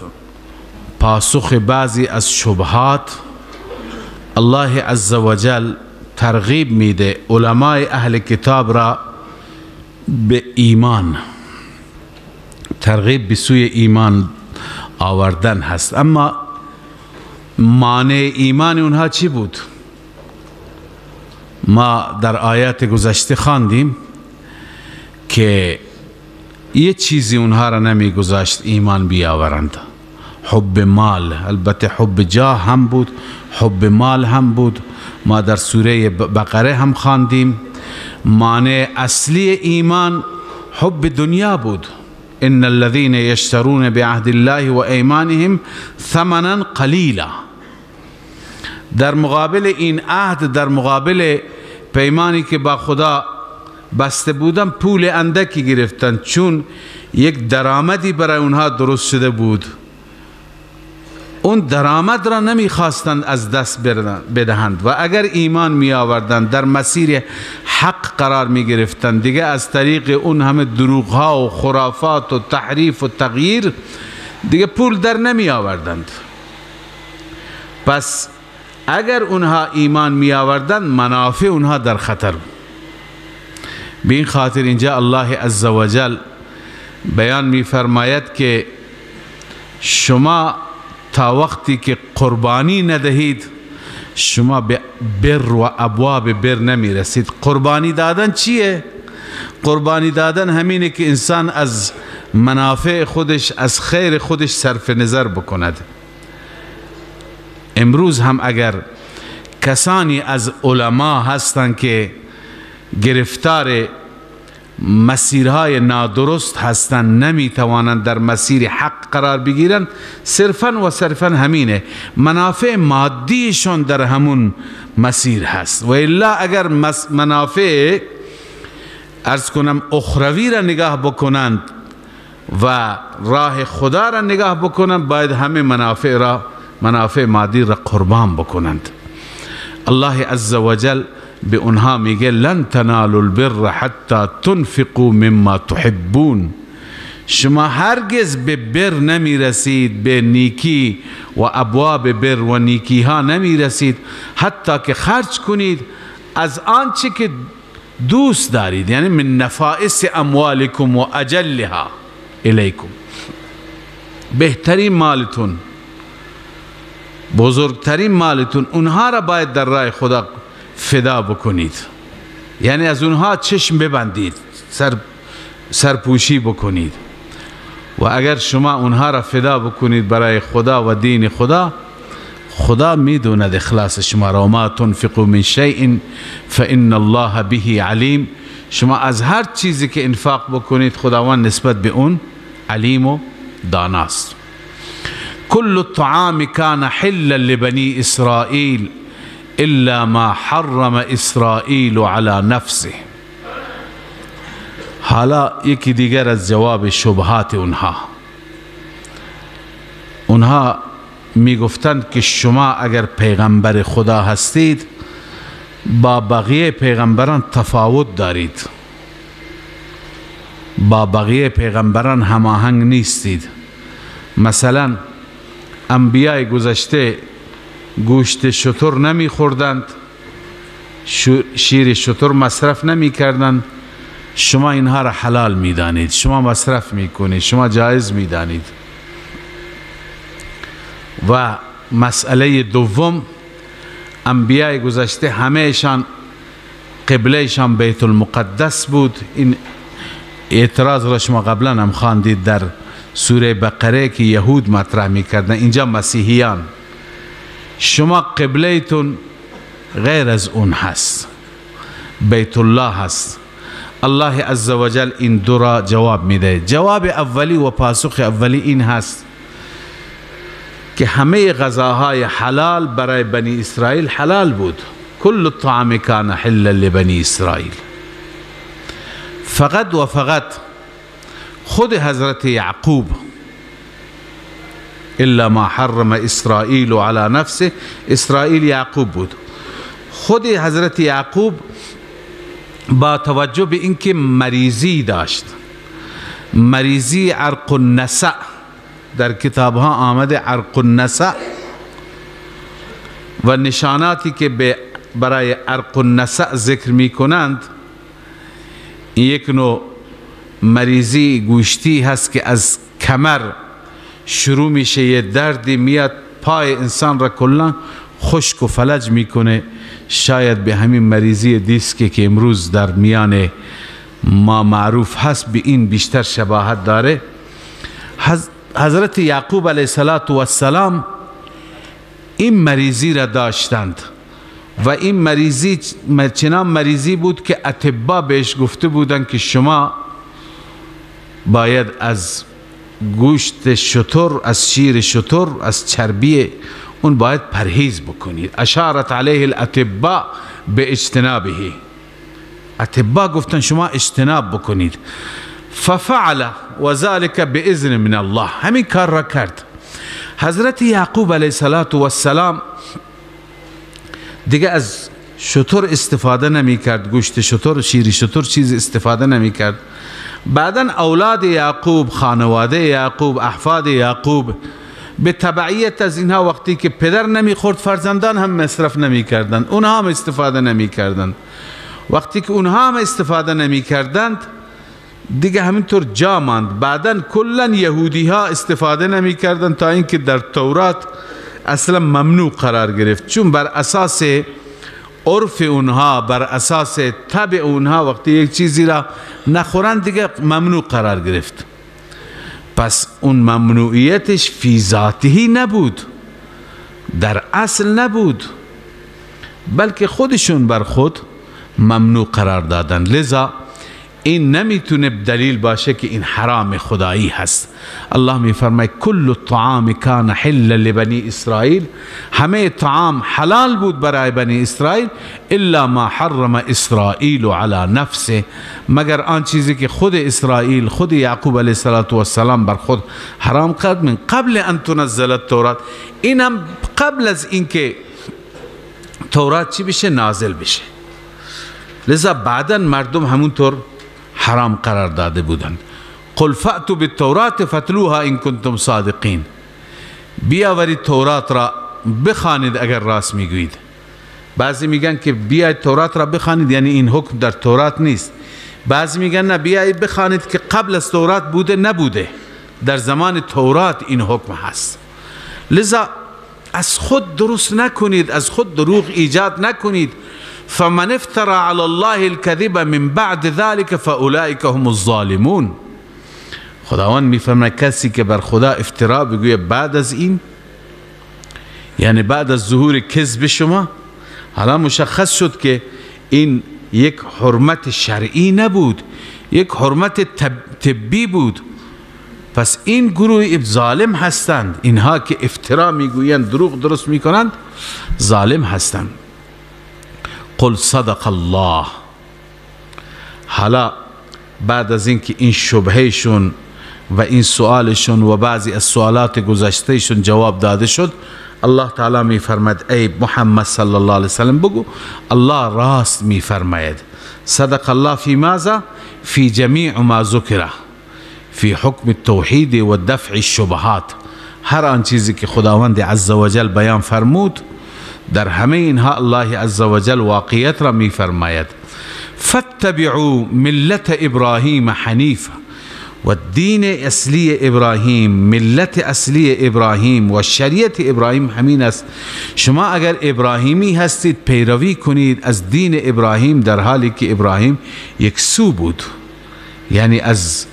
پاسخ بعضی از شبهات، الله عزوجل ترغیب میده علمای اهل کتاب را به ایمان، ترغیب به سوی ایمان آوردن هست. اما مانع ایمان اونها چی بود؟ ما در آیات گذشته خواندیم که یه چیزی اونها را نمی گذاشت ایمان بیاورند، حب مال. البته حب جاه هم بود، حب مال هم بود. ما در سوره بقره هم خواندیم مانع اصلی ایمان حب دنیا بود. ان الذين يشترون بعهد الله و ایمانهم ثمنا قلیلا. در مقابل این عهد، در مقابل پیمانی که با خدا بسته بودن، پول اندکی گرفتن، چون یک درآمدی برای اونها درست شده بود. اون درآمد را نمیخواستند از دست بدهند و اگر ایمان می آوردند، در مسیر حق قرار می گرفتند، دیگه از طریق اون همه دروغ ها و خرافات و تحریف و تغییر دیگه پول در نمی آوردند. پس اگر اونها ایمان می آوردند، منافع اونها در خطر بود. به این خاطر اینجا الله عزوجل بیان می فرماید که شما تا وقتی که قربانی ندهید، شما به بر و ابواب بر نمی رسید. قربانی دادن چیه؟ قربانی دادن همینه که انسان از منافع خودش، از خیر خودش صرف نظر بکند. امروز هم اگر کسانی از علما هستند که گرفتار مسیرهای نادرست هستند، نمیتوانند در مسیر حق قرار بگیرند، صرفا و صرفا همینه، منافع مادیشون در همون مسیر هست. و الا اگر منافع ارز کنم اخروی را نگاه بکنند و راه خدا را نگاه بکنند، باید همه منافع مادی را قربان بکنند. الله عزوجل به اونها میگه لن تنالوا البر حتی تنفقوا مما تحبون. شما هرگز به بر نمی رسید، به نیکی و ابواب بر و نیکی ها نمی رسید حتی که خرج کنید از آنچه که دوست دارید، یعنی من نفائس اموالکم و اجلها الیکم. بهترین مالتون، بزرگترین مالتون، اونها را باید در راه خدا فدا بکنید، یعنی از اونها چشم ببندید، سرپوشی بکنید. و اگر شما اونها را فدا بکنید برای خدا و دین خدا، خدا میدوند اخلاص شما را. ما تنفقوا من شیء فان الله به علیم. شما از هر چیزی که انفاق بکنید، خداوند نسبت به اون علیم و داناست. كل الطعام كان حلا لبني اسرائيل الا ما حرم اسرائیل على نفسه. حالا یکی دیگر از جواب شبهات اونها می گفتند که شما اگر پیغمبر خدا هستید، با بقیه پیغمبران تفاوت دارید، با بقیه پیغمبران هماهنگ نیستید. مثلا انبیاء گذشته گوشت شتر نمی خوردند، شیر شتر مصرف نمی کردند، شما اینها را حلال می دانید، شما مصرف می کنید، شما جایز می دانید. و مسئله دوم، انبیاء گذشته همهشان قبلهشان بیت المقدس بود. این اعتراض را شما قبلا هم خواندید در سوره بقره که یهود مطرح می کردن، اینجا مسیحیان. شما قبلهتون غیر از اون هست، بیت الله هست. الله عزوجل این دو را جواب میده. جواب اولی و پاسخ اولی این هست که همه غذاهای حلال برای بنی اسرائیل حلال بود. کل الطعام کان حلا لبنی اسرائیل. فقط و فقط خود حضرت یعقوب، الا ما حرم اسرائیل علی نفسه، اسرائیل یعقوب بود. خود حضرت یعقوب با توجه به اینکه مریضی داشت، مریضی عرق النسع، در کتاب ها آمده عرق النسع و نشاناتی که برای عرق النسع ذکر می کنند، یک نوع مریضی گوشتی هست که از کمر شروع میشه، یه دردی میاد پای انسان را کلا خشک و فلج میکنه. شاید به همین مریضی دیسک که امروز در میان ما معروف هست به این بیشتر شباهت داره. حضرت یعقوب علیه السلام این مریضی را داشتند و این مریضی چنان مریضی بود که اطباء بهش گفته بودند که شما باید از گوشت شتر، از شیر شتر، از چربی اون باید پرهیز بکنید. اشارت علیه الاطباء به اجتنابه، اطباء گفتن شما اجتناب بکنید. ففعل و ذلك باذن من الله، همین کار را کرد. حضرت یعقوب علیه السلام دیگه از شتر استفاده نمی کرد، گوشت شتر، شیر شتر چیز استفاده نمی کرد. بعدا اولاد یعقوب، خانواده یعقوب، احفاد یعقوب به تبعیت از اینها وقتی که پدر نمی خورد فرزندان هم مصرف نمی کردند، اونها هم استفاده نمی کردند. وقتی که اونها هم استفاده نمی کردند دیگه همینطور جا ماند. بعدا کلا یهودی ها استفاده نمی کردند تا اینکه در تورات اصلا ممنوع قرار گرفت، چون بر اساس عرف اونها، بر اساس طبع اونها وقتی یک چیزی را نخورند دیگه ممنوع قرار گرفت. پس اون ممنوعیتش فی ذاته نبود، در اصل نبود، بلکه خودشون بر خود ممنوع قرار دادن. لذا این نمیتونه دلیل باشه که این حرام خدایی هست. الله میفرماید کل الطعام کان حلا لبنی اسرائیل، همه طعام حلال بود برای بنی اسرائیل، الا ما حرم اسرائیل علی نفسه، مگر آن چیزی که خود اسرائیل، خود یعقوب علیه السلام بر خود حرام کرد، من قبل ان تنزل التورات، اینم قبل از اینکه تورات چی بشه؟ نازل بشه. لذا بعدا مردم همونطور حرام قرار داده بودند. قل فأتوا بالتورات فتلوها ان کنتم صادقین، بیاورید تورات را بخوانید اگر راست میگویید. بعضی میگن که بیاید تورات را بخوانید یعنی این حکم در تورات نیست. بعضی میگن نه، بیاید بخوانید که قبل از تورات بوده نبوده، در زمان تورات این حکم هست. لذا از خود درست نکنید، از خود دروغ ایجاد نکنید. فمن افترى على الله الكذب من بعد ذلك فاولئك هم الظالمون. خداوند میفرماید کسی که بر خدا افترا بگوید بعد از این، یعنی بعد از ظهور کذب شما، حالا مشخص شد که این یک حرمت شرعی نبود، یک حرمت طبی بود. پس این گروه ظالم هستند، اینها که افترا میگویند، دروغ درست میکنند، ظالم هستند. قل صدق الله. حالا بعد از اینکه این شبهشون و این سوالشون و بعضی از سوالات گذشتهشون جواب داده شد، الله تعالی می فرماید ای محمد صلی الله علیه وسلم بگو الله راست می فرماید. صدق الله فی ماذا؟ فی جمیع ما ذکره، فی حکم التوحید و دفع الشبهات. هر آن چیزی که خداوند عز وجل بیان فرمود در همه اینها الله عز وجل واقعیت را می فرماید. فاتبعوا ملت ابراهیم حنیفا، و دین اصلی ابراهیم، ملت اصلی ابراهیم و شریعت ابراهیم همین است. شما اگر ابراهیمی هستید پیروی کنید از دین ابراهیم، در حالی که ابراهیم یک سو بود، یعنی از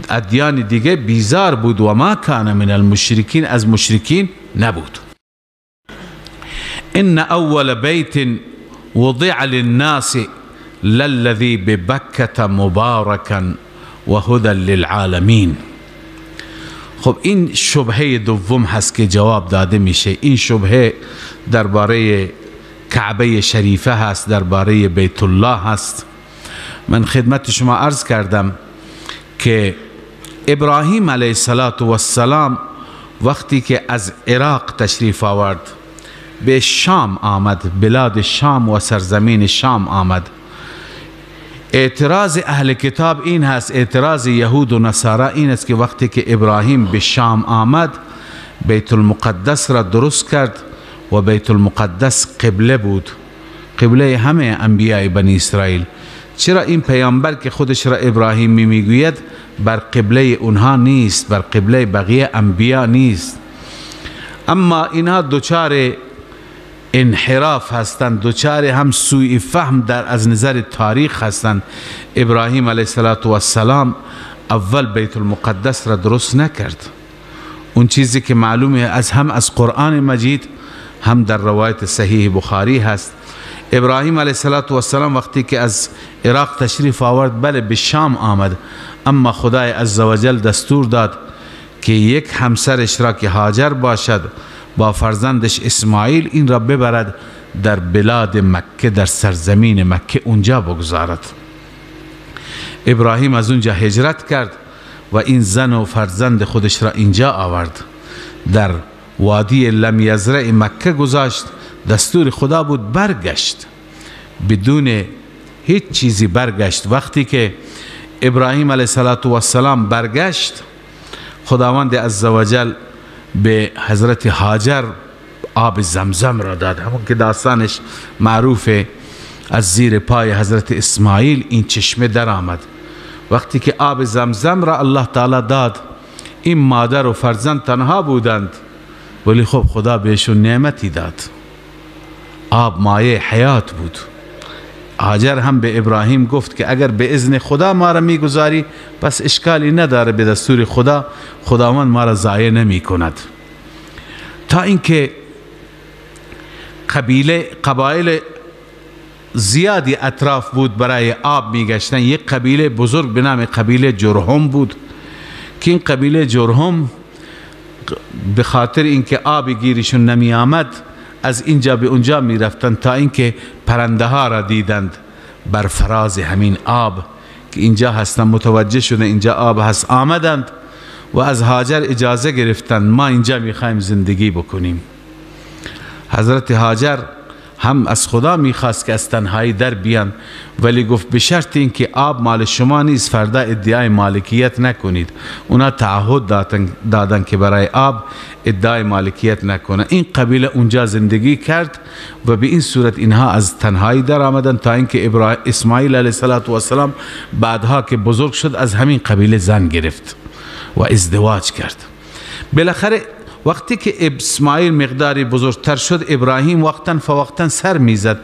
ادیان دیگه بیزار بود. و ما کان من المشرکین، از مشرکین نبود. ان اول بیت وضع للناس للذی ببکة مبارکا و هدى للعالمین. خب این شبهه دوم هست که جواب داده میشه. این شبهه درباره کعبه شریفه هست، درباره بیت الله هست. من خدمت شما عرض کردم که ابراهیم علیه السلام وقتی که از عراق تشریف آورد به شام آمد، بلاد شام و سرزمین شام آمد، اعتراض اهل کتاب این هست، اعتراض یهود و نصارا این است که وقتی که ابراهیم به شام آمد بیت المقدس را درست کرد و بیت المقدس قبله بود، قبله همه انبیاء بنی اسرائیل. چرا این پیامبر که خودش را ابراهیمی میگوید بر قبله اونها نیست، بر قبله بقیه انبیاء نیست؟ اما اینها دوچار انحراف هستند، دوچار هم سوء فهم در از نظر تاریخ هستند. ابراهیم علیه السلام اول بیت المقدس را درست نکرد. اون چیزی که معلومه از قرآن مجید هم در روایت صحیح بخاری هست، ابراهیم علیه السلام وقتی که از عراق تشریف آورد، بله به شام آمد، اما خدای عزوجل دستور داد که یک همسرش را که هاجر باشد با فرزندش اسماعیل این را ببرد در بلاد مکه، در سرزمین مکه اونجا بگذارد. ابراهیم از اونجا هجرت کرد و این زن و فرزند خودش را اینجا آورد، در وادی لم یزرع مکه گذاشت. دستور خدا بود، برگشت، بدون هیچ چیزی برگشت. وقتی که ابراهیم علیه السلام برگشت، خداوند عزوجل به حضرت هاجر آب زمزم را داد، همون که داستانش معروفه. از زیر پای حضرت اسماعیل این چشمه در آمد. وقتی که آب زمزم را الله تعالی داد، این مادر و فرزند تنها بودند، ولی خب خدا بهشون نعمتی داد. آب مایه حیات بود. هاجر هم به ابراهیم گفت که اگر به اذن خدا ما را میگذاری پس اشکالی نداره، به دستور خدا خداوند ما را ضایع نمی کند. تا اینکه قبایل زیادی اطراف بود برای آب میگشتن. یک قبیله بزرگ به نام قبیله جرهم بود که این قبیله جرهم به خاطر اینکه آب گیرشون نمی آمد از اینجا به اونجا می رفتند تا اینکه پرنده ها را دیدند بر فراز همین آب که اینجا هستند، متوجه شدند اینجا آب هست، آمدند و از هاجر اجازه گرفتند ما اینجا می خواهیم زندگی بکنیم. حضرت هاجر هم از خدا میخواست که از تنهایی در بیان، ولی گفت به شرط اینکه آب مال شما نیست، فردا ادعای مالکیت نکنید. اونا تعهد دادن که برای آب ادعای مالکیت نکنه. این قبیله اونجا زندگی کرد و به این صورت اینها از تنهایی در آمدن تا اینکه اسماعیل علیه السلام بعدها که بزرگ شد از همین قبیله زن گرفت و ازدواج کرد. بالاخره وقتی که اسماعیل مقداری بزرگتر شد، ابراهیم وقتا فوقتا سر میزد.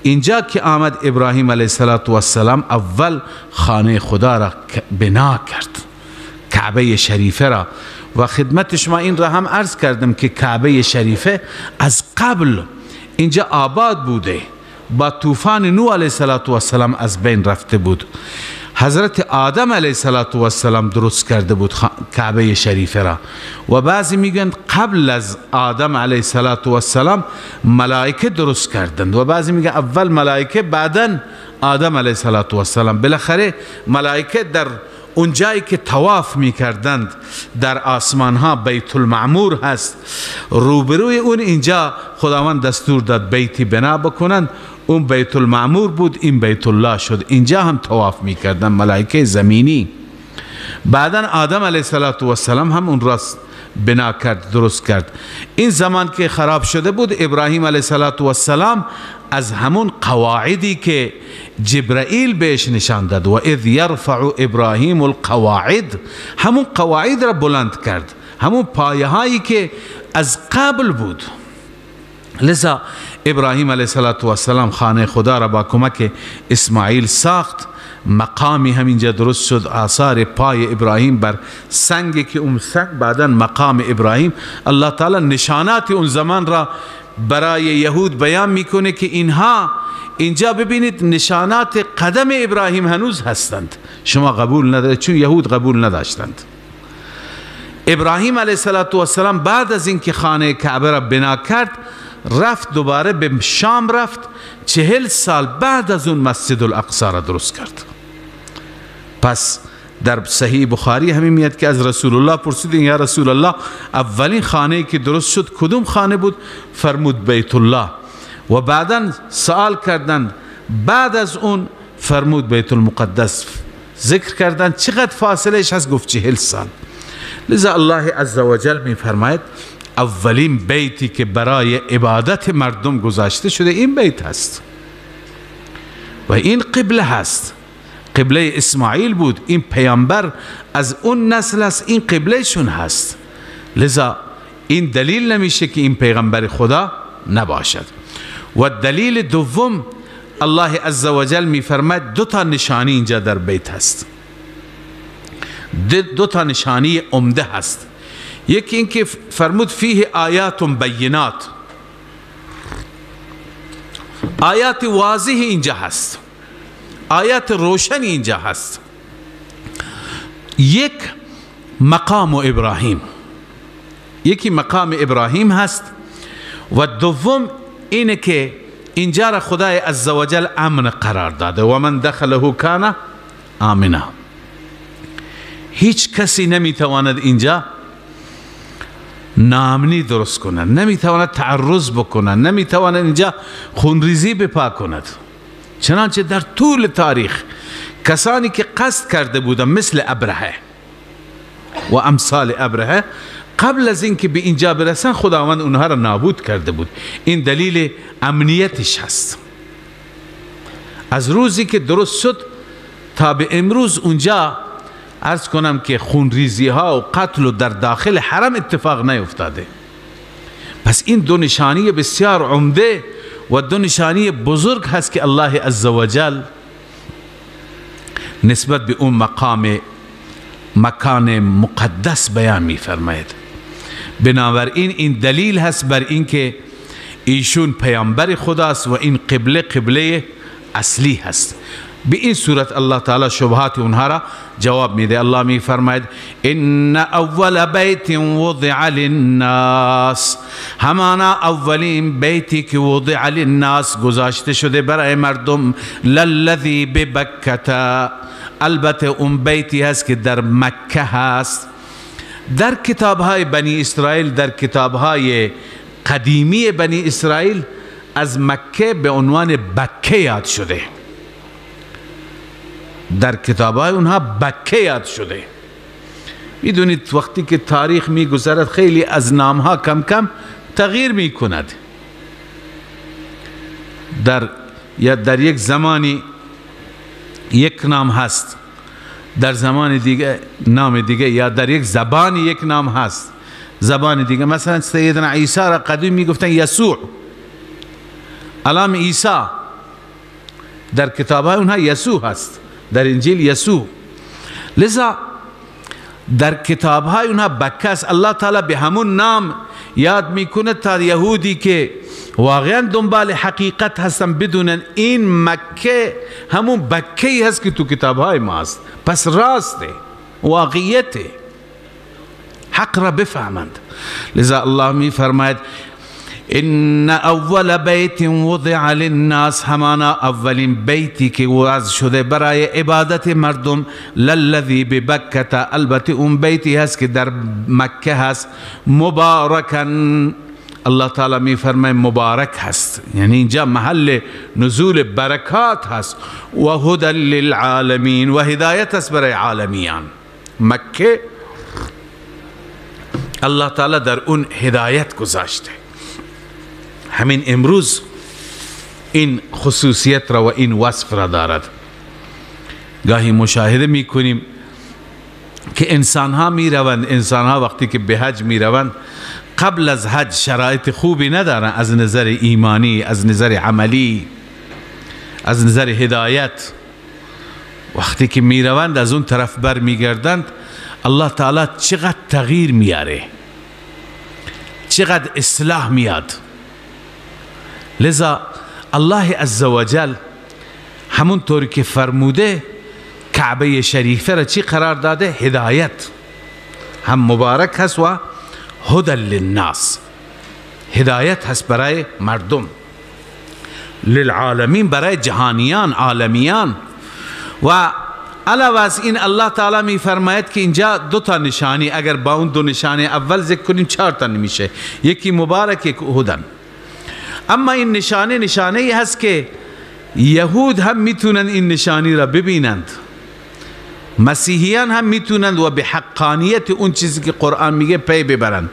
اینجا که آمد ابراهیم علیه السلام اول خانه خدا را بنا کرد، کعبه شریفه را. و خدمت شما این را هم عرض کردم که کعبه شریفه از قبل اینجا آباد بوده، با طوفان نوح علیه السلام از بین رفته بود. حضرت آدم علیه السلام درست کرده بود کعبه شریفه را و بعضی میگن قبل از آدم علیه السلام ملائکه درست کردند و بعضی میگن اول ملائکه بعدن آدم علیه السلام. بالاخره ملائکه در اون جایی که طواف میکردند در آسمان ها بیت المعمور هست، روبروی اون اینجا خداوند دستور داد بیتی بنا بکنند. اون بیت المعمور بود، این بیت الله شد. اینجا هم طواف میکردن ملائکه زمینی. بعدن آدم علیه السلام هم اون را بنا کرد، درست کرد. این زمان که خراب شده بود، ابراهیم علیه السلام از همون قواعدی که جبرائیل بهش نشان داد، و اذ یرفع ابراهیم القواعد، همون قواعد را بلند کرد، همون پایه هایی که از قبل بود. لذا ابراهیم علیه السلام خانه خدا را با کمک اسماعیل ساخت. مقامی همینجا درست شد، آثار پای ابراهیم بر سنگی که اون سنگ بعداً مقام ابراهیم. الله تعالی نشانات اون زمان را برای یهود بیان میکنه که اینها اینجا ببینید نشانات قدم ابراهیم هنوز هستند، شما قبول ندارید، چون یهود قبول نداشتند. ابراهیم علیه السلام بعد از اینکه خانه کعبه را بنا کرد، رفت دوباره به شام رفت. 40 سال بعد از اون مسجد الاقصی را درست کرد. پس در صحیح بخاری همین میاد که از رسول الله پرسیدین یا رسول الله اولین خانه‌ای که درست شد کدوم خانه بود؟ فرمود بیت الله. و بعداً سوال کردند بعد از اون فرمود بیت المقدس. ذکر کردند چقدر فاصلهش هست؟ گفت 40 سال. لذا الله عزوجل می فرماید اولین بیتی که برای عبادت مردم گذاشته شده این بیت هست و این قبله هست. قبله اسماعیل بود، این پیامبر از اون نسل است، این قبله شون هست. لذا این دلیل نمیشه که این پیغمبر خدا نباشد. و دلیل دوم الله عزوجل می فرماید 2 تا نشانی اینجا در بیت هست، 2 تا نشانی عمده هست. یکی این که فرمود فیه آیات بینات، آیات واضح اینجا هست، آیات روشن اینجا هست. یک مقام ابراهیم، یکی مقام ابراهیم هست و دوم اینه که اینجا را خدای عزوجل امن قرار داده و من دخله کان آمنا. هیچ کسی نمیتواند اینجا ناامنی درست کند، نمیتواند تعرض بکند، نمیتواند اینجا خونریزی بپا کند. چنانچه در طول تاریخ کسانی که قصد کرده بودند مثل ابرهه و امثال ابرهه، قبل از اینکه به اینجا برسن خداوند اونها را نابود کرده بود. این دلیل امنیتش هست. از روزی که درست شد تا به امروز اونجا عرض کنم که خونریزی ها و قتل و در داخل حرم اتفاق نیفتاده. پس این دو نشانی بسیار عمده و دو نشانی بزرگ هست که الله عزوجل نسبت به اون مکان مقدس بیان می فرماید. بنابراین این دلیل هست بر اینکه ایشون پیامبر خداست و این قبله اصلی هست. به این صورت الله تعالی شبهات اونها را جواب میده. الله می فرماید ان اول بیت وضع للناس، همانا اولین بیتی که وضع للناس گذاشته شده برای مردم، للذی ببکه، البته اون بیتی هست که در مکه هست. در کتابهای بنی اسرائیل، در کتابهای قدیمی بنی اسرائیل از مکه به عنوان بکه یاد شده، در کتابهای اونها بکه یاد شده. میدونید وقتی که تاریخ میگذرد خیلی از نامها کم کم تغییر میکند. در یک زمانی یک نام هست، در زمان دیگه نام دیگه، یا در یک زبانی یک نام هست، زبان دیگه. مثلا سیدنا عیسی را قدیم میگفتن یسوع، الان عیسی در کتابهای اونها یسوع هست، در انجیل یسوع. لذا در کتابهای اونها بکه است. الله تعالی به همون نام یاد میکنه تا یهودی که واقعا دنبال حقیقت هستن بدونن این مکه همون بکه‌ای هست که تو کتابهای ما هست. پس راسته، واقعیته، حق را بفهمند. لذا الله می فرماید ان اول بیت وضع للناس، همانا اولین بیتی که وضع شده برای عبادت مردم، للذی ببکه، البته اون بیتی هست که در مکه هست، مبارکن، الله تعالی می فرماید مبارک هست، یعنی اینجا محل نزول برکات هست، و هدی للعالمین، و هدایت است برای عالمیان. مکه الله تعالی در اون هدایت گذاشته. همین امروز این خصوصیت را و این وصف را دارد. گاهی مشاهده می کنیم که انسان ها می روند، انسان ها وقتی که به حج می روند قبل از حج شرایط خوبی ندارن، از نظر ایمانی، از نظر عملی، از نظر هدایت. وقتی که می روند از اون طرف بر می گردند، الله تعالی چقدر تغییر میاره، چقدر اصلاح میاد. لذا الله عزوجل همونطور که فرموده کعبه شریفه را چی قرار داده؟ هدایت، هم مبارک هست و هدی للناس، هدایت هست برای مردم، للعالمین، برای جهانیان، عالمیان. و علاوه از این الله تعالی می فرماید که اینجا دو تا نشانی، اگر با اون دو نشانی اول ذکر کنیم 4 تا نمیشه، یکی مبارک، یک هدن. اما این نشانه هست که یهود هم میتونن این نشانی را ببینند، مسیحیان هم میتونند و به حقانیت اون چیزی که قرآن میگه پی ببرند.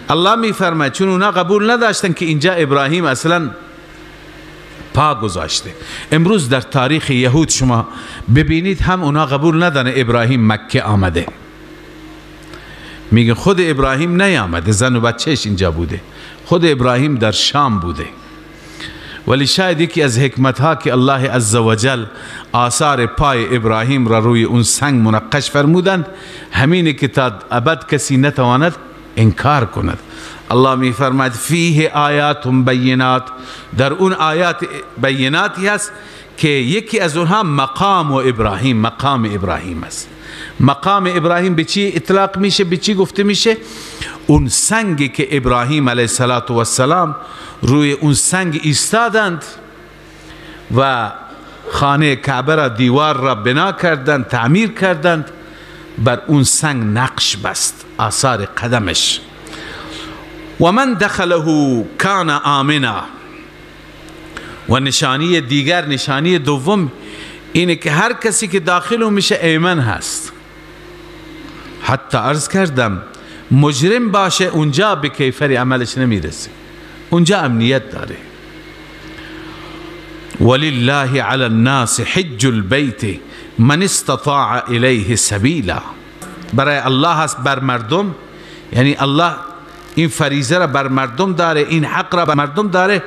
الله میفرماید چون اونا قبول نداشتن که اینجا ابراهیم اصلا پا گذاشته. امروز در تاریخ یهود شما ببینید هم اونا قبول ندارن ابراهیم مکه آمده، میگه خود ابراهیم نیامده، زن و بچهش اینجا بوده، خود ابراهیم در شام بوده. ولی شاید یکی از حکمت ها که الله عزوجل آثار پای ابراهیم را روی اون سنگ منقش فرمودند همینه که تا ابد کسی نتواند انکار کند. الله می فرماید فیه آیات بینات، در اون آیات بیناتی هست که یکی از اونها مقام ابراهیم است. مقام ابراهیم به چی اطلاق میشه، به چی گفته میشه؟ اون سنگی که ابراهیم علیه السلام روی اون سنگ ایستادند و خانه کعبه را، دیوار را بنا کردند، تعمیر کردند، بر اون سنگ نقش بست، آثار قدمش. و من دخله کان آمنا. و نشانی دیگر، نشانی دوم اینه که هر کسی که داخل میشه ایمن هست. حتی عرض کردم مجرم باشه اونجا به کیفر عملش نمیرسه، اونجا امنیت داره. ولله علی الناس حج البیت من استطاع الیه سبیلا. برای الله هست بر مردم، یعنی الله این فریضه را بر مردم داره، این حق را بر مردم داره،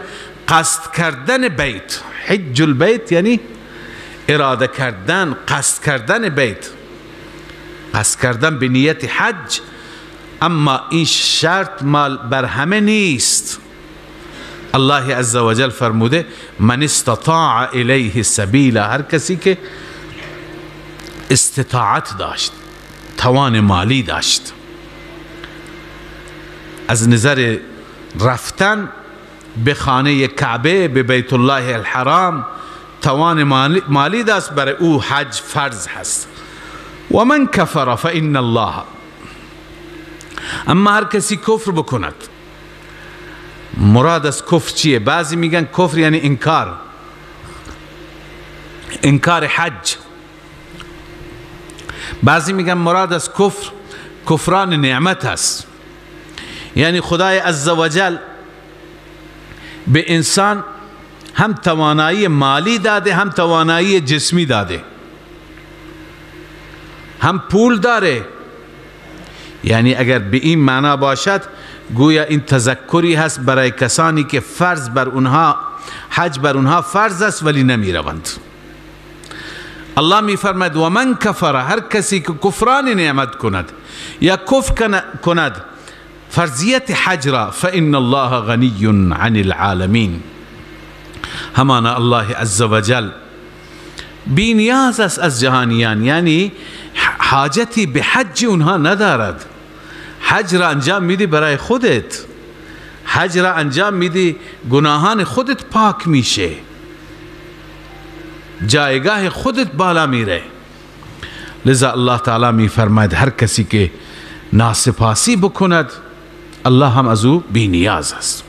قصد کردن بیت. حج البیت یعنی اراده کردن، قصد کردن بیت، قصد کردن به نیت حج. اما این شرط مال بر همه نیست. الله عزوجل فرموده من استطاع الیه سبیلا، هر کسی که استطاعت داشت، توان مالی داشت، از نظر رفتن به خانه کعبه، به بیت الله الحرام، توان مالی داشت، برای او حج فرض هست. و من کفر فإن الله. اما هر کسی کفر بکند، مراد از کفر چیه؟ بعضی میگن کفر یعنی انکار، انکار حج. بعضی میگن مراد از کفر کفران نعمت است، یعنی خدای عزوجل به انسان هم توانایی مالی داده، هم توانایی جسمی داده، هم پول داره. یعنی اگر به این معنا باشد گویا این تذکری هست برای کسانی که فرض بر اونها، حج بر اونها فرض است ولی نمی روند. الله می فرماید و من کفر، هر کسی که کفران نعمت کند یا کفر کند فرضیت حج را، فإن الله غنی عن العالمین. همانا الله عزوجل بی نیاز است از جهانیان، یعنی حاجتی به حج اونها ندارد. حج را انجام میدی برای خودت، حج را انجام میدی گناهان خودت پاک میشه، جایگاه خودت بالا میره. لذا الله تعالی می فرماید هر کسی که ناسپاسی بکند الله هم از او بی نیاز است.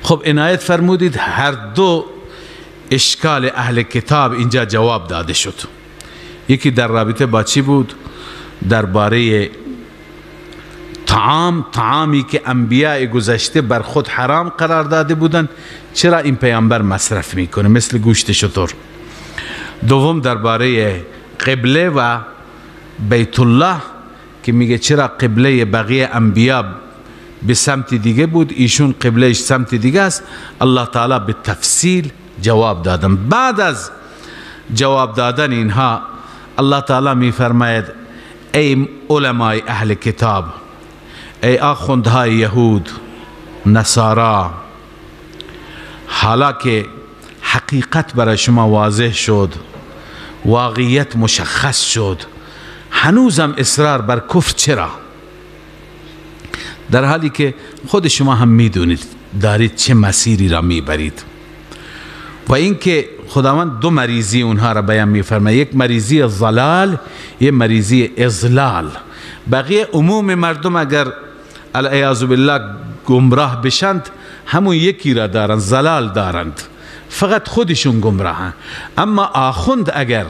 خب عنایت فرمودید هر دو اشکال اهل کتاب اینجا جواب داده شد. یکی در رابطه با چی بود؟ درباره طعامی که انبیاء گذشته بر خود حرام قرار داده بودند چرا این پیامبر مصرف میکنه، مثل گوشت شتر. دوم درباره قبله و بیت الله که میگه چرا قبله بقیه انبیاء به سمت دیگه بود، ایشون قبلهش سمت دیگه است. الله تعالی به تفصیل جواب دادن. بعد از جواب دادن اینها الله تعالی می فرماید ای علمای اهل کتاب، ای آخوندهای یهود نصارا، حالا که حقیقت برای شما واضح شد، واقعیت مشخص شد، هنوزم اصرار بر کفر چرا؟ در حالی که خود شما هم میدونید دارید چه مسیری را میبرید. و اینکه خداوند دو مریضی اونها را بیان میفرماید، یک مریضی ضلال، یک مریضی اضلال. بقیه عموم مردم اگر العیاذ بالله گمراه بشند همون یکی را دارند، ضلال دارند، فقط خودشون گمراهند. اما آخوند اگر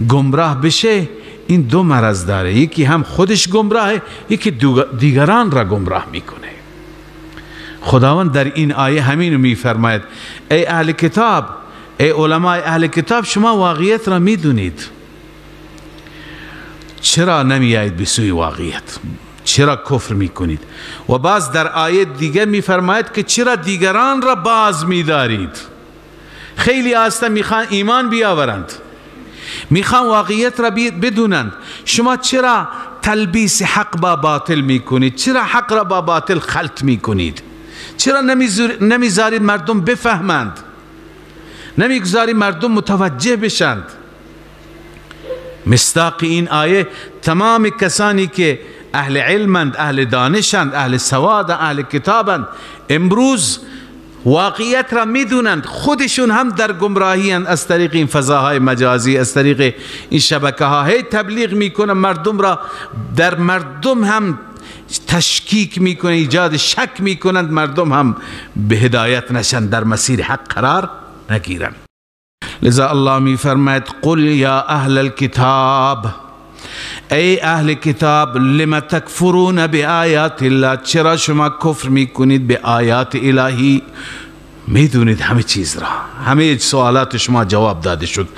گمراه بشه این دو مرض داره، یکی هم خودش گمراهه، یکی دیگران را گمراه میکنه. خداوند در این آیه همین میفرماید ای اهل کتاب، ای علمای اهل کتاب، شما واقعیت را میدونید، چرا نمیایید به سوی واقعیت؟ چرا کفر میکنید؟ و باز در آیه دیگه میفرماید که چرا دیگران را باز میدارید؟ خیلی آسته میخوان ایمان بیاورند، میخوان واقعیت را بدونند. شما چرا تلبیس حق با باطل میکنید؟ چرا حق را با باطل خلط میکنید؟ چرا نمیذارید مردم بفهمند؟ نمیگذارید مردم متوجه بشند؟ مصداق این آیه تمام کسانی که اهل علمند، اهل دانشند، اهل سواد، اهل کتابند، امروز واقعیت را میدونند، خودشون هم در گمراهی اند، از طریق این فضاهای مجازی، از طریق این شبکه ها هی تبلیغ میکنن مردم را، در مردم هم تشکیک میکنه، ایجاد شک میکنند، مردم هم به هدایت نشن، در مسیر حق قرار نگیرن. لذا الله میفرماید قل یا اهل الكتاب، ای اهل کتاب، لم تکفرون بآیات الله، چرا شما کفر میکنید به آیات الهی؟ میدونید همه چیز را، همه سوالات شما جواب داده شد.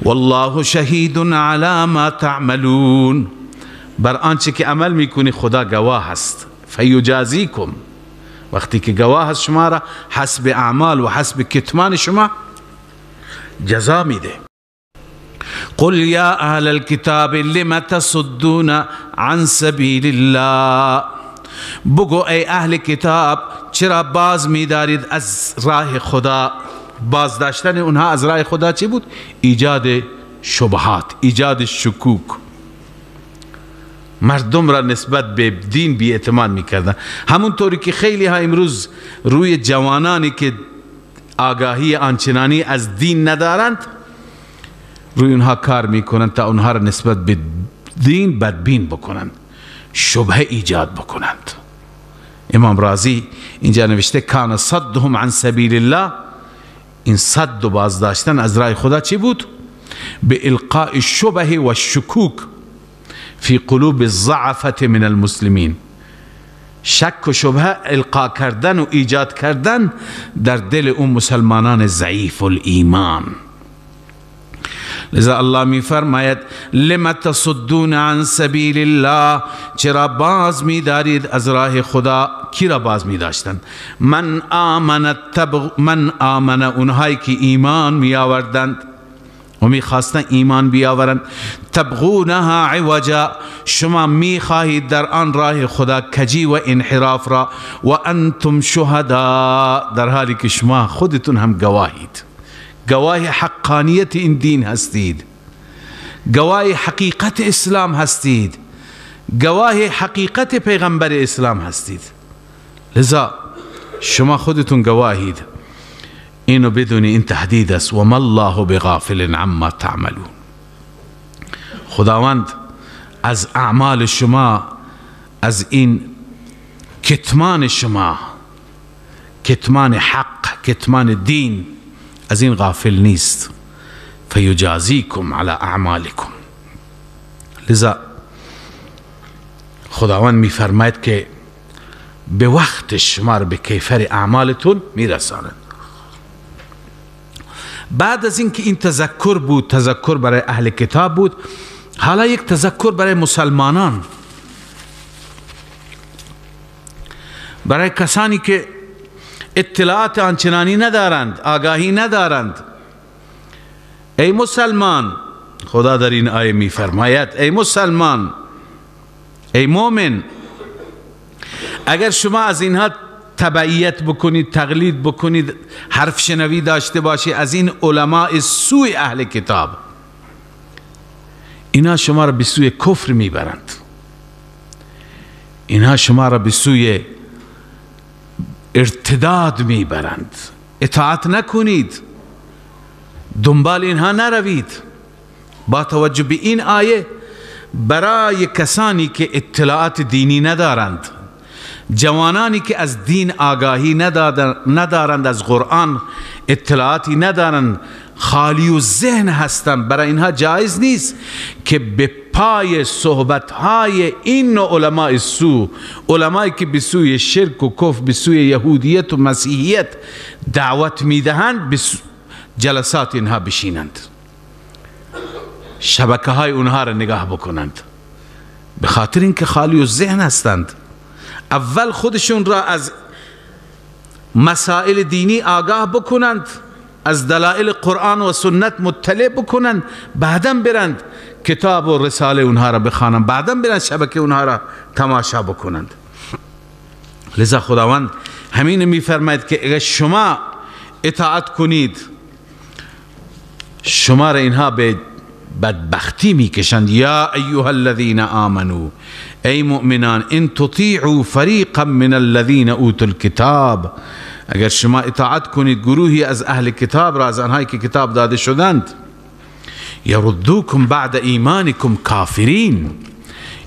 والله شهید علی ما تعملون، بر آنچه که عمل میکنی خدا گواه است. فیجازیکم، وقتی که گواه است شما را حسب اعمال و حسب کتمان شما جزا میده. قل یا اهل الكتاب لم تصدون عن سبیل الله، بگو ای اهل کتاب چرا باز میدارید از راه خدا؟ باز داشتن اونها از راه خدا چی بود؟ ایجاد شبهات، ایجاد شکوک، مردم را نسبت به دین بی اعتماد میکردن. همونطوری که خیلی ها امروز روی جوانانی که آگاهی آنچنانی از دین ندارند روی اونها کار میکنند تا اونها را نسبت به دین بدبین بکنند، شبهه ایجاد بکنند. امام رازی اینجا نوشته کان صدهم عن سبیل الله، این صد و بازداشتن از راه خدا چی بود؟ به القاء الشبه و الشکوک فی قلوب الضعفة من المسلمین، شک و شبهه القا کردن و ایجاد کردن در دل اون مسلمانان ضعیف الایمان. لذا الله می فرماید لم تصدون عن سبیل الله، چرا باز می دارید از راه خدا؟ کی را باز می داشتند؟ من آمن اونهایی که ایمان می آوردند و می خواستن ایمان بیاورند، تبغونها عوجا، شما می خواهید در آن راه خدا کجی و انحراف را، و انتم شهدا، در حالی که شما خودتون هم گواهید، گواه حقانیت این دین هستید، گواه حقیقت اسلام هستید، گواه حقیقت پیغمبر اسلام هستید. لذا شما خودتون گواهید. اینو بدونی این تهدید است. و ما الله بغافل عما تعملون، خداوند از اعمال شما، از این کتمان شما، کتمان حق، کتمان دین، از این غافل نیست. فیجازیکم علی اعمالکم. لذا خداوند میفرماید که به وقت شما رو به کیفر اعمالتون میرساند. بعد از اینکه این تذکر بود، تذکر برای اهل کتاب بود، حالا یک تذکر برای مسلمانان، برای کسانی که اطلاعات آنچنانی ندارند، آگاهی ندارند. ای مسلمان، خدا در این آیه می فرماید ای مسلمان، ای مومن، اگر شما از اینها تبعیت بکنید، تقلید بکنید، حرف شنوی داشته باشی از این علماء سوی اهل کتاب، اینا شما را به سوی کفر میبرند، اینا شما را به سوی ارتداد میبرند. اطاعت نکنید، دنبال اینها نروید. با توجه به این آیه برای کسانی که اطلاعات دینی ندارند، جوانانی که از دین آگاهی ندارند، از قرآن اطلاعاتی ندارند، خالی و ذهن هستند، برای اینها جایز نیست که به پای صحبتهای این نوع علماء سو، علمایی که به سوی شرک و کفر، به سوی یهودیت و مسیحیت دعوت میدهند، به جلسات اینها بشینند، شبکه های اونها را نگاه بکنند، به خاطر اینکه خالی و ذهن هستند. اول خودشون را از مسائل دینی آگاه بکنند، از دلائل قرآن و سنت مطلع بکنند، بعداً برند کتاب و رساله اونها را بخوانند، بعداً برند شبکه اونها را تماشا بکنند. لذا خداوند همین میفرماید که اگر شما اطاعت کنید، شما را اینها به بدبختی میکشند. یا ایها الذین آمنو، ای مؤمنان، ان تطیعوا فریقا من الذین اوتوا الکتاب، اگر شما اطاعت کنید گروهی از اهل کتاب را، از آنهایی که کتاب داده شدند، یردوکم بعد ایمانکم کافرین،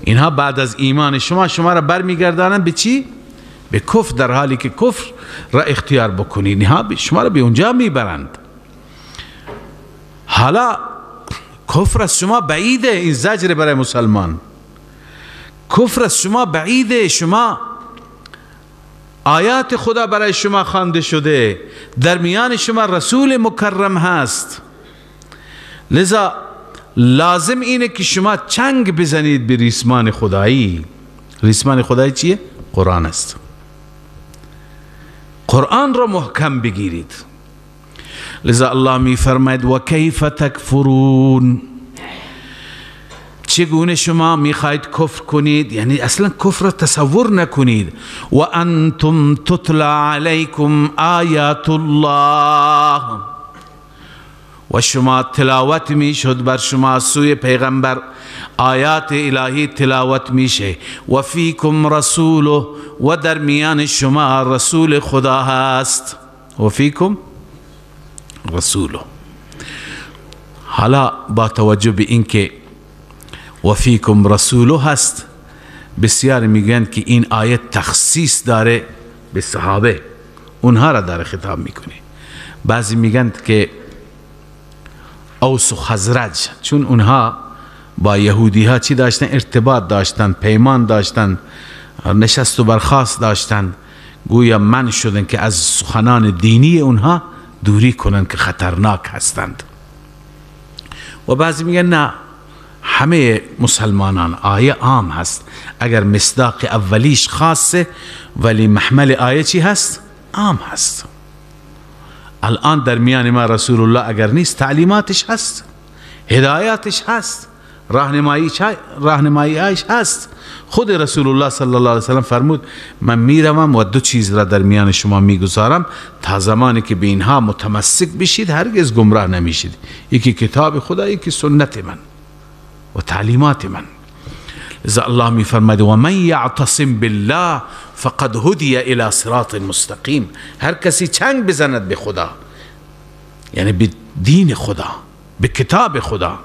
اینها بعد از ایمان شما را برمیگردانند به چی؟ به کفر، در حالی که کفر را اختیار بکنید، اینها شما را به اونجا میبرند. حالا کفر از شما بعیده، این زجر برای مسلمان. کفر از شما بعیده، شما آیات خدا برای شما خوانده شده، در میان شما رسول مکرم هست، لذا لازم اینه که شما چنگ بزنید به ریسمان خدایی. ریسمان خدایی چیه؟ قرآن است. قرآن را محکم بگیرید. لذا الله می فرماید و کیف تکفرون، چگونه شما میخواید کفر کنید، یعنی اصلا کفر را تصور نکنید. و انتم تتلا علیکم آیات الله، و شما تلاوت میشد بر شما سوی پیغمبر، آیات الهی تلاوت میشه. و فیکم رسوله، و در میان شما رسول خدا هست. و فیکم رسوله. حالا با توجه به اینکه و فیکم رسوله هست، بسیار میگن که این آیت تخصیص داره به صحابه، اونها را داره خطاب میکنه. بعضی میگن که اوس و خزرج، چون اونها با یهودی ها چی داشتن؟ ارتباط داشتن، پیمان داشتن، نشست و برخاست داشتن، گویا من شدن که از سخنان دینی اونها دوری کنن که خطرناک هستند. و بعضی میگن نه، همه مسلمانان آیه عام هست، اگر مصداق اولیش خاصه ولی محمل آیه چی هست؟ عام هست. الان در میان ما رسول الله اگر نیست، تعلیماتش هست، هدایاتش هست، راهنماییش هست. خود رسول الله صلی الله علیه وسلم فرمود من میروم و دو چیز را در میان شما میگذارم، تا زمانی که به اینها متمسک بشید هرگز گمراه نمیشید. یکی کتاب خدا، یکی سنت من و تعلیمات من. لذا الله می فرماید و من یعتصم بالله فقد هدی الی صراط مستقیم، هر کسی چنگ بزند به خدا، یعنی به دین خدا، به کتاب خدا،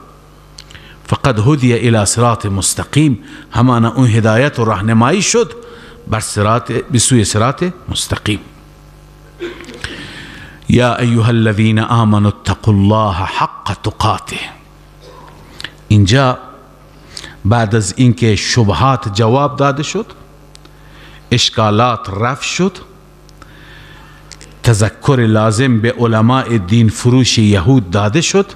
فقد هدی الی صراط مستقیم، همانا اون هدایت و راهنمایی شد بر صراط، به سوی صراط مستقیم. یا ایها الذین آمنوا اتقوا الله حق تقاته. اینجا بعد از اینکه شبهات جواب داده شد، اشکالات رفع شد، تذکر لازم به علماء دین فروش یهود داده شد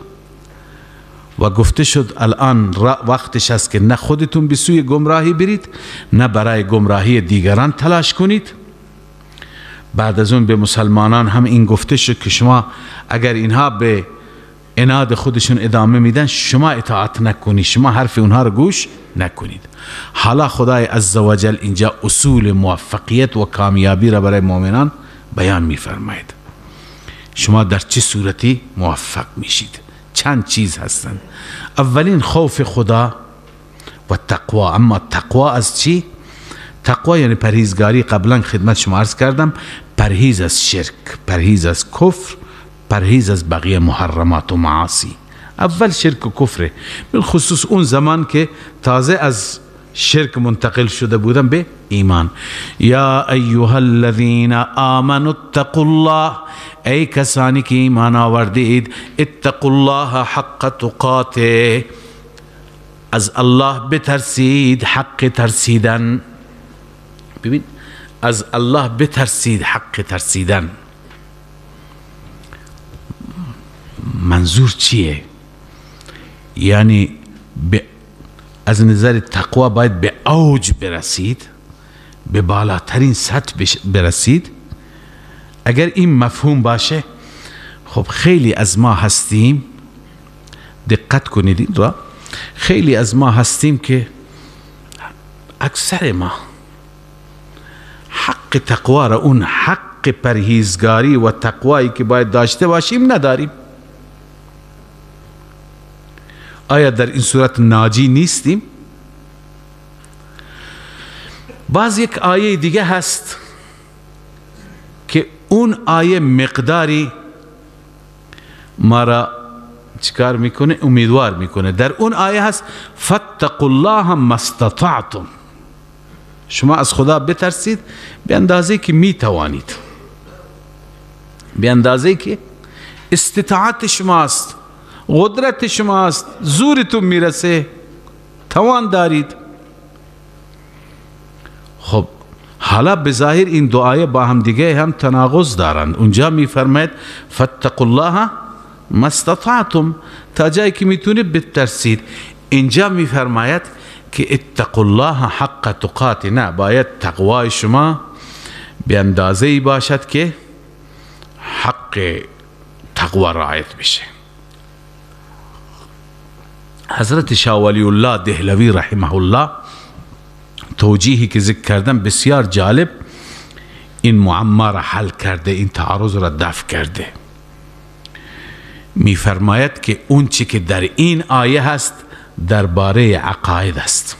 و گفته شد الان وقتش است که نه خودتون به سوی گمراهی برید، نه برای گمراهی دیگران تلاش کنید. بعد از اون به مسلمانان هم این گفته شد که شما اگر اینها به عناد خودشون ادامه میدن، شما اطاعت نکنید، شما حرف اونها رو گوش نکنید. حالا خدای عزوجل اینجا اصول موفقیت و کامیابی را برای مؤمنان بیان میفرماید. شما در چه صورتی موفق میشید؟ چند چیز هستند. اولین خوف خدا و تقوا. اما تقوا از چی؟ تقوا یعنی پرهیزگاری. قبلا خدمت شما عرض کردم، پرهیز از شرک، پرهیز از کفر، پرهیز از بقیه محرمات و معاصی. اول شرک و کفره، بالخصوص اون زمان که تازه از شرک منتقل شده بودن به ایمان. یا ایها الذین آمنوا اتقوا الله، ای کسانی که ایمان آوردید، اتقوا الله حق تقاته، از الله بترسید حق ترسیدن. ببین، از الله بترسید حق ترسیدن. منظور چیه؟ یعنی از نظر تقوا باید به اوج برسید، به بالاترین سطح برسید. اگر این مفهوم باشه، خب خیلی از ما هستیم، دقت کنید این را، خیلی از ما هستیم که اکثر ما حق تقوا را، اون حق پرهیزگاری و تقوایی که باید داشته باشیم نداریم. آیا در این صورت ناجی نیستیم؟ باز یک آیه دیگه هست که اون آیه مقداری ما را چیکار میکنه؟ امیدوار میکنه. در اون آیه هست فاتقوا الله ما استطعتم، شما از خدا بترسید به اندازه که میتوانید، به اندازه که استطاعت شماست، قدرت شماست، زورتون میرسه، توان دارید. خب حالا به ظاهر این دو آیه با هم دیگه هم تناقض دارند. اونجا میفرماید فاتقوا الله ما استطعتم، تا جایی که میتونید بترسید. اینجا میفرماید که اتقوا الله حق تقاته، نه، باید تقوای شما به اندازه‌ای باشد که حق تقوا رعایت بشه. حضرت شاه ولی الله دهلوی رحمه الله توجیهی که ذکر کردن بسیار جالب این معما را حل کرده، این تعارض را دفع کرده. میفرماید که اون چی که در این آیه هست درباره عقاید است،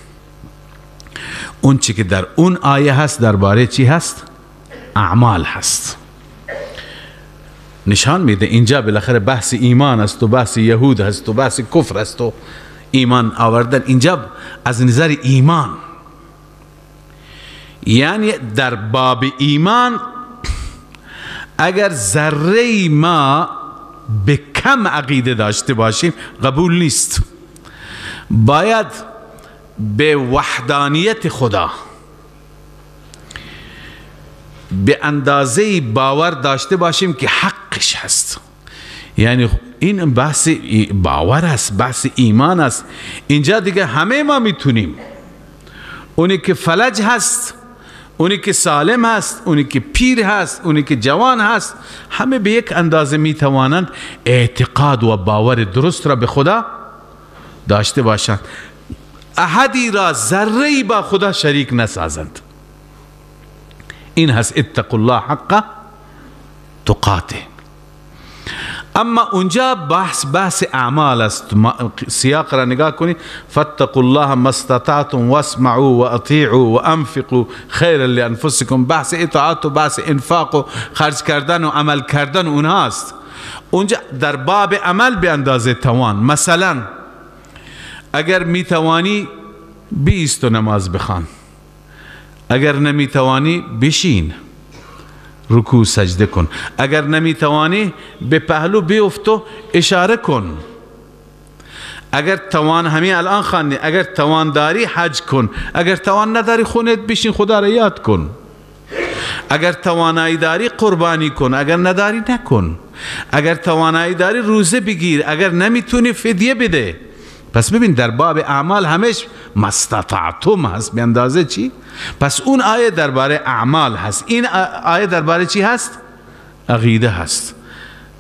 اون چی که در اون آیه هست درباره چی هست؟ اعمال هست. نشان میده اینجا بالاخره بحث ایمان است و بحث یهود است و بحث کفر است و ایمان آوردن اینجا از نظر ایمان. یعنی در باب ایمان اگر ذره ما به کم عقیده داشته باشیم قبول نیست. باید به وحدانیت خدا به اندازه باور داشته باشیم که حقش هست. یعنی این بحث باور است، بحث ایمان است. اینجا دیگه همه ما میتونیم، اونی که فلج هست، اونی که سالم هست، اونی که پیر هست، اونی که جوان هست، همه به یک اندازه میتوانند اعتقاد و باور درست را به خدا داشته باشند. احدی را ذره‌ای با خدا شریک نسازند. این هست اتقوا الله حق تقاته. اما اونجا بحث اعمال است. سیاق را نگاه کنید، فاتقوا الله ما استطعتم واسمعوا واطیعوا وانفقوا خیرا لانفسکم. بحث اطاعت و بحث انفاق و خرج کردن و عمل کردن اونهاست. اونجا در باب عمل به اندازه توان. مثلا اگر میتوانی بیست نماز بخوان، اگر نمیتوانی بشین رکوع سجده کن، اگر نمیتوانی به پهلو بیفت و اشاره کن، اگر توان همین الان خواندی، اگر توان داری حج کن، اگر توان نداری خونت بشین خدا را یاد کن، اگر توانایی داری قربانی کن، اگر نداری نکن، اگر توانایی داری روزه بگیر، اگر نمیتونی فدیه بده. پس ببین در باب اعمال همش مستطعتم هست، به اندازه چی؟ پس اون آیه درباره اعمال هست، این آیه درباره چی هست؟ عقیده هست.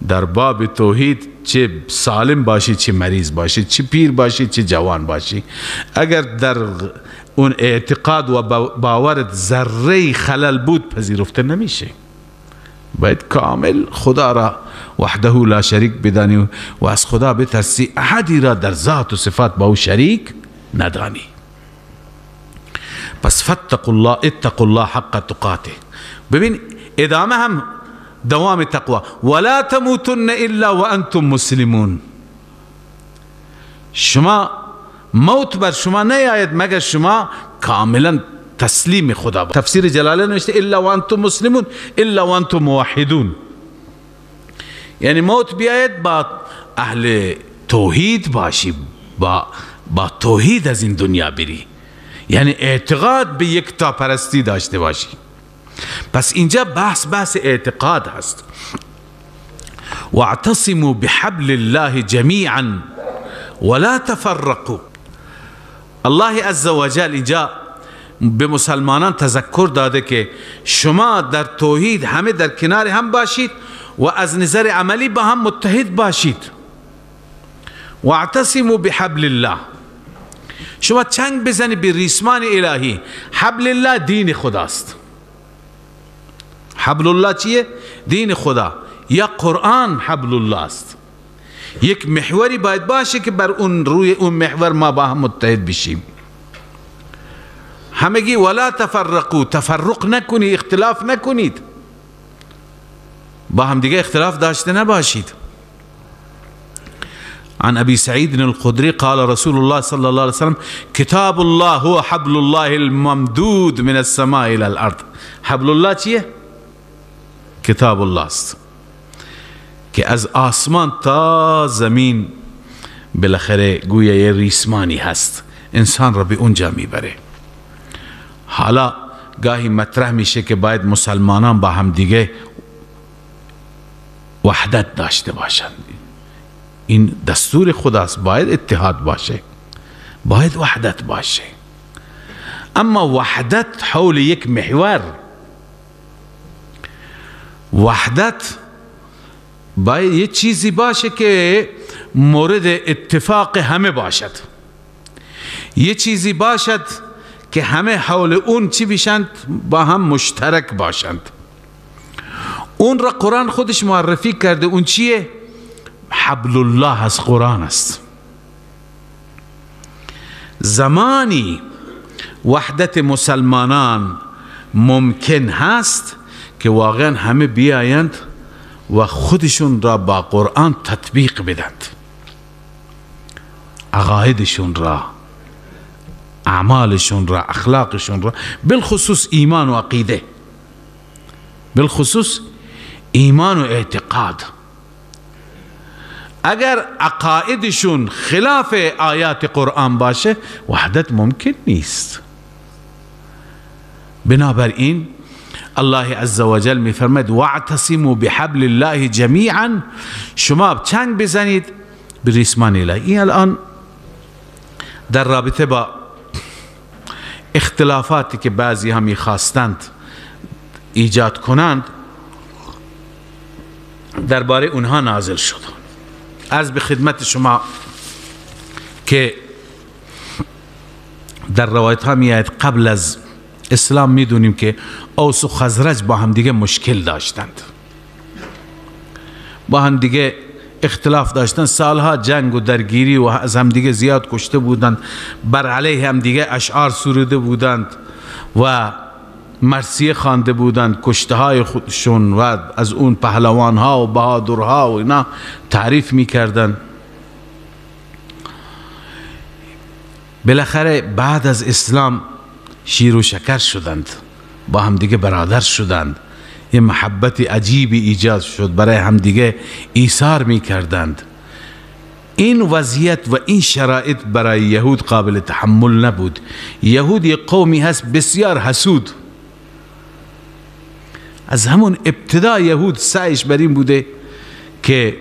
در باب توحید چه سالم باشی چه مریض باشی، چه پیر باشی چه جوان باشی، اگر در اون اعتقاد و باورت ذره خلل بود پذیرفته نمیشه. باید کامل خدا را وحده لا شریک بدانی و از خدا بترسی، احدی را در ذات و صفات با او شریک ندانی. پس فاتقوا الله اتقوا الله حق تقاته. ببین ادامه هم دوام تقوا، ولا تموتن الا وانتم مسلمون. شما موت بر شما نیاید مگر شما کاملا تسلیم خدا. تفسیر جلاله نوشته الا وانتم مسلمون الا وانتم موحدون، یعنی موت بیاید با اهل توحید باشی، با توحید از این دنیا بری، یعنی اعتقاد به یکتا پرستی داشته باشی. پس اینجا بحث اعتقاد هست. واعتصموا بحبل الله جميعا ولا تفرقوا. الله عز وجل اینجا به مسلمانان تذکر داده که شما در توحید همه در کنار هم باشید و از نظر عملی با هم متحد باشید. واعتصموا بحبل الله، شما چنگ بزنید به ریسمان الهی. حبل الله دین خداست. حبل الله چیه؟ دین خدا، یا قرآن حبل الله است. یک محوری باید باشه که بر روی اون محور ما با هم متحد بشیم. همگی ولا تفرقوا، تفرق نکنید، اختلاف نکنید، با هم دیگه اختلاف داشته نباشید. عن ابي سعيد الخدري قال رسول الله صلى الله عليه وسلم كتاب الله هو حبل الله الممدود من السماء الى الارض. حبل الله چیه؟ کتاب الله است که از آسمان تا زمین بالاخره گویا یه ریسمانی هست، انسان را به اونجا میبره. حالا گاهی مطرح میشه که باید مسلمانان با هم دیگه وحدت داشته باشند. این دستور خداست، باید اتحاد باشه، باید وحدت باشه. اما وحدت حول یک محور، وحدت باید یه چیزی باشه که مورد اتفاق همه باشد، یه چیزی باشد که همه حول اون چی بشند، با هم مشترک باشند. اون را قرآن خودش معرفی کرده. اون چیه؟ حبل الله از قرآن است. زمانی وحدت مسلمانان ممکن هست که واقعا همه بیایند و خودشون را با قرآن تطبیق بدند، عقایدشون را، اعمالشون را، اخلاقشون را، بالخصوص ایمان و عقیده، بالخصوص ایمان و اعتقاد. اگر عقایدشون خلاف آیات قرآن باشه وحدت ممکن نیست. بنابراین الله عز وجل می فرماید واعتصموا بحبل الله جمیعا، شما چنگ بزنید به ریسمان الهی. این الان در رابطه با اختلافاتی که بعضی هم خواستند ایجاد کنند درباره اونها نازل شد. عرض به خدمت شما که در روایت ها می آید قبل از اسلام می دونیم که اوس و خزرج با هم دیگه مشکل داشتند، با هم دیگه اختلاف داشتند، سالها جنگ و درگیری و از هم دیگه زیاد کشته بودند، بر علیه هم دیگه اشعار سروده بودند و مرثیه خوانده بودند، کشته های خودشون و از اون پهلوان ها و بهادرها و اینا تعریف میکردند. بالاخره بعد از اسلام شیر و شکر شدند، با هم دیگه برادر شدند، یه محبت عجیبی ایجاد شد، برای هم دیگه ایثار میکردند. این وضعیت و این شرایط برای یهود قابل تحمل نبود. یهود یک قومی هست بسیار حسود. از همون ابتدا یهود سعیش بر این بوده که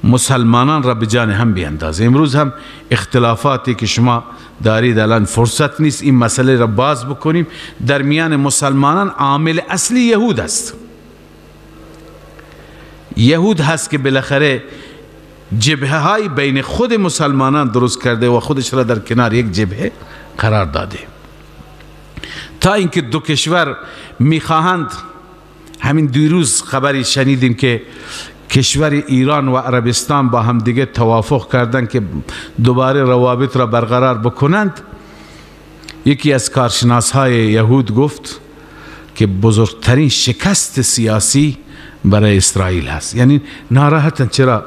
مسلمانان را به جان هم بیندازه. امروز هم اختلافاتی که شما دارید الان فرصت نیست این مسئله را باز بکنیم. در میان مسلمانان عامل اصلی یهود است. یهود هست که بالاخره جبهه های بین خود مسلمانان درست کرده و خودش را در کنار یک جبهه قرار داده، تا اینکه دو کشور میخواهند. همین دیروز خبری شنیدیم که کشور ایران و عربستان با هم دیگه توافق کردند که دوباره روابط را برقرار بکنند. یکی از کارشناس های یهود گفت که بزرگترین شکست سیاسی برای اسرائیل هست. یعنی ناراحتن چرا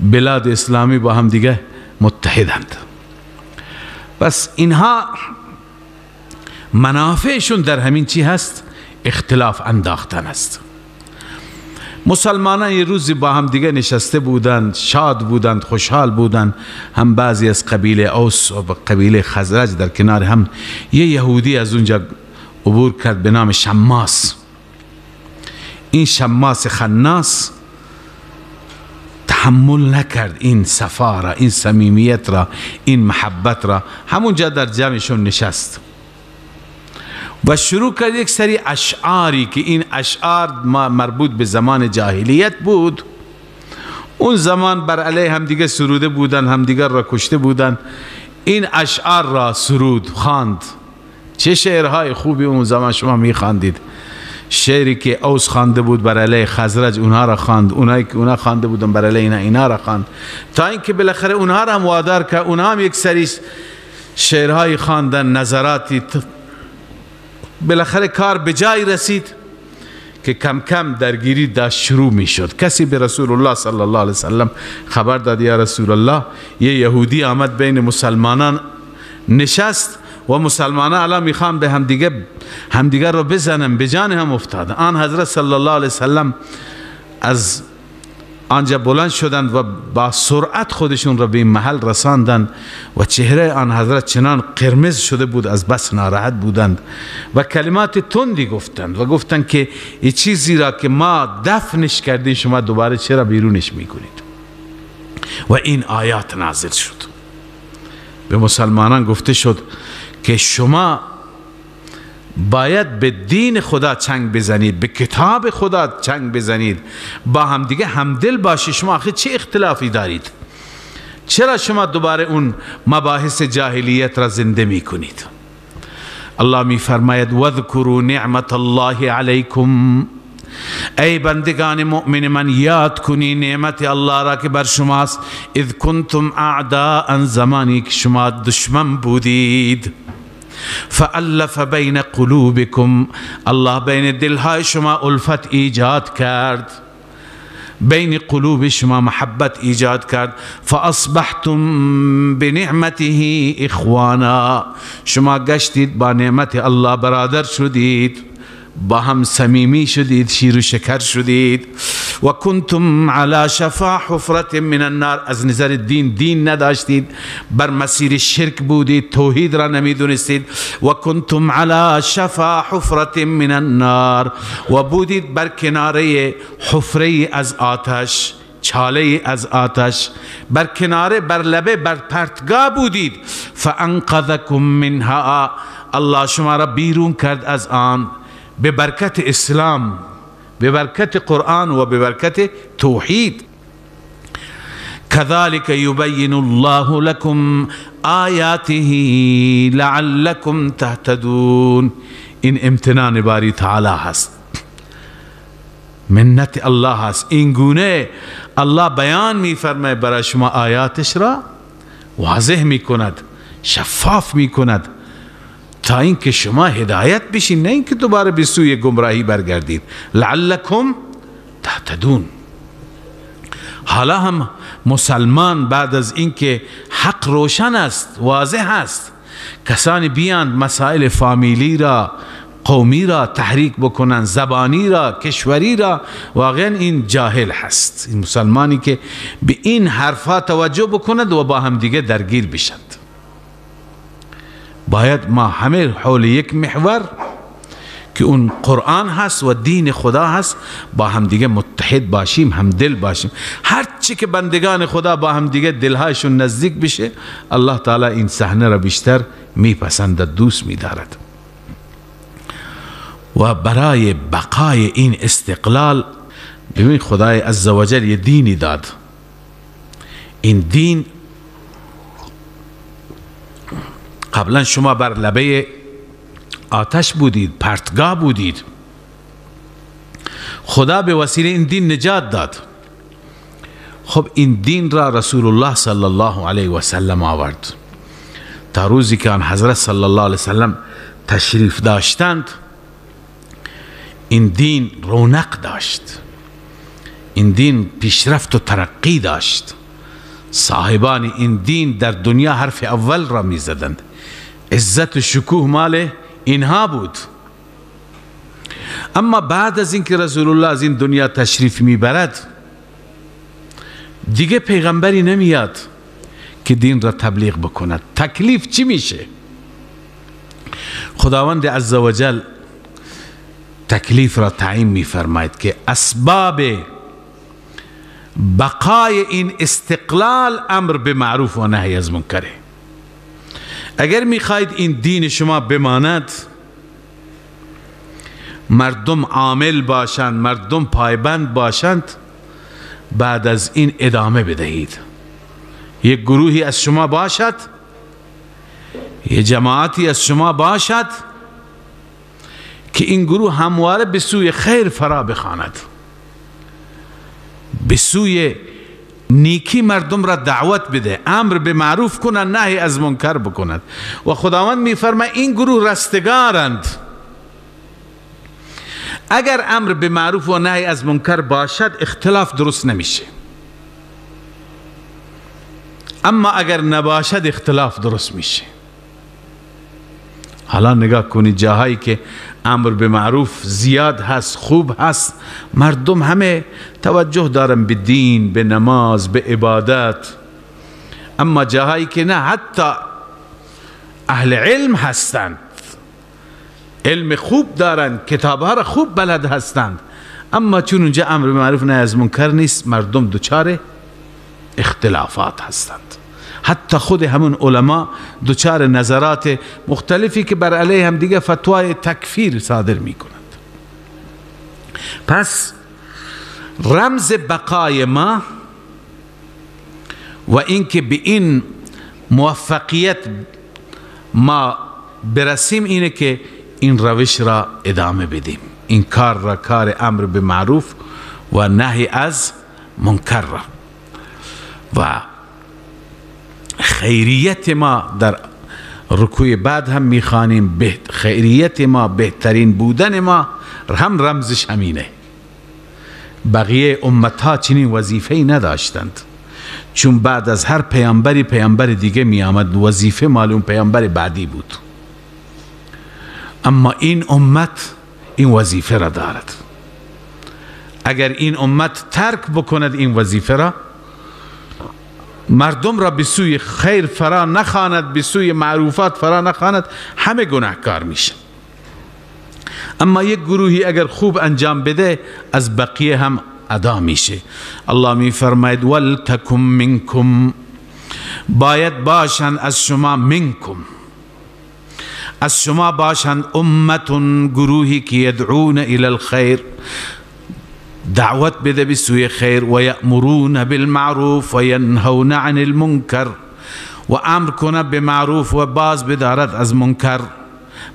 بلاد اسلامی با هم دیگه متحدند. بس اینها منافعشون در همین چی هست؟ اختلاف انداختن است. مسلمانان یه روزی با هم دیگه نشسته بودند، شاد بودند، خوشحال بودند. هم بعضی از قبیله اوس و قبیله خزرج در کنار هم. یه یهودی از اونجا عبور کرد به نام شماس. این شماس خناس تحمل نکرد این صفا را، این صمیمیت را، این محبت را. همونجا در جمعشون نشست و شروع کرد یک سری اشعاری که این اشعار مربوط به زمان جاهلیت بود. اون زمان بر علیه همدیگه سروده بودن، همدیگر را کشته بودن. این اشعار را سرود، خواند. چه شعرهای خوبی اون زمان شما میخواندید. شعری که اوس خوانده بود بر علیه خزرج اونها را خواند، اونایی که اونها خوانده بودن بر علیه اینا را خواند، تا اینکه بالاخره اونها را هم وادار که اونها هم یک سری شعرهای خواندن، نظراتی، بالاخره کار به جای رسید که کم کم درگیری داشت شروع می شد. کسی به رسول الله صلی الله علیه وسلم خبر داد یا رسول الله یه یهودی آمد بین مسلمانان نشست و مسلمانان الان میخوان به همدیگر رو بزنن، به جان هم افتاد. آن حضرت صلی الله علیه وسلم از آنجا بلند شدند و با سرعت خودشون را به این محل رساندند و چهره آن حضرت چنان قرمز شده بود، از بس ناراحت بودند و کلمات تندی گفتند و گفتند که این چیزی را که ما دفنش کردیم شما دوباره چرا بیرونش میکنید؟ و این آیات نازل شد. به مسلمانان گفته شد که شما باید به دین خدا چنگ بزنید، به کتاب خدا چنگ بزنید، با هم دیگه همدل باشید. شما آخه چه اختلافی دارید؟ چرا شما دوباره اون مباحث جاهلیت را زنده می کنید؟ الله می فرماید وذکروا نعمت الله علیکم، ای بندگان مؤمن من یاد کنی نعمت الله را که بر شماست. اذ کنتم اعداء، زمانی که شما دشمن بودید. فالف بین قلوبکم، الله بین دلهای شما الفت ایجاد کرد، بین قلوب شما محبت ایجاد کرد. فاصبحتم بنعمته اخوانا، شما گشتید با نعمت الله برادر شدید، با هم صمیمی شدید، شیر و شکر شدید. و کنتم علی شفا حفرة من النار، از نظر دین نداشتید، بر مسیر شرک بودید، توحید را نمیدونستید. و کنتم علی شفا حفرة من النار، و بودید بر کناره حفره از آتش، چاله از آتش، بر کناره، بر لبه، بر پرتگاه بودید. فانقذکم منها، الله شما را بیرون کرد از آن به برکت اسلام، به برکت قرآن و به برکت توحید. كذلك يبين الله لكم آیاته لعلكم تهتدون. این امتنان باری تعالی هست، منت الله هست. این گونه الله بیان می فرماید برای شما آیاتش را، واضح می کند، شفاف می کند تا اینکه شما هدایت بشین، نه اینکه دوباره به سوی گمراهی برگردید. لعلکم تهتدون. حالا هم مسلمان بعد از اینکه حق روشن است، واضح است، کسانی بیاند مسائل فامیلی را، قومی را تحریک بکنن، زبانی را، کشوری را، واقعا این جاهل هست. این مسلمانی که به این حرفا توجه بکند و با هم دیگه درگیر بشند. باید ما همه حول یک محور که اون قرآن هست و دین خدا هست با هم دیگه متحد باشیم، همدل باشیم. هر چی که بندگان خدا با هم دیگه دلهایشون نزدیک بشه، الله تعالی این صحنه را بیشتر میپسندد، دوست میدارد. و برای بقای این استقلال، ببین خدای عزوجل یه دینی داد. این دین قبلا شما بر لبه آتش بودید، پرتگاه بودید، خدا به وسیله این دین نجات داد. خب این دین را رسول الله صلی الله علیه و سلم آورد. تا روزی که آن حضرت صلی الله علیه و سلم تشریف داشتند، این دین رونق داشت، این دین پیشرفت و ترقی داشت. صاحبان این دین در دنیا حرف اول را می زدند. عزت و شکوه مال اینها بود. اما بعد از اینکه رسول الله از این دنیا تشریف میبرد، دیگه پیغمبری نمیاد که دین را تبلیغ بکند. تکلیف چی میشه؟ خداوند عزوجل تکلیف را تعیین میفرماید که اسباب بقای این استقلال امر به معروف و نهی از منکره. اگر میخواید این دین شما بماند، مردم عامل باشند، مردم پایبند باشند، بعد از این ادامه بدهید. یک گروهی از شما باشد، یک جماعتی از شما باشد که این گروه همواره به سوی خیر فرا بخواند، به سوی نیکی مردم را دعوت بده، امر به معروف کنند، نهی از منکر بکند. و خداوند میفرماید این گروه رستگارند. اگر امر به معروف و نهی از منکر باشد اختلاف درست نمیشه، اما اگر نباشد اختلاف درست میشه. حالا نگاه کنید جاهایی که امر به معروف زیاد هست، خوب هست، مردم همه توجه دارن به دین، به نماز، به عبادت. اما جاهایی که نه، حتی اهل علم هستند، علم خوب دارن، کتابها را خوب بلد هستند، اما چون اونجا امر به معروف نهی از منکر نیست، مردم دچار اختلافات هستند. حتی خود همون علما دچار نظرات مختلفی که بر علیه هم دیگه فتوای تکفیر صادر می کنند. پس رمز بقای ما و اینکه به این موفقیت ما برسیم اینه که این روش را ادامه بدیم، این کار را، کار امر به معروف و نهی از منکر را. و خیریت ما در رکوع بعد هم میخوانیم، خیریت ما، بهترین بودن ما هم رمزش همینه. بقیه امتها چنین وظیفه‌ای نداشتند، چون بعد از هر پیامبری پیامبر دیگه می آمد، وظیفه مال اون پیامبر بعدی بود. اما این امت این وظیفه را دارد. اگر این امت ترک بکند این وظیفه را، مردم را به سوی خیر فرا نخواند، به سوی معروفات فرا نخواند، همه گناهکار میشه. اما یک گروهی اگر خوب انجام بده از بقیه هم ادا میشه. الله می فرماید ولتکم منکم، باید باشند از شما، منکم از شما باشند، امتون، گروهی که یدعون الی الخیر، دعوت بده به سوی خیر، و یأمرون بالمعروف و ینهون عن المنکر، و امر کنه به معروف و باز بدارد از منکر.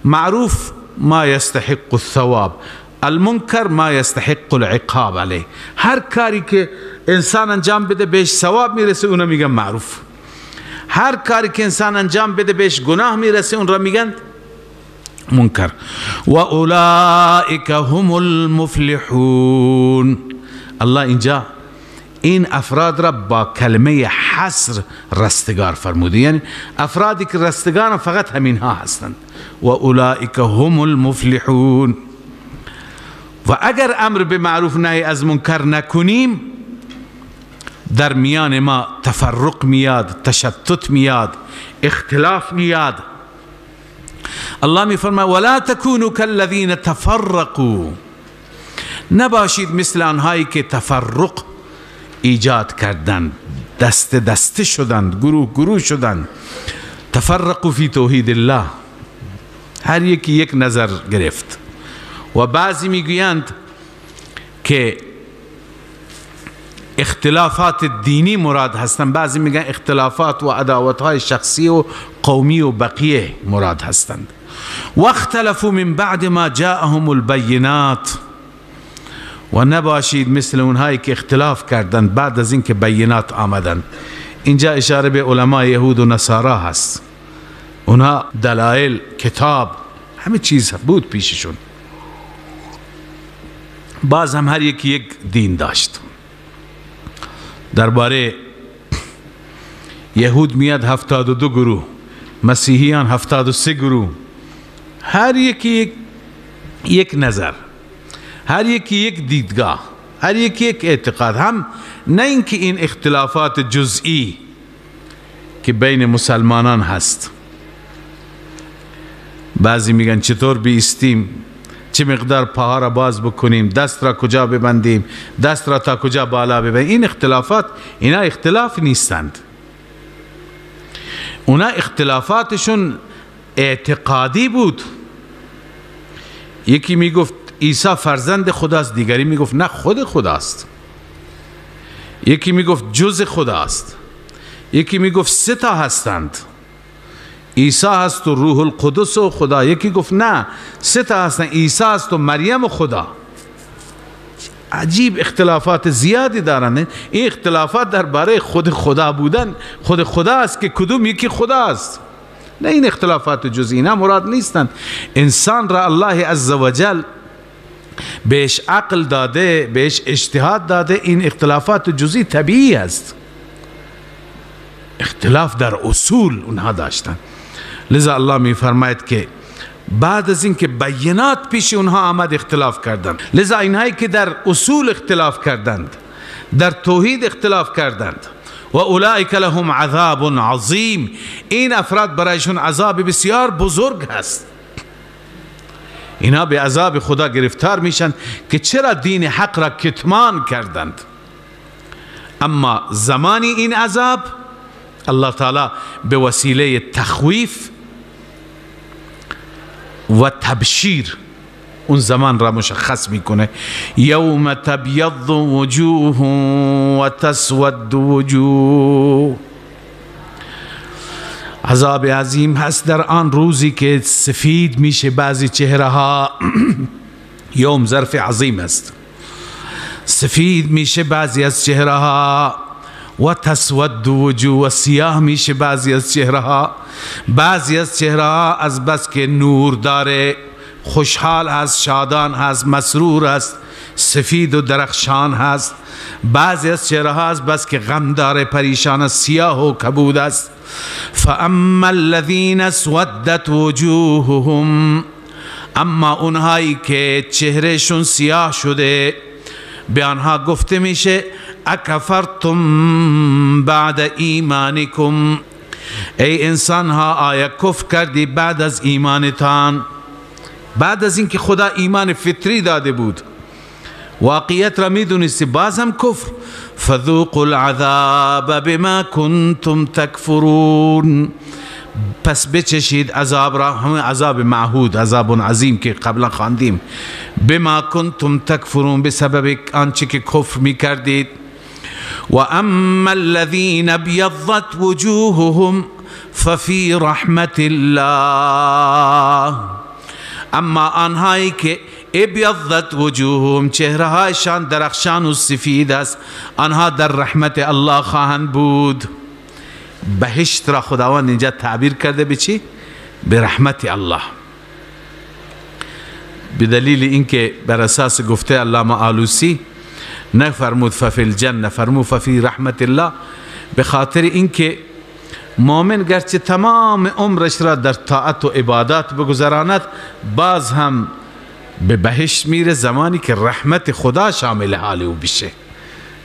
معروف ما یستحق الثواب، المنکر ما یستحق العقاب علیه. هر کاری که انسان انجام بده بهش ثواب میرسه اون را میگن معروف، هر کاری که انسان انجام بده بهش گناه میرسه اون را میگن منکر. و اولئک هم المفلحون. الله اینجا این افراد را با کلمه حصر رستگار فرموده، یعنی افرادی که رستگار فقط همین ها هستند. و اولئک هم المفلحون. و اگر امر به معروف نهی از منکر نکنیم، در میان ما تفرق میاد، تشتت میاد، اختلاف میاد. الله می فرماید ولا تکونوا کالذین تفرقوا، نباشید مثل آنهایی که تفرق ایجاد کردند، دست دسته شدند، گروه گروه شدند. تفرقوا فی توحید الله، هر یکی یک نظر گرفت. و بعضی میگویند که اختلافات دینی مراد هستند، بعضی میگن اختلافات و عداوت‌های شخصی و قومی و بقیه مراد هستند. واختلفوا من بعد ما جاءهم البینات، و نباشید مثل اونهایی که اختلاف کردند بعد از اینکه بینات آمدند. اینجا اشاره به علمای یهود و نصارا هست، اونها دلایل، کتاب، همه چیز بود پیششون. باز هم هر یکی یک دین داشت. درباره یهود میاد 72 گروه، مسیحیان 73 گروه، هر یکی یک نظر، هر یکی یک دیدگاه، هر یکی یک اعتقاد. هم نه اینکه این اختلافات جزئی که بین مسلمانان هست، بعضی میگن چطور بیستیم، چه مقدار پاها را باز بکنیم، دست را کجا ببندیم، دست را تا کجا بالا ببندیم. این اختلافات، اینا اختلاف نیستند، اونا اختلافاتشون اعتقادی بود. یکی میگفت عیسی فرزند خداست، دیگری میگفت نه خود خداست. یکی میگفت جز خداست، یکی میگفت 3 تا هستند، عیسی هست و روح القدس و خدا. یکی گفت نه 3 تا هستن، عیسی هست و مریم و خدا. عجیب اختلافات زیادی دارند. این اختلافات درباره خود خدا بودن، خود خدا است که کدوم یکی خدا است، نه این اختلافات جزئی اینا مراد نیستند. انسان را الله عزوجل بهش عقل داده، بهش اجتهاد داده، این اختلافات جزئی طبیعی است. اختلاف در اصول اونها داشتن، لذا الله می فرماید که بعد از اینکه بینات پیش اونها آمد اختلاف کردند. لذا اینهایی که در اصول اختلاف کردند، در توحید اختلاف کردند، و اولئک لهم عذاب عظیم، این افراد برایشون عذاب بسیار بزرگ هست. اینا به عذاب خدا گرفتار میشن که چرا دین حق را کتمان کردند. اما زمانی این عذاب الله تعالی به وسیله تخویف و تبشیر اون زمان را مشخص میکنه. یوم تبیض وجوه و تسود وجوه، عذاب عظیم هست در آن روزی که سفید میشه بعضی چهره ها. یوم ظرف عظیم است. سفید میشه بعضی از چهره ها، و تسود وجوه، و سیاه میشه بعضی از چهره ها. بعضی از چهره ها از بس که نور داره، خوشحال هست، شادان هست، مسرور است، سفید و درخشان هست. بعضی از چهره ها از بس که غم داره، پریشان است، سیاه و کبود است. فاما الذین اسودت وجوههم، اما اونهایی که چهرهشون سیاه شده به آنها گفته میشه اکفرتم بعد ایمانکم، ای انسان ها آیا کفر کردی بعد از ایمانتان؟ بعد از اینکه خدا ایمان فطری داده بود، واقعیت را میدونستی، باز هم کفر. فذوقوا العذاب بما کنتم تکفرون، پس بچشید عذاب را، همه عذاب معهود، عذاب عظیم که قبلا خواندیم. بما کنتم تکفرون، بسبب آنچه که کفر میکردید. و اما الذین ابیضت وجوههم ففی رحمت الله، اما آنهایی که ابیضت وجوههم، چهره هایشان درخشان و سفید است، آنها در رحمت الله خواهند بود. بهشت را خداوند اینجا تعبیر کرده به چی؟ به رحمت الله، بدلیل اینکه بر اساس گفته علامه آلوسی نفرمود ففی الجنه، فرمود ففی رحمت الله، به خاطر اینکه مؤمن گرچه تمام عمرش را در طاعت و عبادات بگذراند، باز هم به بهشت میره زمانی که رحمت خدا شامل حال او بشه،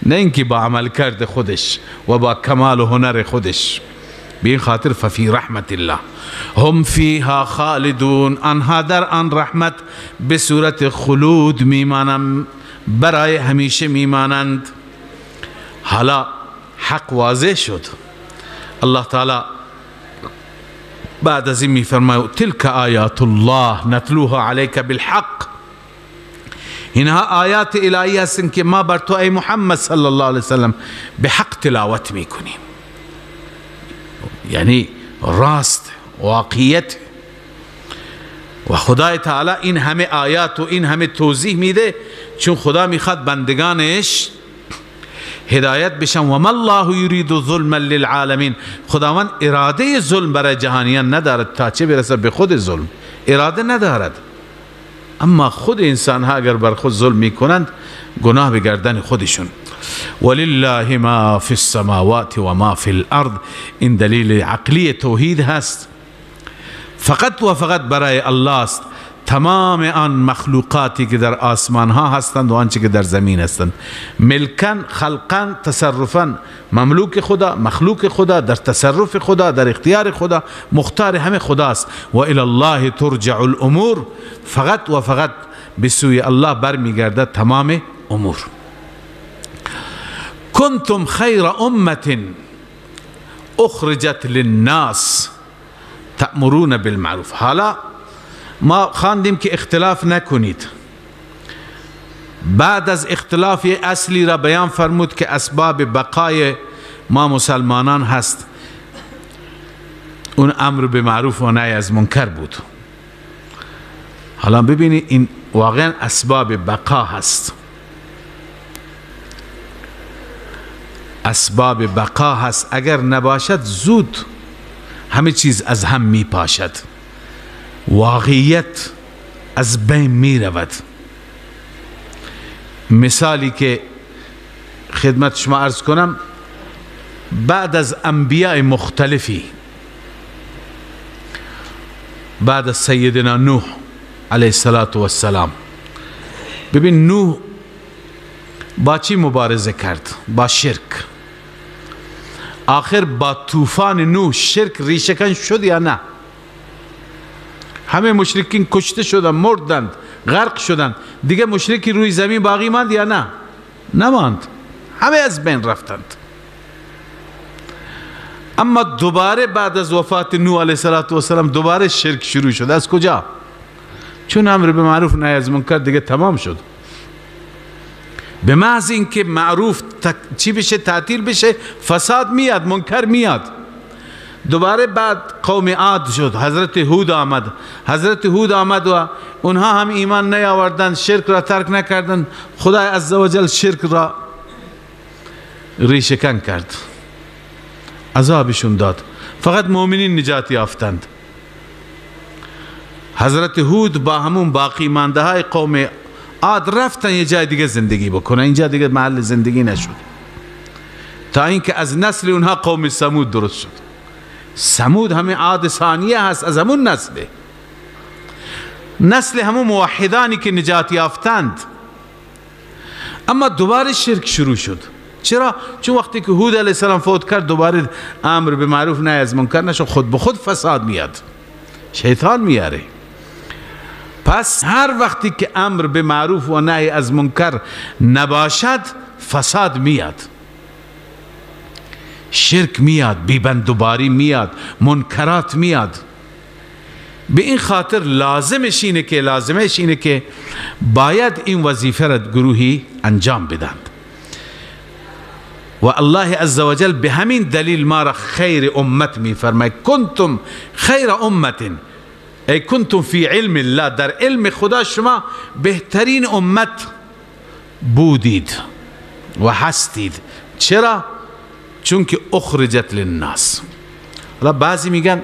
نه اینکه با عمل کرد خودش و با کمال و هنر خودش. به این خاطر ففی رحمت الله هم فیها خالدون، آنها در آن رحمت به صورت خلود میمانند، برای همیشه میمانند. حالا حق واضح شد. الله تعالی بعد از این میفرماید تلک آیات الله نتلوها علیک بالحق، اینها آیات الهی هستند که ما بر تو ای محمد صلی الله علیه وسلم به حق تلاوت میکنیم، یعنی راست، واقعیت. و خدای تعالی این همه آیات و این همه توضیح میده چون خدا میخواد بندگانش هدایت بشن. و ما الله یرید ظلما للعالمین، خداوند اراده ظلم برای جهانیان ندارد تا چه برسه به خود ظلم، اراده ندارد. اما خود انسان ها اگر بر خود ظلم میکنند گناه به گردن خودشون. ولله ما فی السماوات و ما فی الارض، این دلیل عقلی توحید هست. فقط و فقط برای الله است تمام آن مخلوقاتی که در آسمان ها هستند و آنچه که در زمین هستند، ملکن، خلقن، تصرفن، مملوک خدا، مخلوق خدا، در تصرف خدا، در اختیار خدا، مختار همه خداست. و الی الله ترجع الامور، فقط و فقط به سوی الله برمیگردد تمام امور. کنتم خیر امة اخرجت للناس تأمرون بالمعروف. حالا ما خواندیم که اختلاف نکنید. بعد از اختلاف اصلی را بیان فرمود که اسباب بقای ما مسلمانان هست. اون امر به معروف و نهی از منکر بود. حالا ببینید این واقعا اسباب بقا هست، اسباب بقا هست. اگر نباشد زود همه چیز از هم می پاشد، واقعیت از بین می رود. مثالی که خدمت شما عرض کنم، بعد از انبیاء مختلفی، بعد از سیدنا نوح علیه السلام، ببین نوح با چی مبارزه کرد؟ با شرک. آخر با طوفان نوح شرک ریشه‌کن شد یا نه؟ همه مشرکین کشته شدند، مردند، غرق شدند. دیگه مشرکی روی زمین باقی ماند یا نه؟ نماند، همه از بین رفتند. اما دوباره بعد از وفات نوح علیه السلام دوباره شرک شروع شد. از کجا؟ چون امر به معروف نهی از منکر دیگه تمام شد. به محض اینکه معروف چی بشه؟ تعطیل بشه، فساد میاد، منکر میاد. دوباره بعد قوم عاد شد، حضرت هود آمد. حضرت هود آمد و اونها هم ایمان نیاوردند، شرک را ترک نکردند. خدای عزوجل شرک را ریشه‌کن کرد، عذابشون داد، فقط مؤمنین نجات یافتند. حضرت هود با همون باقی مانده های قوم عاد رفتن یه جای دیگه زندگی بکنن، اینجا دیگه محل زندگی نشد، تا اینکه از نسل اونها قوم ثمود درست شد. ثمود همه عاد ثانیه هست، از همون نسل همون موحدانی که نجات یافتند. اما دوباره شرک شروع شد. چرا؟ چون وقتی که هود علیه السلام فوت کرد دوباره امر به معروف نهی از منکر نشد، خود به خود فساد میاد، شیطان میاره. پس هر وقتی که امر به معروف و نهی از منکر نباشد فساد میاد، شرک میاد، بیبندوباری میاد، منکرات میاد. به این خاطر لازمش اینه که باید این وظیفه را گروهی انجام بدند. و الله عزوجل به همین دلیل ما را خیر امت می فرماید. کنتم خیر امت، ای کنتم فی علم الله، در علم خدا شما بهترین امت بودید و هستید. چرا؟ چون که اخرجت للناس. حالا بعضی میگن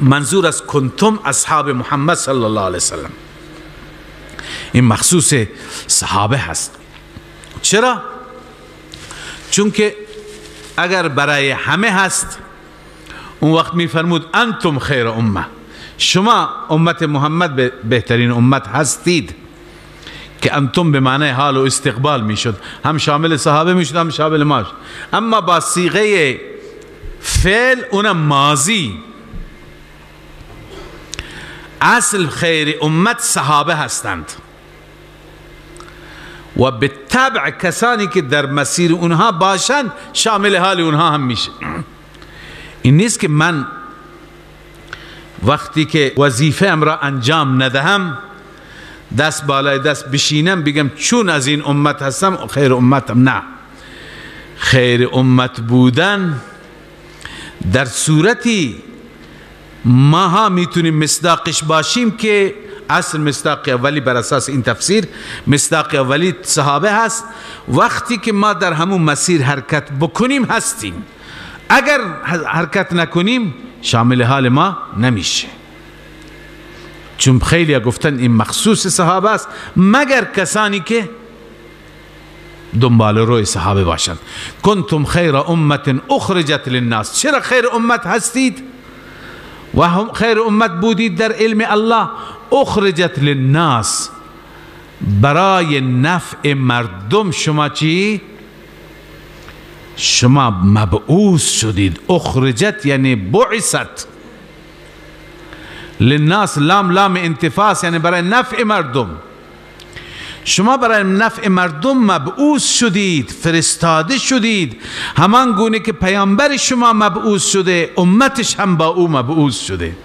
منظور از کنتم اصحاب محمد صلی الله علیه وسلم، این مخصوص صحابه هست. چرا؟ چون که اگر برای همه هست اون وقت میفرمود انتم خیر امه، شما امت محمد بهترین امت هستید، که انتم به معنی حال و استقبال میشد، هم شامل صحابه میشد هم شامل ما شد. اما با صیغه فعل اونم ماضی. اصل خیر امت صحابه هستند و به تبع کسانی که در مسیر اونها باشند شامل حال اونها هم میشه. این نیست که من وقتی که وظیفه ام را انجام ندهم دست بالای دست بشینم بگم چون از این امت هستم خیر امتم. نه، خیر امت بودن در صورتی ماها میتونیم مصداقش باشیم که اصل مصداق اولی بر اساس این تفسیر مصداق اولی صحابه هست. وقتی که ما در همون مسیر حرکت بکنیم هستیم، اگر حرکت نکنیم شامل حال ما نمیشه. چون خیلی گفتن این مخصوص صحابه است، مگر کسانی که دنبال روی صحابه باشند. کنتم خیر امت اخرجت للناس. چرا خیر امت هستید و هم خیر امت بودید در علم الله؟ اخرجت للناس، برای نفع مردم شما چی؟ شما مبعوث شدید. اخرجت یعنی بعثت، للناس لام انتفاس یعنی برای نفع مردم. شما برای نفع مردم مبعوث شدید، فرستاده شدید. همان گونه که پیامبر شما مبعوث شده امتش هم با او مبعوث شده.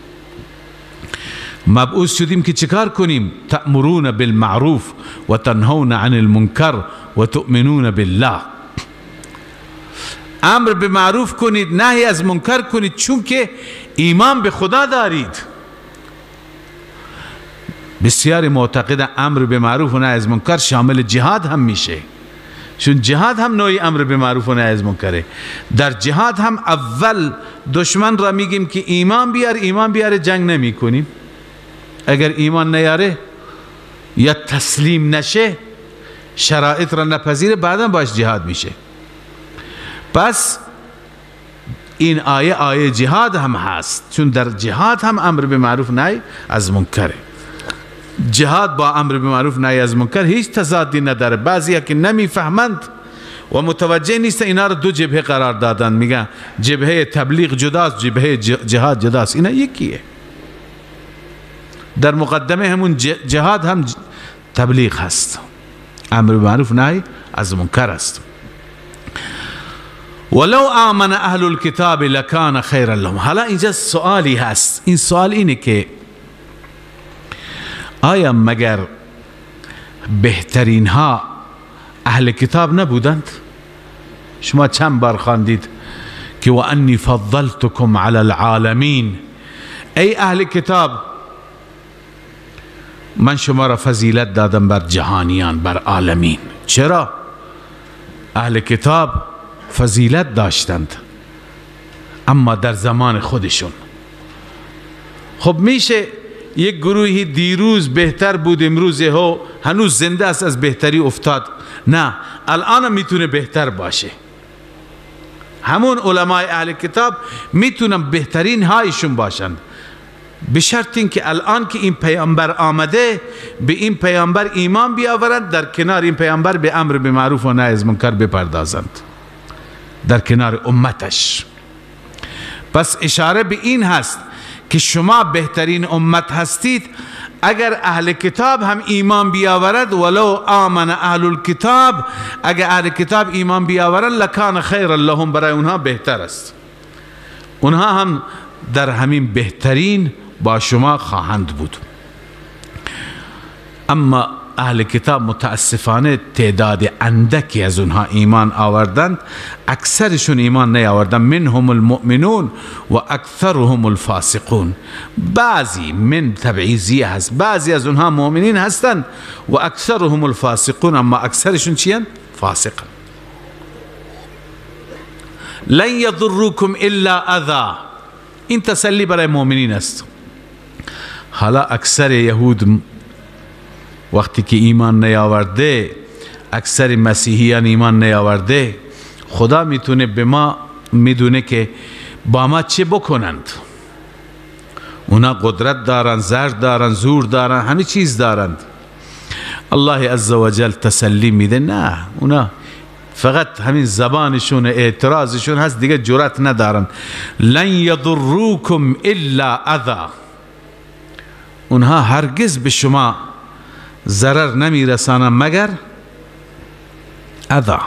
مبعوث شدیم که چیکار کنیم؟ تأمرون بالمعروف و تنهون عن المنکر و تؤمنون بالله. امر به معروف کنید، نهی از منکر کنید، چون که ایمان به خدا دارید. بسیاری معتقد امر به معروف و نهی از منکر شامل جهاد هم میشه، چون جهاد هم نوعی امر به معروف و نهی از منکره. در جهاد هم اول دشمن را میگیم که ایمان بیاره، جنگ نمی کنیم. اگر ایمان نیاره یا تسلیم نشه، شرایط را نپذیره، بعدا باش جهاد میشه. پس این آیه جهاد هم هست، چون در جهاد هم امر به معروف نهی از منکره. جهاد با امر به معروف نهی از منکر هیچ تضادی نداره. بعضیا که نمیفهمند و متوجه نیست، اینا رو دو جبهه قرار دادن، میگن جبهه تبلیغ جداست، جبهه جهاد جداست. اینا یکیه. در مقدمه همون جهاد هم تبلیغ هست، امر به معروف نهی از منکر است. ولو آمن اهل الكتاب لکان خیرا لهم. حالا اینجا سوالی هست. این سوال اینه که آیا مگر بهترین ها اهل کتاب نبودند؟ شما چند بار خواندید که و انی فضلتکم علی العالمین، ای اهل کتاب من شما را فضیلت دادم بر جهانیان، بر عالمین. چرا؟ اهل کتاب فضیلت داشتند، اما در زمان خودشون. خب میشه یک گروهی دیروز بهتر بود، امروز هنوز زنده است، از بهتری افتاد؟ نه، الان میتونه بهتر باشه. همون علمای اهل کتاب میتونن بهترین هایشون باشند، به شرط اینکه الان که این پیامبر آمده به این پیامبر ایمان بیاورند، در کنار این پیامبر به امر به معروف و نهی از منکر بپردازند، در کنار امتش. پس اشاره به این هست که شما بهترین امت هستید اگر اهل کتاب هم ایمان بیاورد. ولو آمن اهل الكتاب، اگر اهل کتاب ایمان بیاورد لکان خیر لهم، برای اونها بهتر است، اونها هم در همین بهترین با شما خواهند بود. اما اهل کتاب متاسفانه تعداد اندکی از اونها ایمان آوردند، اکثرشون ایمان نیاوردند. منهم المؤمنون و اکثرهم الفاسقون. بعضی من تبعیضیه هست، بعضی از اونها مؤمنین هستند و اکثرهم الفاسقون، اما اکثرشون چیان؟ فاسقن. لن یضروکم الا اذى، این تسلی برای مؤمنین است. حالا اکثر یهود وقتی که ایمان نیاورده، اکثر مسیحیان ایمان نیاورده، خدا میتونه به ما میدونه که با ما چه بکنند. اونا قدرت دارن، زر دارن، زور دارن، همه چیز دارند. الله عزوجل تسلی میده نه، اونا فقط همین زبانشون اعتراضشون هست، دیگه جرأت ندارن. لن یضروکم الا اذى، اونها هرگز به شما ضرر نمیرسانن مگر اذى.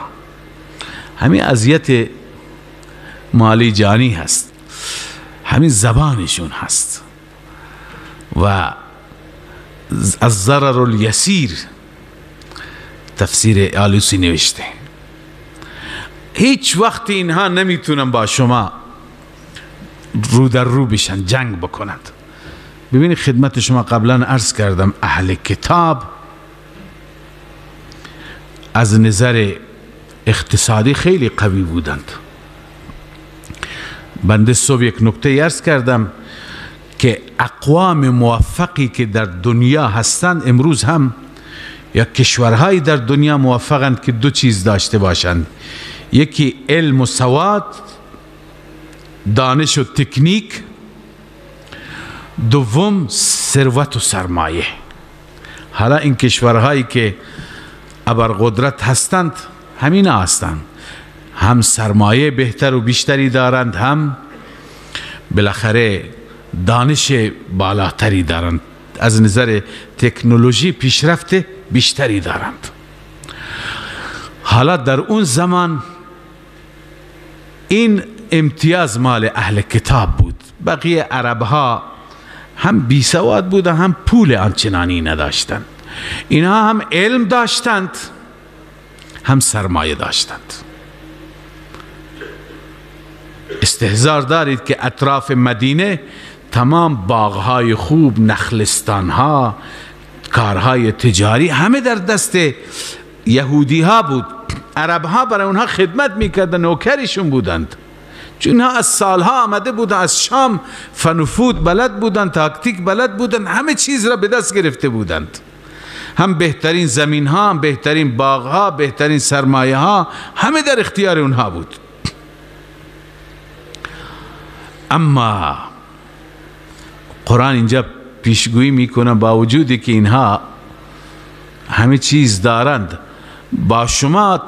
همین اذیت مالی جانی هست، همین زبانشون هست. و الضرر الیسیر تفسیر آلوسی نوشته. هیچ وقت اینها نمیتونن با شما رو در رو بشن، جنگ بکنند. ببینید خدمت شما قبلا عرض کردم اهل کتاب از نظر اقتصادی خیلی قوی بودند. بنده صبح یک نکته عرض کردم که اقوام موفقی که در دنیا هستند امروز هم، یا کشورهایی در دنیا موفقند که دو چیز داشته باشند: یکی علم و سواد، دانش و تکنیک، دوم ثروت و سرمایه. حالا این کشورهایی که ابرقدرت هستند همین هستند، هم سرمایه بهتر و بیشتری دارند، هم بالاخره دانش بالاتری دارند، از نظر تکنولوژی پیشرفت بیشتری دارند. حالا در اون زمان این امتیاز مال اهل کتاب بود. بقیه عربها هم بی سواد بودند، هم پول آنچنانی نداشتند. اینها هم علم داشتند، هم سرمایه داشتند. استحضار دارید که اطراف مدینه تمام باغهای خوب، نخلستانها، کارهای تجاری همه در دست یهودی ها بود. عرب ها برای اونها خدمت میکردن، نوکرشون بودند، چون اینها از سالها آمده بودن از شام، فنفود بلد بودند، تاکتیک بلد بودند، همه چیز را به دست گرفته بودند. هم بهترین زمین ها، هم بهترین باغ ها، بهترین سرمایه ها، همه در اختیار اونها بود. اما قرآن اینجا پیشگویی میکنه با وجودی که اینها همه چیز دارند، با شما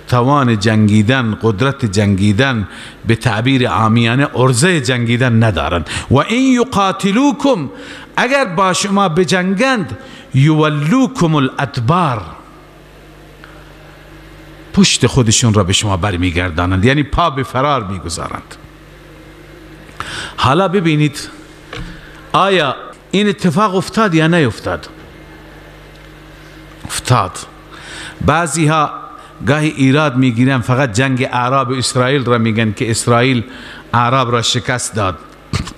توان جنگیدن، قدرت جنگیدن، به تعبیر عامیانه ارزه جنگیدن ندارند. و این یقاتلوکم، اگر با شما بجنگند، یولوکم الادبار، پشت خودشون را به شما برمیگردانند، یعنی پا به فرار میگذارند. حالا ببینید آیا این اتفاق افتاد یا نیفتاد؟ افتاد. بعضی ها گاهی ایراد میگیرن فقط جنگ اعراب اسرائیل را میگن که اسرائیل اعراب را شکست داد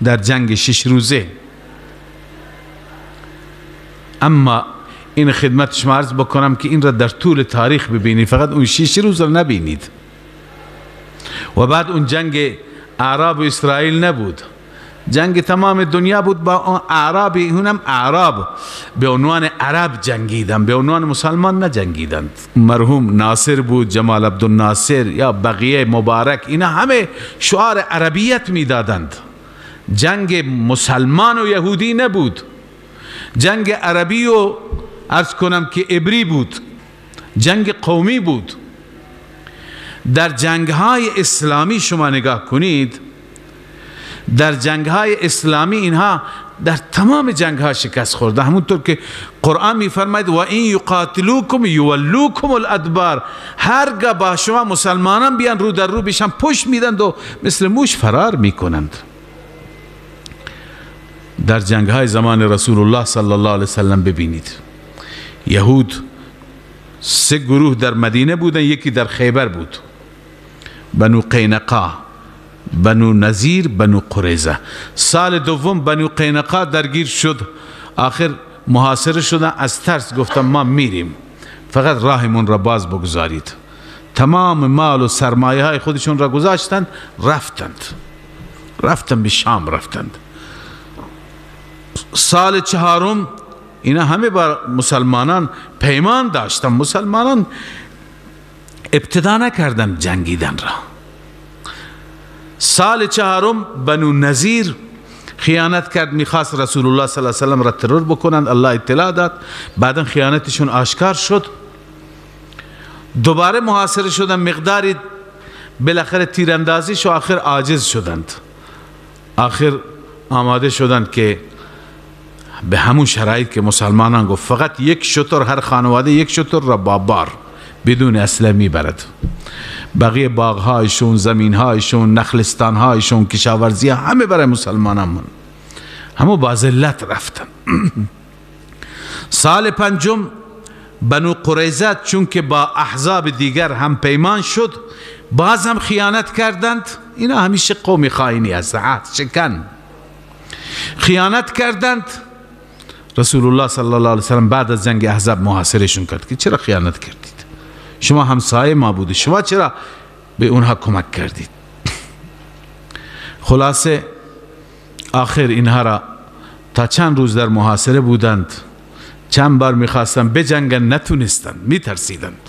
در جنگ 6 روزه. اما این خدمت شما عرض بکنم که این را در طول تاریخ ببینید، فقط اون 6 روز را نبینید. و بعد اون جنگ اعراب اسرائیل نبود، جنگ تمام دنیا بود با اعراب. اونم اعراب به عنوان عرب جنگیدن، به عنوان مسلمان نجنگیدند. مرحوم ناصر بود، جمال عبدالناصر یا بقیه مبارک، اینا همه شعار عربیت میدادند. جنگ مسلمان و یهودی نبود، جنگ عربی و عرض کنم که عبری بود، جنگ قومی بود. در جنگهای اسلامی شما نگاه کنید، در جنگهای اسلامی اینها در تمام جنگها شکست خورده، همونطور که قرآن میفرماید و این یقاتلوکم یولوکم الادبار، هرگاه با شما مسلمانان بیان رو در رو بشن، پشت میدند و مثل موش فرار میکنند. در جنگهای زمان رسول الله صلی الله علیه وسلم ببینید، یهود 3 گروه در مدینه بودن، یکی در خیبر بود، بنو قینقاع، بنو نذیر، بنو قریظه. سال دوم بنو قینقاع درگیر شد، آخر محاصره شدن، از ترس گفتم ما میریم، فقط راهمون را باز بگذارید. تمام مال و سرمایه های خودشون را گذاشتند، رفتند به شام رفتند. سال 4 اینا همه با مسلمانان پیمان داشتن، مسلمانان ابتدا نکردن جنگیدن را. سال 4 بنو نذیر خیانت کرد، میخواست رسول الله صلی الله علیه وسلم را ترور بکنند، الله اطلاع داد، بعدا خیانتشون آشکار شد، دوباره محاصره شدن، مقداری بالاخره تیراندازی شو، آخر عاجز شدند، آخر آماده شدند که به همون شرایط که مسلمانان گفت فقط 1 شتر، هر خانواده 1 شتر را با بار بدون اسلحه میبرد، بقیه باغهایشون، زمینهایشون، نخلستانهایشون، کشاورزی همه برای مسلمانان، همه با ذلت رفتن. سال 5 بنو قریظه چون که با احزاب دیگر هم پیمان شد، باز هم خیانت کردند. اینا همیشه قوم خائنی است، عهد شکن، خیانت کردند. رسول الله صلی الله علیه وسلم بعد از جنگ احزاب محاصرهشون کرد که چرا خیانت کردید؟ شما همسایه ما بودید، شما چرا به اونها کمک کردید؟ خلاصه آخر اینها را تا چند روز در محاصره بودند، چند بار میخواستن بجنگن، نتونستند، میترسیدند،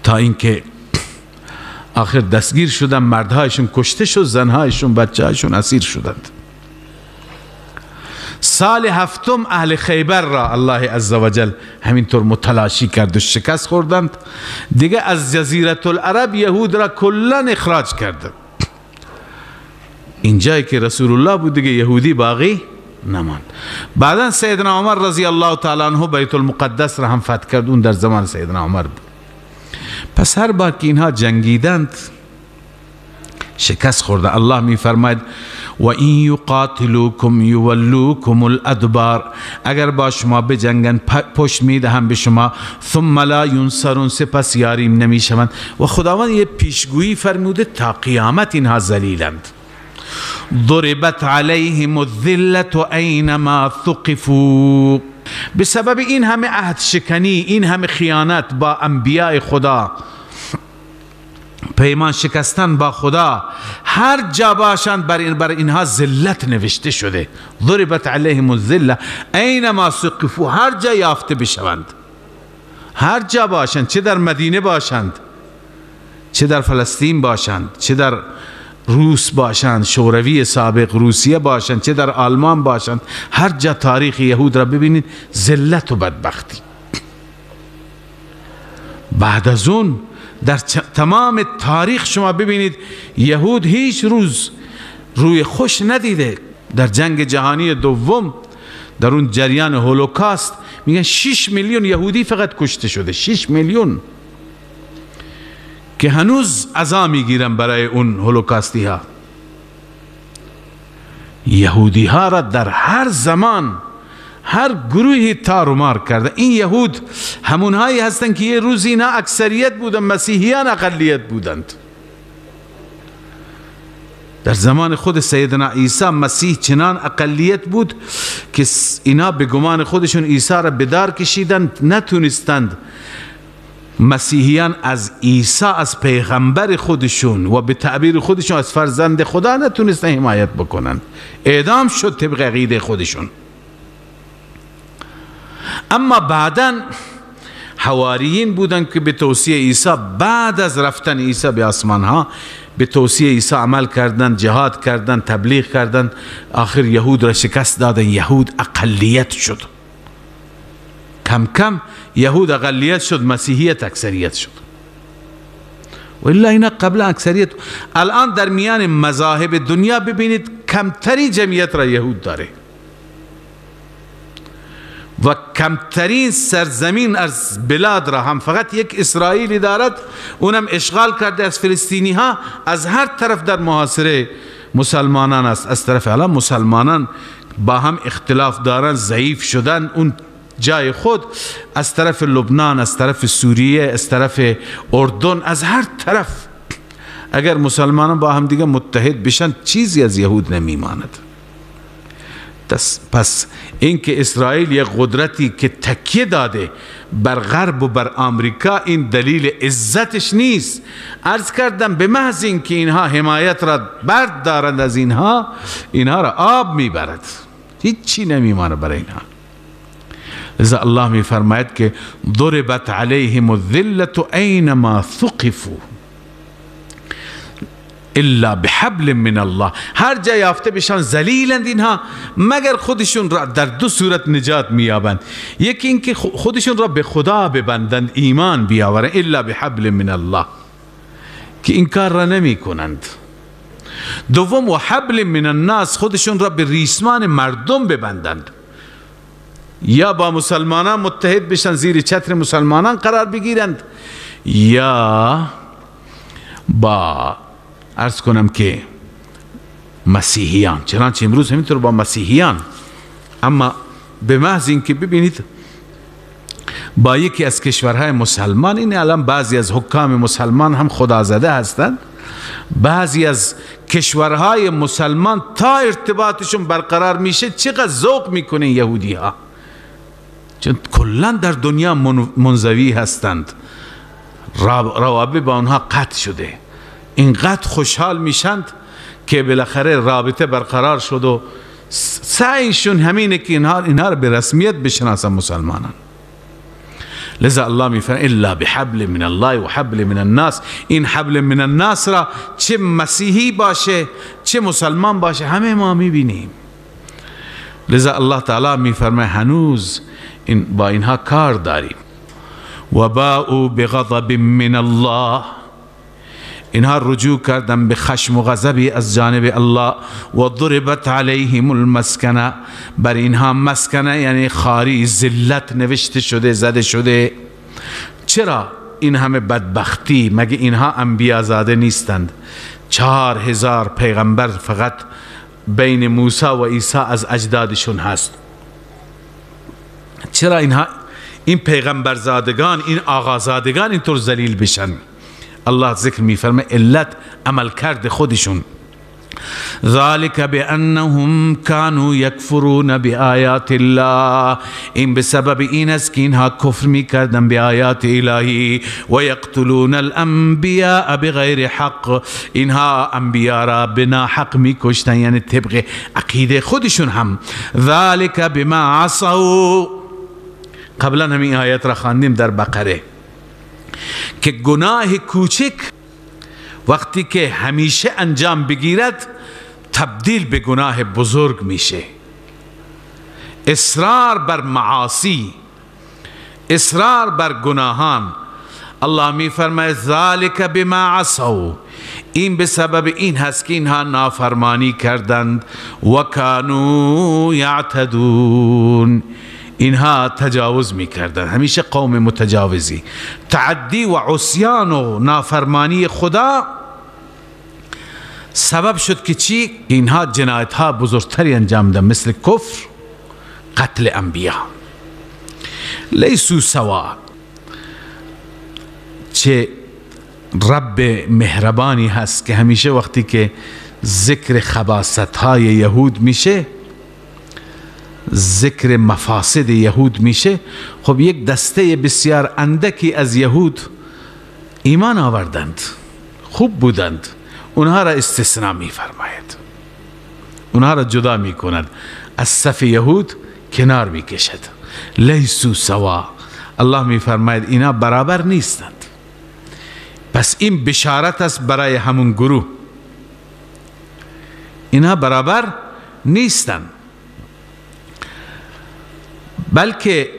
تا اینکه آخر دستگیر شدن، مردهایشون کشته شد، زنهایشون، بچه‌هایشون اسیر شدند. سال 7 اهل خیبر را الله عزوجل همینطور متلاشی کرد و شکست خوردند. دیگه از جزیره العرب یهود را کلا اخراج کرد. اینجایی که رسول الله بود دیگه یهودی باقی نماند. بعدا سیدنا عمر رضی الله تعالی عنه بیت المقدس را هم فتح کرد، اون در زمان سیدنا عمر بود. پس هر بار که اینها جنگیدند شکست خورده. الله می فرماید و این یقاتلوکم یولوکم الادبار، اگر با شما بجنگن پشت میدهم به شما، ثم لا ینصرون، سپس یاریم نمیشوند. و خداوند یه پیشگویی فرموده تا قیامت اینها ذلیلند. ضربت علیهم الذلة اینما ثقفوا، به سبب این همه عهد شکنی، این همه خیانت با انبیاء خدا، پیمان شکستن با خدا، هر جا باشند بر اینها ذلت نوشته شده. ضربت علیهم الذلة اینما ثقفوا، هر جا یافته بشوند، هر جا باشند، چه در مدینه باشند، چه در فلسطین باشند، چه در روس باشند، شوروی سابق روسیه باشند، چه در آلمان باشند، هر جا تاریخ یهود را ببینید، ذلت و بدبختی. بعد از اون در تمام تاریخ شما ببینید یهود هیچ روز روی خوش ندیده. در جنگ جهانی دوم، در اون جریان هولوکاست، میگن 6 میلیون یهودی فقط کشته شده، 6 میلیون، که هنوز عزا میگیرن برای اون هولوکاستی ها. یهودی ها را در هر زمان هر گروهی تار و مار کرده. این یهود همون هایی هستند که یه روز اینا اکثریت بودن، مسیحیان اقلیت بودند. در زمان خود سیدنا عیسی مسیح چنان اقلیت بود که اینا به گمان خودشون عیسی را به دار کشیدند، نتونستند مسیحیان از عیسی، از پیغمبر خودشون و به تعبیر خودشون از فرزند خدا نتونستن حمایت بکنن، اعدام شد طبق عقیده خودشون. اما بعداً حواریین بودن که به توصیه عیسی، بعد از رفتن عیسی به آسمان ها، به توصیه عیسی عمل کردند، جهاد کردند، تبلیغ کردند، آخر یهود را شکست دادن. یهود اقلیت شد، کم کم یهود اقلیت شد، مسیحیت اکثریت شد. و الا اینا قبل اکثریت. الان در میان مذاهب دنیا ببینید کمتری جمعیت را یهود داره و کمترین سرزمین از بلاد را هم فقط یک اسرائیلی دارد، اونم اشغال کرده از فلسطینی ها. از هر طرف در محاصره مسلمانان است. از طرف الان مسلمانان با هم اختلاف دارن، ضعیف شدن، اون جای خود، از طرف لبنان، از طرف سوریه، از طرف اردن، از هر طرف اگر مسلمانان با هم دیگه متحد بشن چیزی از یهود نمیماند. پس اینکه اسرائیل یک قدرتی که تکیه داده بر غرب و بر آمریکا، این دلیل عزتش نیست. عرض کردم به محض اینکه اینها حمایت را بردارند از اینها را آب میبرد، هیچی نمیمانه برای اینها. لذا الله می فرماید که ضربت علیهم الذلة اینما ثقفوا الا بحبل من الله، هر جا یافته بشن ذلیلند اینها، مگر خودشون را در دو صورت نجات میابند. یکی اینکه خودشون را به خدا ببندند، ایمان بیاورند، الا بحبل من الله، که این کار را نمی کنند. دوم و حبل من الناس، خودشون را به ریسمان مردم ببندند، یا با مسلمانان متحد بشن، زیر چتر مسلمانان قرار بگیرند، یا با عرض کنم که مسیحیان. چنانچه امروز همینطور با مسیحیان، اما به محض اینکه ببینید با یکی از کشورهای مسلمان، این الان بعضی از حکام مسلمان هم خدازده هستند، بعضی از کشورهای مسلمان تا ارتباطشون برقرار میشه چقدر ذوق میکنه یهودی ها، چون کلا در دنیا منزوی هستند، روابط با اونها قطع شده. اینقدر خوشحال میشند که بالاخره رابطه برقرار شد و سعیشون همینه که اینها را به رسمیت بشناسن مسلمانان. لذا الله میفرماید الا بحبل من الله و حبل من الناس. این حبل من الناس را چه مسیحی باشه چه مسلمان باشه همه ما میبینیم. لذا الله تعالی میفرماید هنوز با اینها کار داریم. و باءوا بغضب من الله، اینها رجوع کردن به خشم و غضبی از جانب الله. و ضربت علیهم المسکنه، بر اینها مسکنه یعنی خاری، ذلت نوشته شده، زده شده. چرا این همه بدبختی؟ مگه اینها انبیا زاده نیستند؟ 4000 پیغمبر فقط بین موسی و عیسی از اجدادشون هست. چرا اینها این پیغمبرزادگان، این آقازادگان اینطور ذلیل بشن؟ الله ذکر میفرمه علت عمل کرد خودشون. ذلك بأنهم كانوا يكفرون بآيات الله، این بسبب این است که اینها کفر میکردن به آیات الهی. و یقتلون الانبیاء بغیر حق، اینها انبیا را بنا حق میکشتن، یعنی طبق عقیده خودشون هم. ذلك بما عصوا، قبلا همین آیت را خواندیم در بقره که گناه کوچک وقتی که همیشه انجام بگیرد تبدیل به گناه بزرگ میشه. اصرار بر معاصی، اصرار بر گناهان، الله می فرماید ذالک بما عصوا، این به سبب این هست که اینها نافرمانی کردند. و کانوا یعتدون، اینها تجاوز میکردن، همیشه قوم متجاوزی. تعدی و عصیان و نافرمانی خدا سبب شد که چی؟ اینها جنایت ها بزرگتری انجام دادن، مثل کفر، قتل انبیا. لیسو سوا، چه رب مهربانی هست که همیشه وقتی که ذکر خباثت های یهود میشه، ذکر مفاسد یهود میشه، خب یک دسته بسیار اندکی از یهود ایمان آوردند، خوب بودند، اونها را استثناء میفرماید، اونها را جدا میکند، از صف یهود کنار میکشد. لیسو سوا، الله میفرماید اینا برابر نیستند. پس این بشارت است برای همون گروه، اینا برابر نیستند. بلکه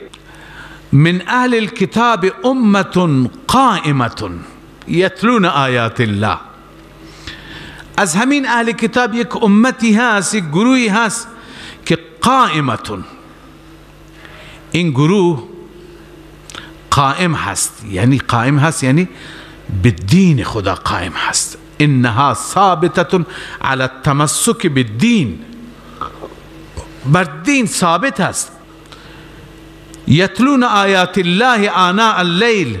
من اهل الكتاب امة قائمة یتلون آیات الله، از همین اهل کتاب یک امتی هست، یک گروهی هست که قائمتون، این گروه قائم هست، یعنی قائم هست یعنی به دین خدا قائم هست. انها ثابتة على التمسك بالدین، بر دین ثابت هست. یتلون آیات الله آناء اللیل،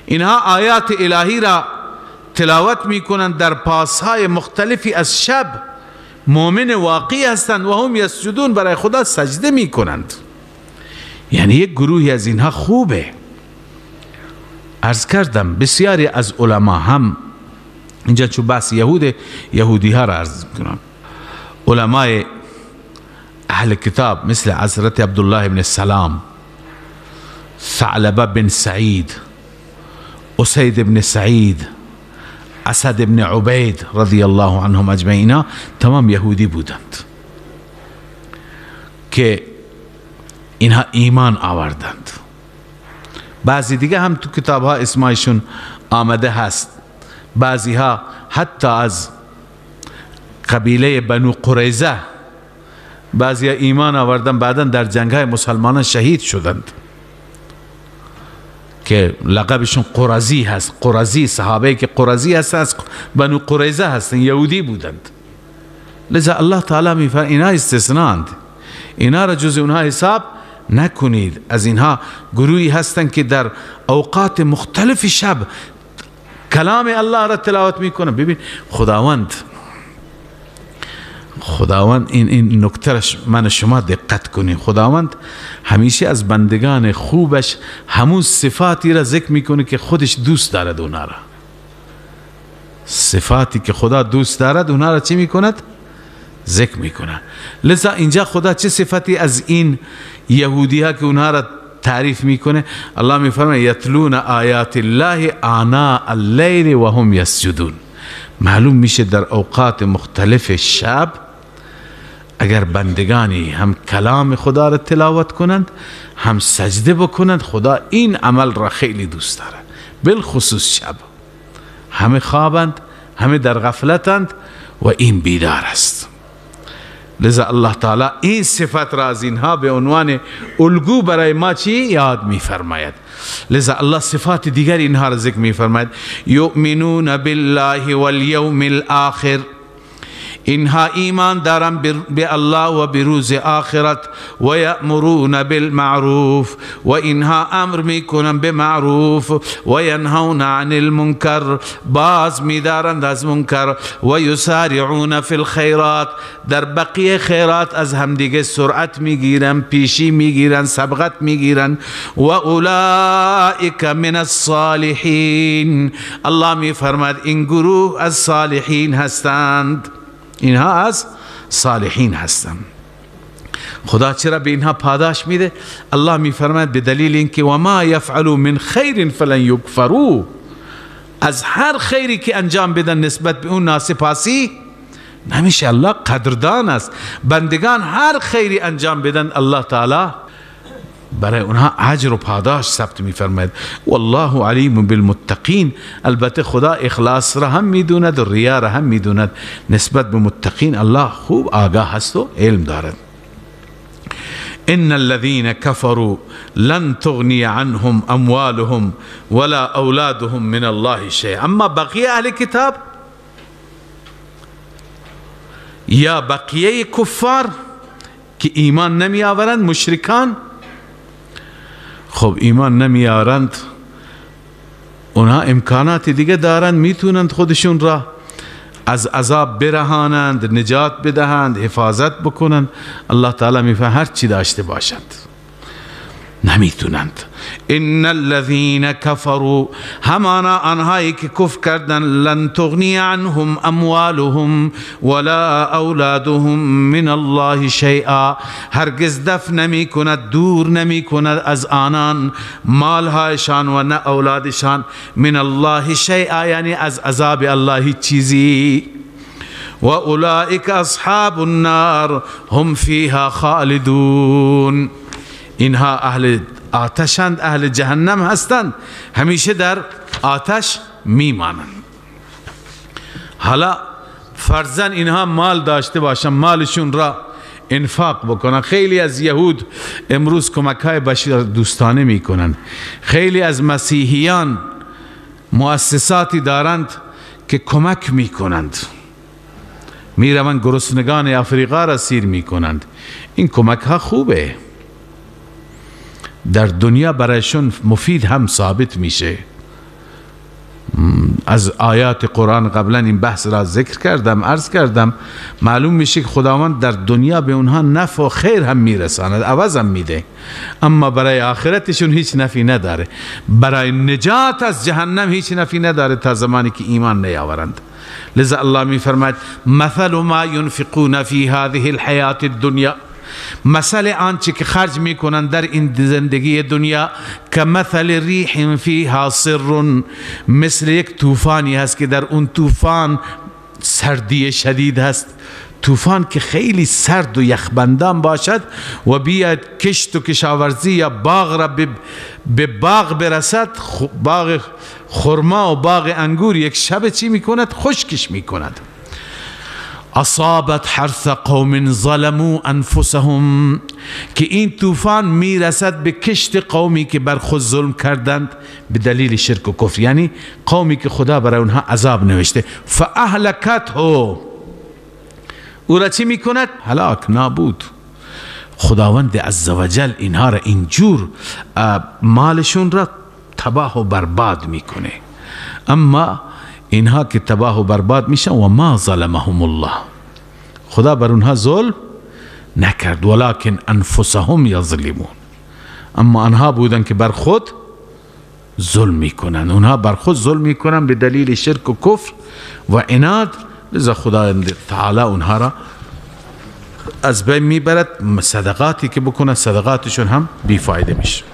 اینها آیات الهی را تلاوت میکنند در پاسهای مختلفی از شب. مؤمن واقعی هستند و هم یسجدون، برای خدا سجده میکنند. یعنی یک گروهی از اینها خوبه. عرض کردم بسیاری از علما هم اینجا چون بحث یهودی ها را عرض میکنم، علمای اهل کتاب مثل حضرت عبدالله بن سلام، ثعلبه بن سعید، اسید بن سعید، اسد بن عبید رضی الله عنهم اجمعین، تمام یهودی بودند که اینها ایمان آوردند. بعضی دیگه هم تو کتاب ها اسمایشون آمده هست، بعضی ها حتی از قبیله بنو قریظه بعضی ها ایمان آوردن، بعدن در جنگ های مسلمانان شهید شدند که لقبشون قرظی هست. قرظی، صحابه که قرظی هست از بنو قریظه هستن، یهودی بودند. لذا الله تعالی میفرماید اینا استثناءند، اینا را جز اونها حساب نکنید. از اینها گروهی هستند که در اوقات مختلف شب کلام الله را تلاوت میکنه. ببین خداوند این نکته من شما دقت کنید، خداوند همیشه از بندگان خوبش همون صفاتی را ذکر میکنه که خودش دوست دارد اونا را. صفاتی که خدا دوست دارد اونا را چی میکند؟ ذکر میکنه. لذا اینجا خدا چه صفتی از این یهودی ها که اونها را تعریف میکنه؟ الله میفرماید یتلون آیات الله آناء اللیل و هم یسجدون. معلوم میشه در اوقات مختلف شب اگر بندگانی هم کلام خدا را تلاوت کنند، هم سجده بکنند، خدا این عمل را خیلی دوست داره. بالخصوص شب همه خوابند، همه در غفلتند و این بیدار است. لذا الله تعالی این صفت را از اینها به عنوان الگو برای ما چی یاد میفرماید. لذا الله صفات دیگر اینها را ذکر میفرماید. یؤمنون بالله والیوم الاخر، اینها ایمان دارن به الله و به روز آخرت و یأمرون بالمعروف و اینها امر میکنن به معروف و ینهون عن المنکر باز میدارند از منکر و یسارعون فی الخیرات در بقیه خیرات از همدیگه سرعت میگیرن پیشی میگیرن سبقت میگیرن و اولئک من الصالحین الله میفرماد این گروه از صالحین هستند اینها از صالحین هستند خدا چرا به اینها پاداش میده الله میفرماید به دلیل اینکه و ما یفعلوا من خیر فلن یکفروا از هر خیری که انجام بدن نسبت به اون ناسپاسی نمیشه الله قدردان است بندگان هر خیری انجام بدن الله تعالی برای اونها اجر و پاداش ثبت میفرماید والله علیم بالمتقین البته خدا اخلاص را هم میدوند و ریا را هم میدوند نسبت به متقین الله خوب آگاه هست و علم دارد ان الذين كفروا لن تغني عنهم اموالهم ولا اولادهم من الله شيء اما بقیه اهل کتاب یا بقیه کفار که ایمان نمی آورند مشرکان خب ایمان نمی آورند اونها امکانات دیگه دارند میتونند خودشون را از عذاب برهانند نجات بدهند حفاظت بکنند الله تعالی میفهمد هر چی داشته باشند نمیتونند ان الذين كفروا همانا آنهایی که کفر کردن لن تغنی عنهم اموالهم ولا اولادهم من الله شیئا هرگز دفع نمی کند دور نمی کند از آنان مالهایشان و نه اولادشان من الله شیئا یعنی از عذاب الله هیچ چیزی و اولئک اصحاب النار هم فیها خالدون اینها اهل آتشند اهل جهنم هستند همیشه در آتش میمانند حالا فرضاً اینها مال داشته باشند مالشون را انفاق بکنن خیلی از یهود امروز کمک های بشر دوستانه میکنند خیلی از مسیحیان مؤسساتی دارند که کمک میکنند میروند گرسنگان افریقا را سیر میکنند این کمک ها خوبه در دنیا برایشون مفید هم ثابت میشه از آیات قرآن قبلا این بحث را ذکر کردم عرض کردم معلوم میشه که خداوند در دنیا به اونها نفع و خیر هم میرساند عوض هم میده اما برای آخرتشون هیچ نفعی نداره برای نجات از جهنم هیچ نفعی نداره تا زمانی که ایمان نیاورند لذا الله میفرماید مثل ما ينفقون في هذه الحیات الدنیا مثل آنچه که خرج میکنند در این زندگی دنیا که مثل ریح فیها صر مثل یک طوفانی هست که در اون طوفان سردی شدید هست طوفان که خیلی سرد و یخبندان باشد و بیاد کشت و کشاورزی یا باغ را به باغ برسد باغ خرما و باغ انگور یک شب چی میکند خشکش میکند اصابت حرث قوم ظلموا انفسهم که این طوفان میرسد به کشت قومی که بر خود ظلم کردند به دلیل شرک و کفر یعنی قومی که خدا برای اونها عذاب نوشته فاهلكته او را چی میکند هلاک نابود خداوند عزوجل اینها را اینجور مالشون را تباه و برباد میکنه اما اینها که تباه و برباد میشن و ما ظلمهم الله خدا بر اونها ظلم نکرد ولکن انفسهم یظلمون اما آنها بودن که بر خود ظلم میکنن اونها بر خود ظلم میکنن به دلیل شرک و کفر و عناد لذا خدا تعالی اونها را از بین میبرد صدقاتی که بکنن صدقاتشون هم بیفایده میشه